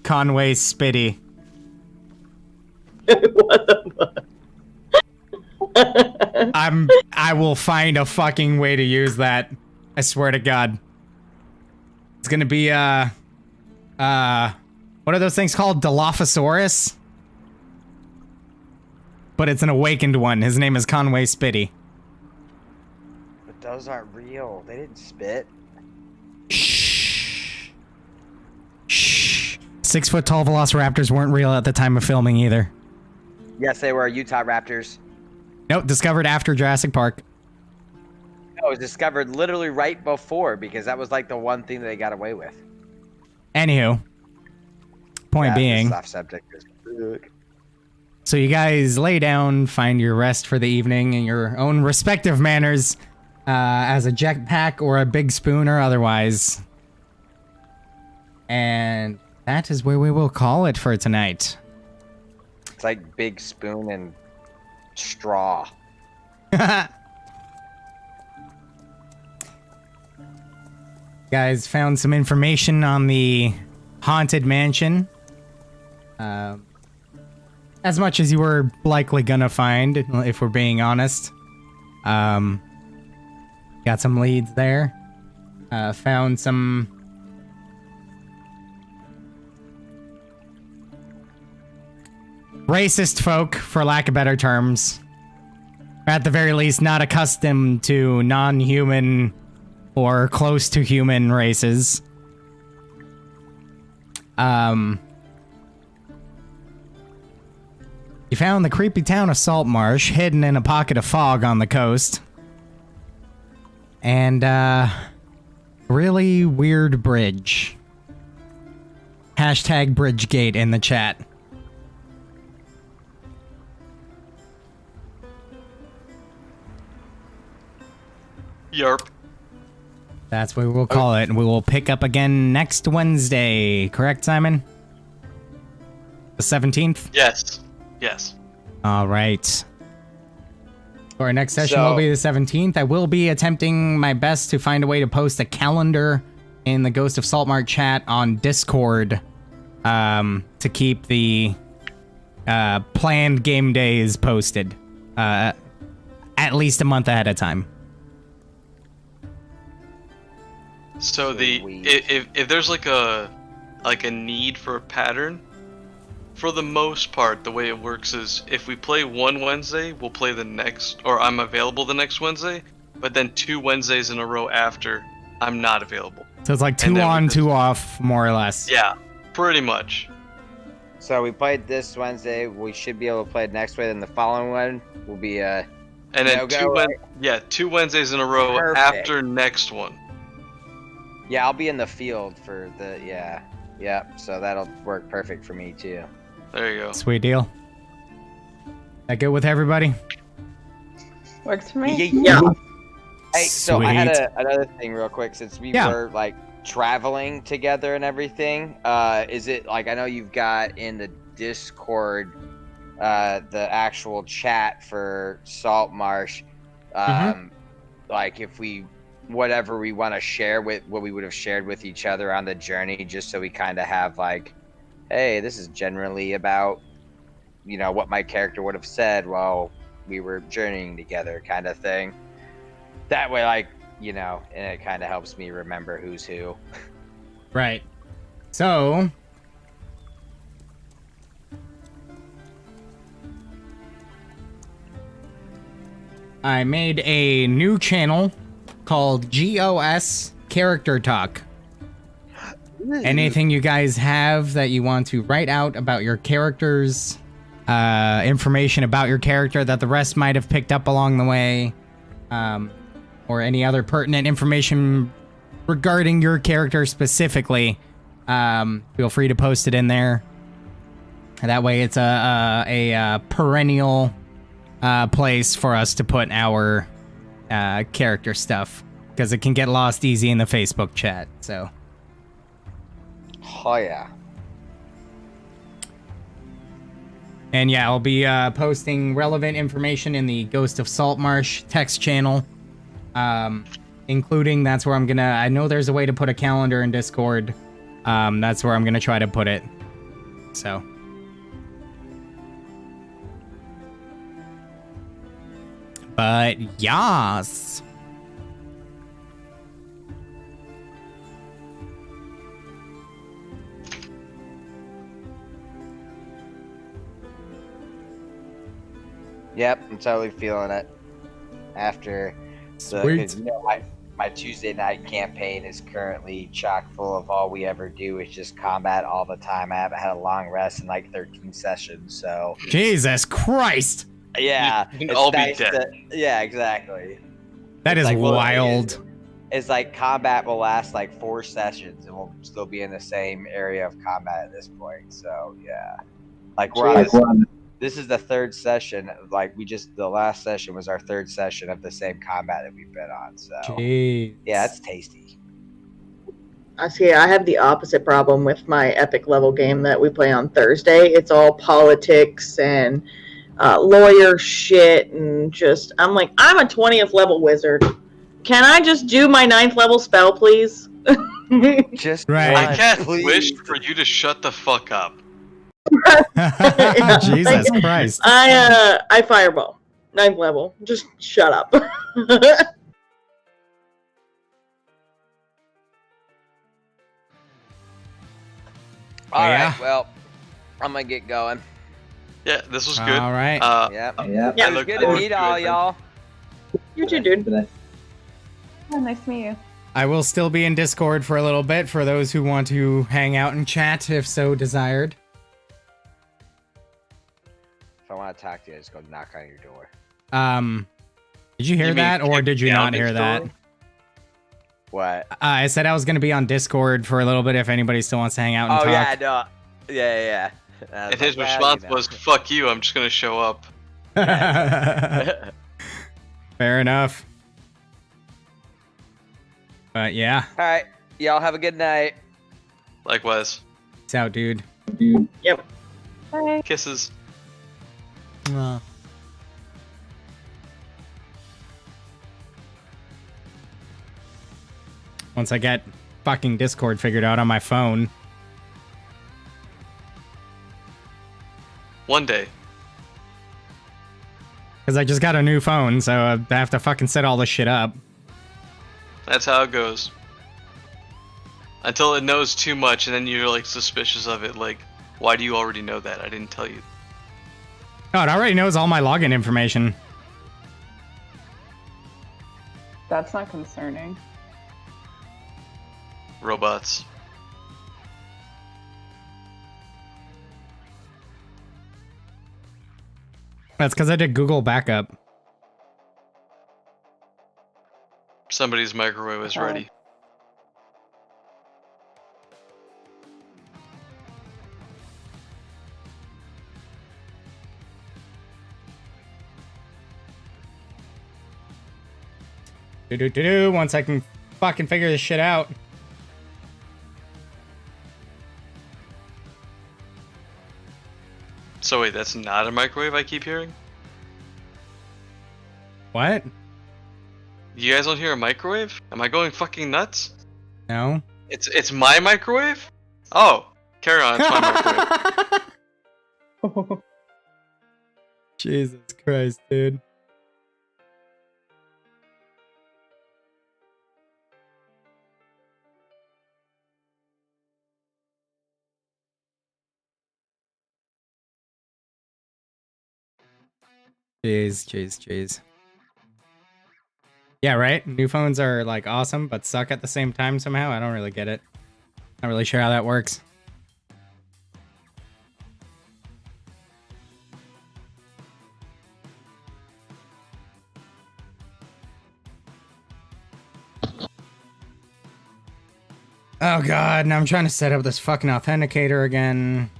Conway Spitty.
What the fuck?
I will find a fucking way to use that. I swear to God. It's gonna be, what are those things called? Dilophosaurus? But it's an awakened one. His name is Conway Spitty.
But those aren't real. They didn't spit.
Shh. Shh. 6 foot tall velociraptors weren't real at the time of filming either.
Yes, they were Utah Raptors.
Nope, discovered after Jurassic Park.
No, it was discovered literally right before, because that was like the one thing that they got away with.
Anywho. Point being.
Off subject.
So you guys lay down, find your rest for the evening in your own respective manners, as a jetpack or a big spoon or otherwise. And that is where we will call it for tonight.
It's like big spoon and straw.
Guys found some information on the haunted mansion. As much as you were likely gonna find, if we're being honest. Got some leads there. Found some racist folk, for lack of better terms. At the very least, not accustomed to non-human or close to human races. You found the creepy town of Saltmarsh, hidden in a pocket of fog on the coast. And, really weird bridge. Hashtag Bridgegate in the chat.
Yarp.
That's what we'll call it. And we will pick up again next Wednesday. Correct, Simon? The 17th?
Yes. Yes.
All right. Our next session will be the 17th. I will be attempting my best to find a way to post a calendar in the Ghost of Saltmarsh chat on Discord to keep the planned game days posted at least a month ahead of time.
So if there's like a need for a pattern, for the most part, the way it works is if we play one Wednesday, we'll play the next, or I'm available the next Wednesday, but then 2 Wednesdays in a row after, I'm not available.
So it's like 2 on, 2 off, more or less.
Yeah, pretty much.
So we played this Wednesday. We should be able to play it next Wednesday, and the following one will be
and then
no-go,
2 Wednesdays in a row after next one.
Yeah, I'll be in the field for the so that'll work perfect for me too.
There you go.
Sweet deal. That good with everybody?
Works for me.
Yeah.
Hey, so I had
Sweet.
another thing real quick, since we were like traveling together and everything. Is it like, I know you've got in the Discord the actual chat for Saltmarsh, like if we whatever we want to share with what we would have shared with each other on the journey, just so we kind of have like, hey, this is generally about, you know, what my character would have said while we were journeying together, kind of thing. That way, like, you know, and it kind of helps me remember who's who.
Right. So I made a new channel called GOS Character Talk. Anything you guys have that you want to write out about your characters, information about your character that the rest might have picked up along the way, or any other pertinent information regarding your character specifically, feel free to post it in there. That way it's a perennial place for us to put our character stuff, because it can get lost easy in the Facebook chat. So
oh yeah.
And yeah, I'll be posting relevant information in the Ghost of Saltmarsh text channel, including that's where I'm gonna, I know there's a way to put a calendar in Discord. That's where I'm gonna try to put it. So but yas.
Yep, I'm totally feeling it. After
Sweet.
you know, my Tuesday night campaign is currently chock full of all we ever do is just combat all the time. I haven't had a long rest in like 13 sessions, so
Jesus Christ.
yeah,
You can
it's
all be
nice
dead.
yeah, exactly.
That is
Like,
wild.
It's like combat will last like 4 sessions and we'll still be in the same area of combat at this point. So yeah, like we're on this is the 3rd session. Like the last session was our 3rd session of the same combat that we've been on. So
Jeez.
yeah, it's tasty.
I see. I have the opposite problem with my epic level game that we play on Thursday. It's all politics and lawyer shit, and just I'm like, I'm a 20th level wizard. Can I just do my 9th level spell, please?
Just
Right.
I can't
please.
wish for you to shut the fuck up.
Jesus Christ.
I fireball 9th level. Just shut up.
All
Yeah.
right, well, I'm gonna get going.
Yeah, this was good.
All right.
Yep.
Yeah.
It was good to meet all y'all.
You too, dude.
Oh, nice to meet you.
I will still be in Discord for a little bit for those who want to hang out and chat, if so desired.
If I want to talk to you, I just go knock on your door.
Did you hear
You mean
that, or
kick
did you
down
not hear
his
that?
door?
What?
I said I was gonna be on Discord for a little bit if anybody still wants to hang out and talk.
Yeah, no. Yeah.
And his response was, "Fuck you! I'm just gonna show up."
Fair enough. But yeah.
All right. Y'all have a good night.
Likewise.
Peace out, dude.
Yep.
Bye.
Kisses.
Once I get fucking Discord figured out on my phone.
One day.
Because I just got a new phone, so I have to fucking set all this shit up.
That's how it goes. Until it knows too much, and then you're like suspicious of it. Like, why do you already know that? I didn't tell you.
Oh, it already knows all my login information.
That's not concerning.
Robots.
That's because I did Google backup.
Somebody's microwave is ready.
Once I can fucking figure this shit out.
So wait, that's not a microwave I keep hearing?
What?
You guys don't hear a microwave? Am I going fucking nuts?
No.
It's my microwave? Oh, carry on, it's my microwave.
Jesus Christ, dude. Jeez. Yeah, right? New phones are like awesome, but suck at the same time somehow. I don't really get it. Not really sure how that works. Oh god, now I'm trying to set up this fucking authenticator again.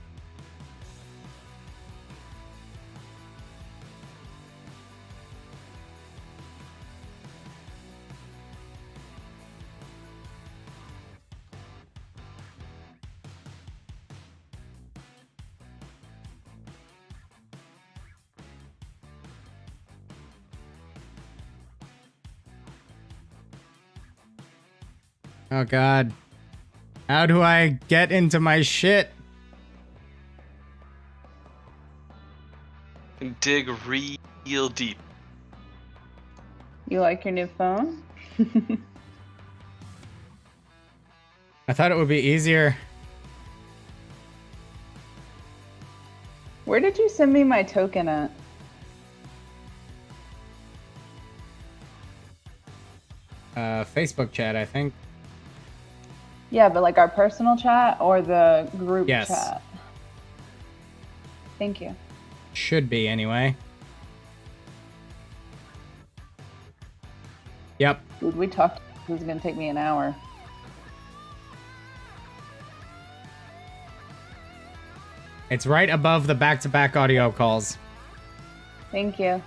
Oh god. How do I get into my shit?
Dig real deep.
You like your new phone?
I thought it would be easier.
Where did you send me my token at?
Facebook chat, I think.
Yeah, but like our personal chat or the group
Yes.
chat? Thank you.
Should be, anyway. Yep.
Dude, we talked. This is gonna take me an hour.
It's right above the back-to-back audio calls.
Thank you.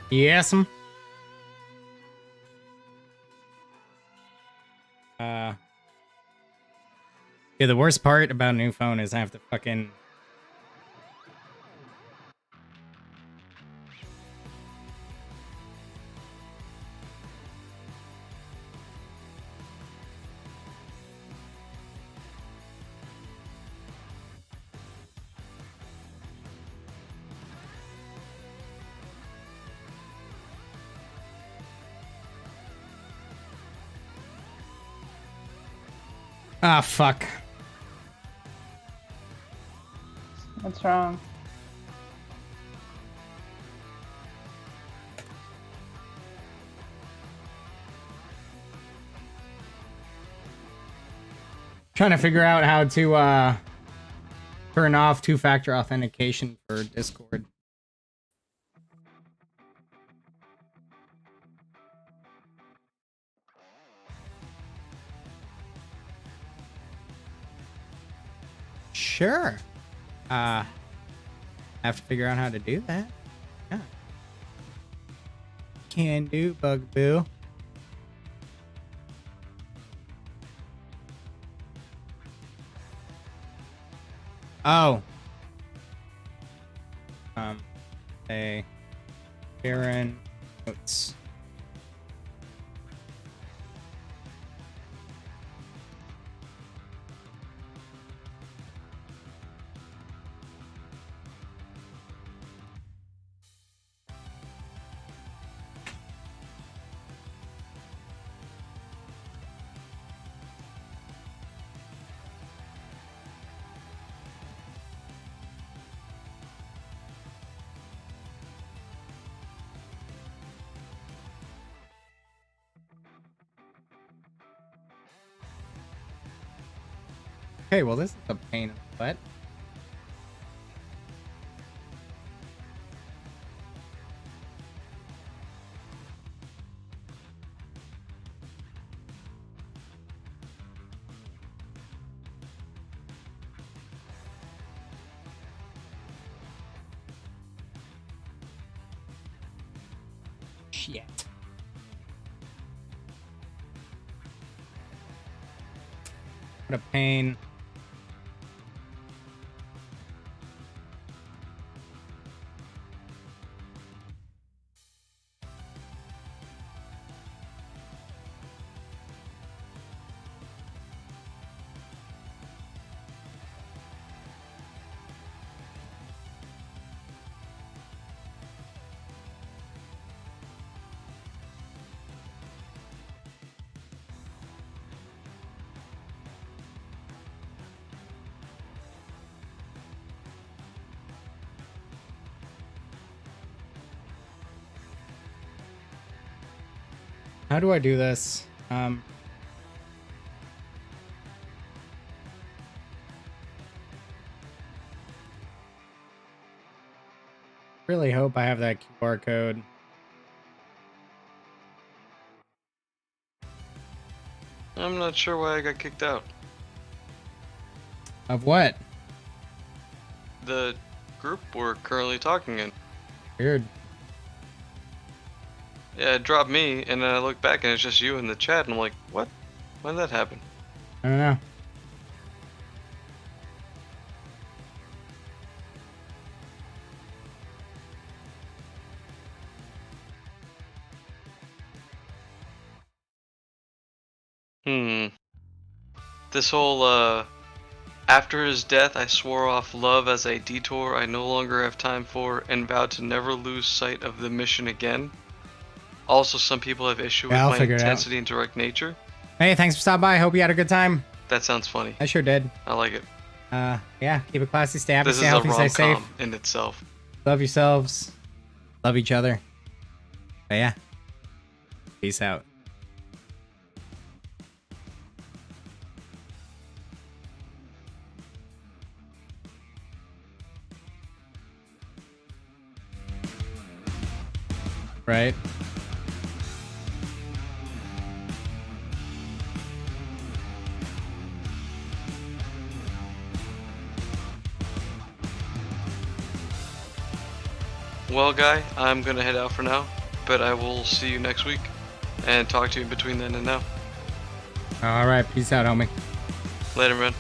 Yes'm. Yeah, the worst part about a new phone is I have to fucking... Ah, fuck.
What's wrong?
Trying to figure out how to turn off two-factor authentication for Discord. Sure. Have to figure out how to do that. Yeah. Can do, Bugaboo. Oh. A Baron notes. Okay, well, this is a pain in the butt. Shit. What a pain. How do I do this? Really hope I have that QR code.
I'm not sure why I got kicked out.
Of what?
The group we're currently talking in.
Weird.
Yeah, it dropped me, and then I look back and it's just you in the chat, and I'm like, what? When did that happen?
I don't know.
This whole, after his death, I swore off love as a detour I no longer have time for, and vowed to never lose sight of the mission again. Also, some people have issue with
I'll
my
figure it out.
intensity and direct nature.
Hey, thanks for stopping by. Hope you had a good time.
That sounds funny.
I sure did.
I like it.
Yeah, keep it classy, stay happy,
This
stay
is a
healthy, stay safe.
rom-com in itself.
Love yourselves. Love each other. But yeah. Peace out. Right?
Well, Guy, I'm gonna head out for now, but I will see you next week and talk to you between then and now.
Alright, peace out, homie.
Later, man.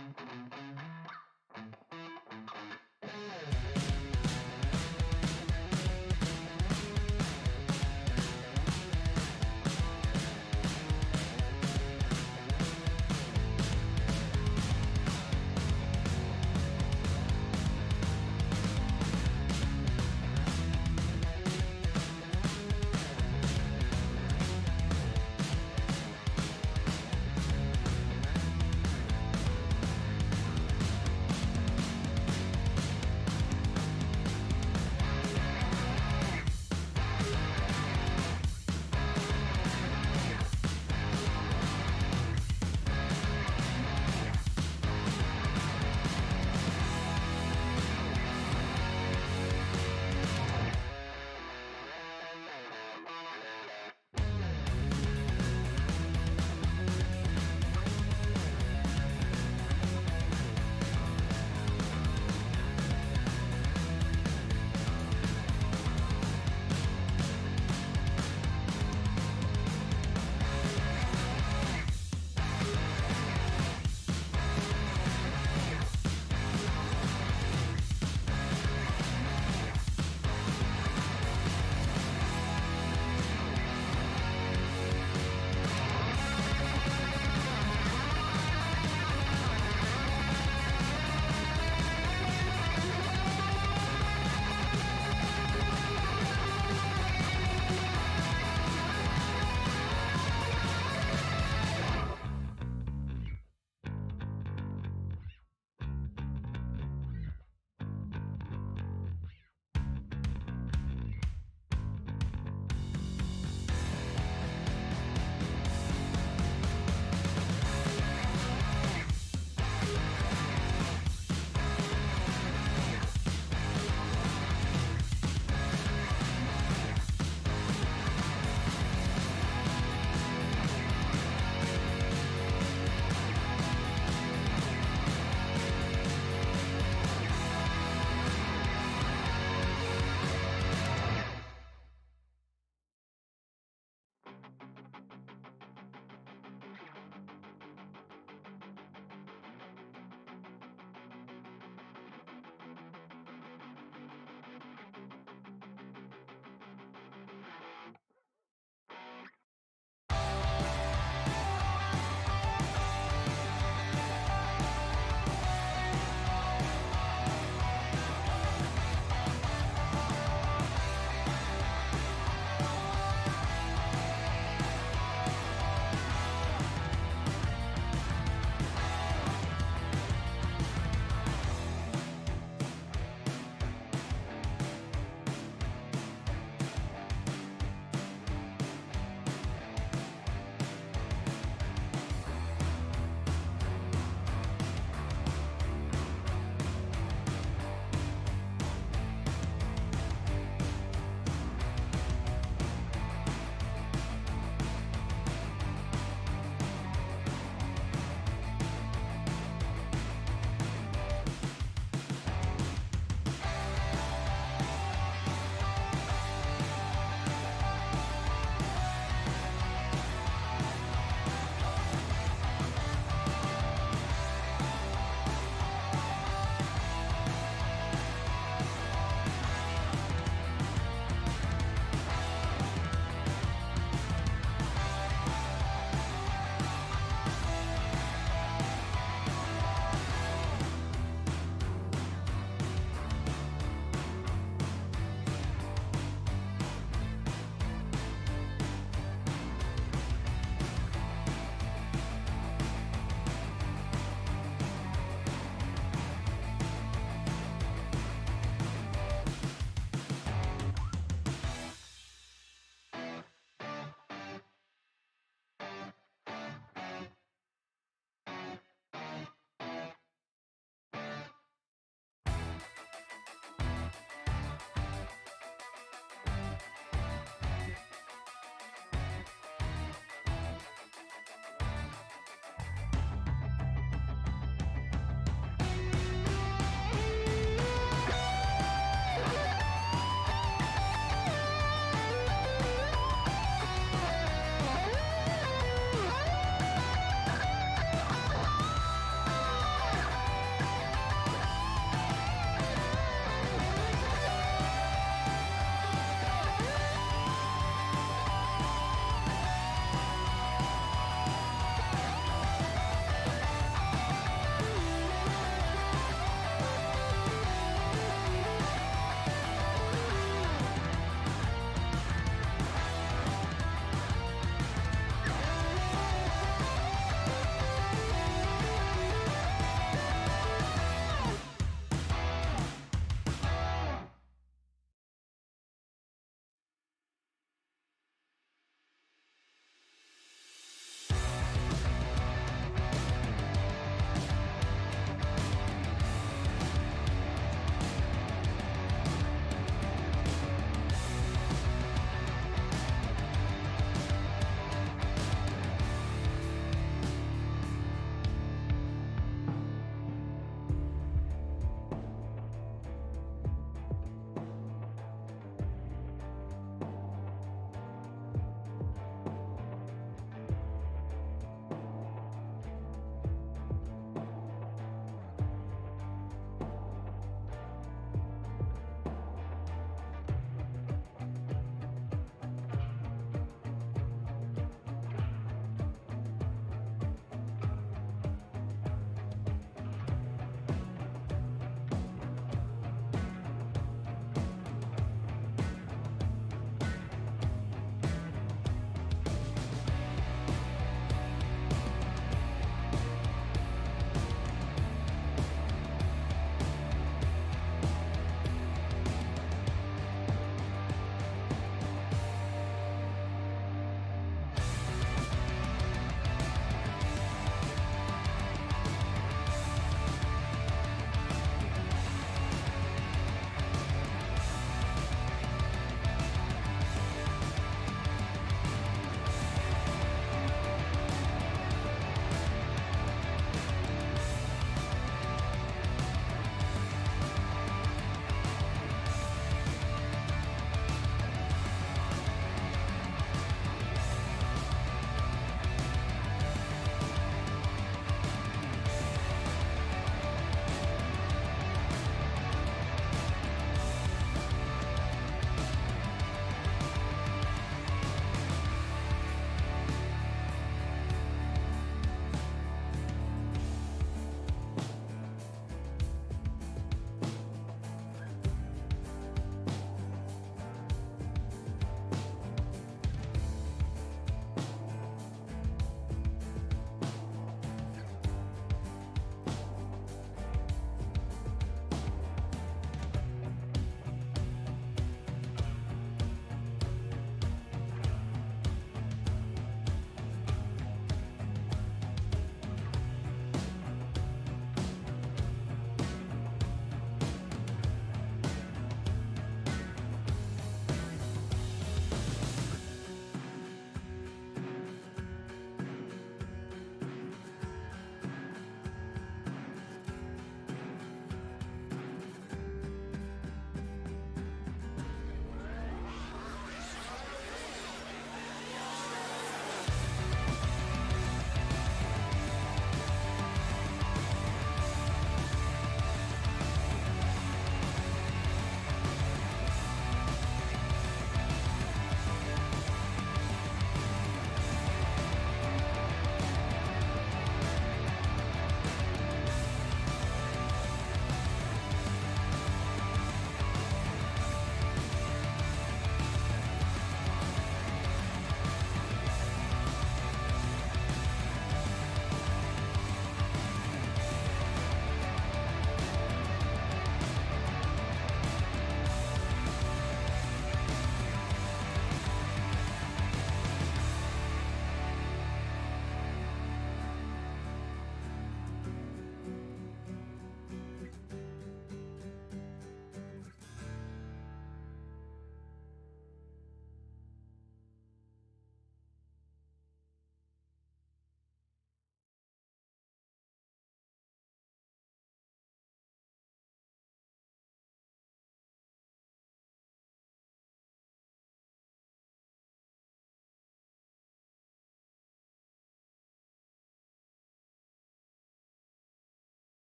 Thank you.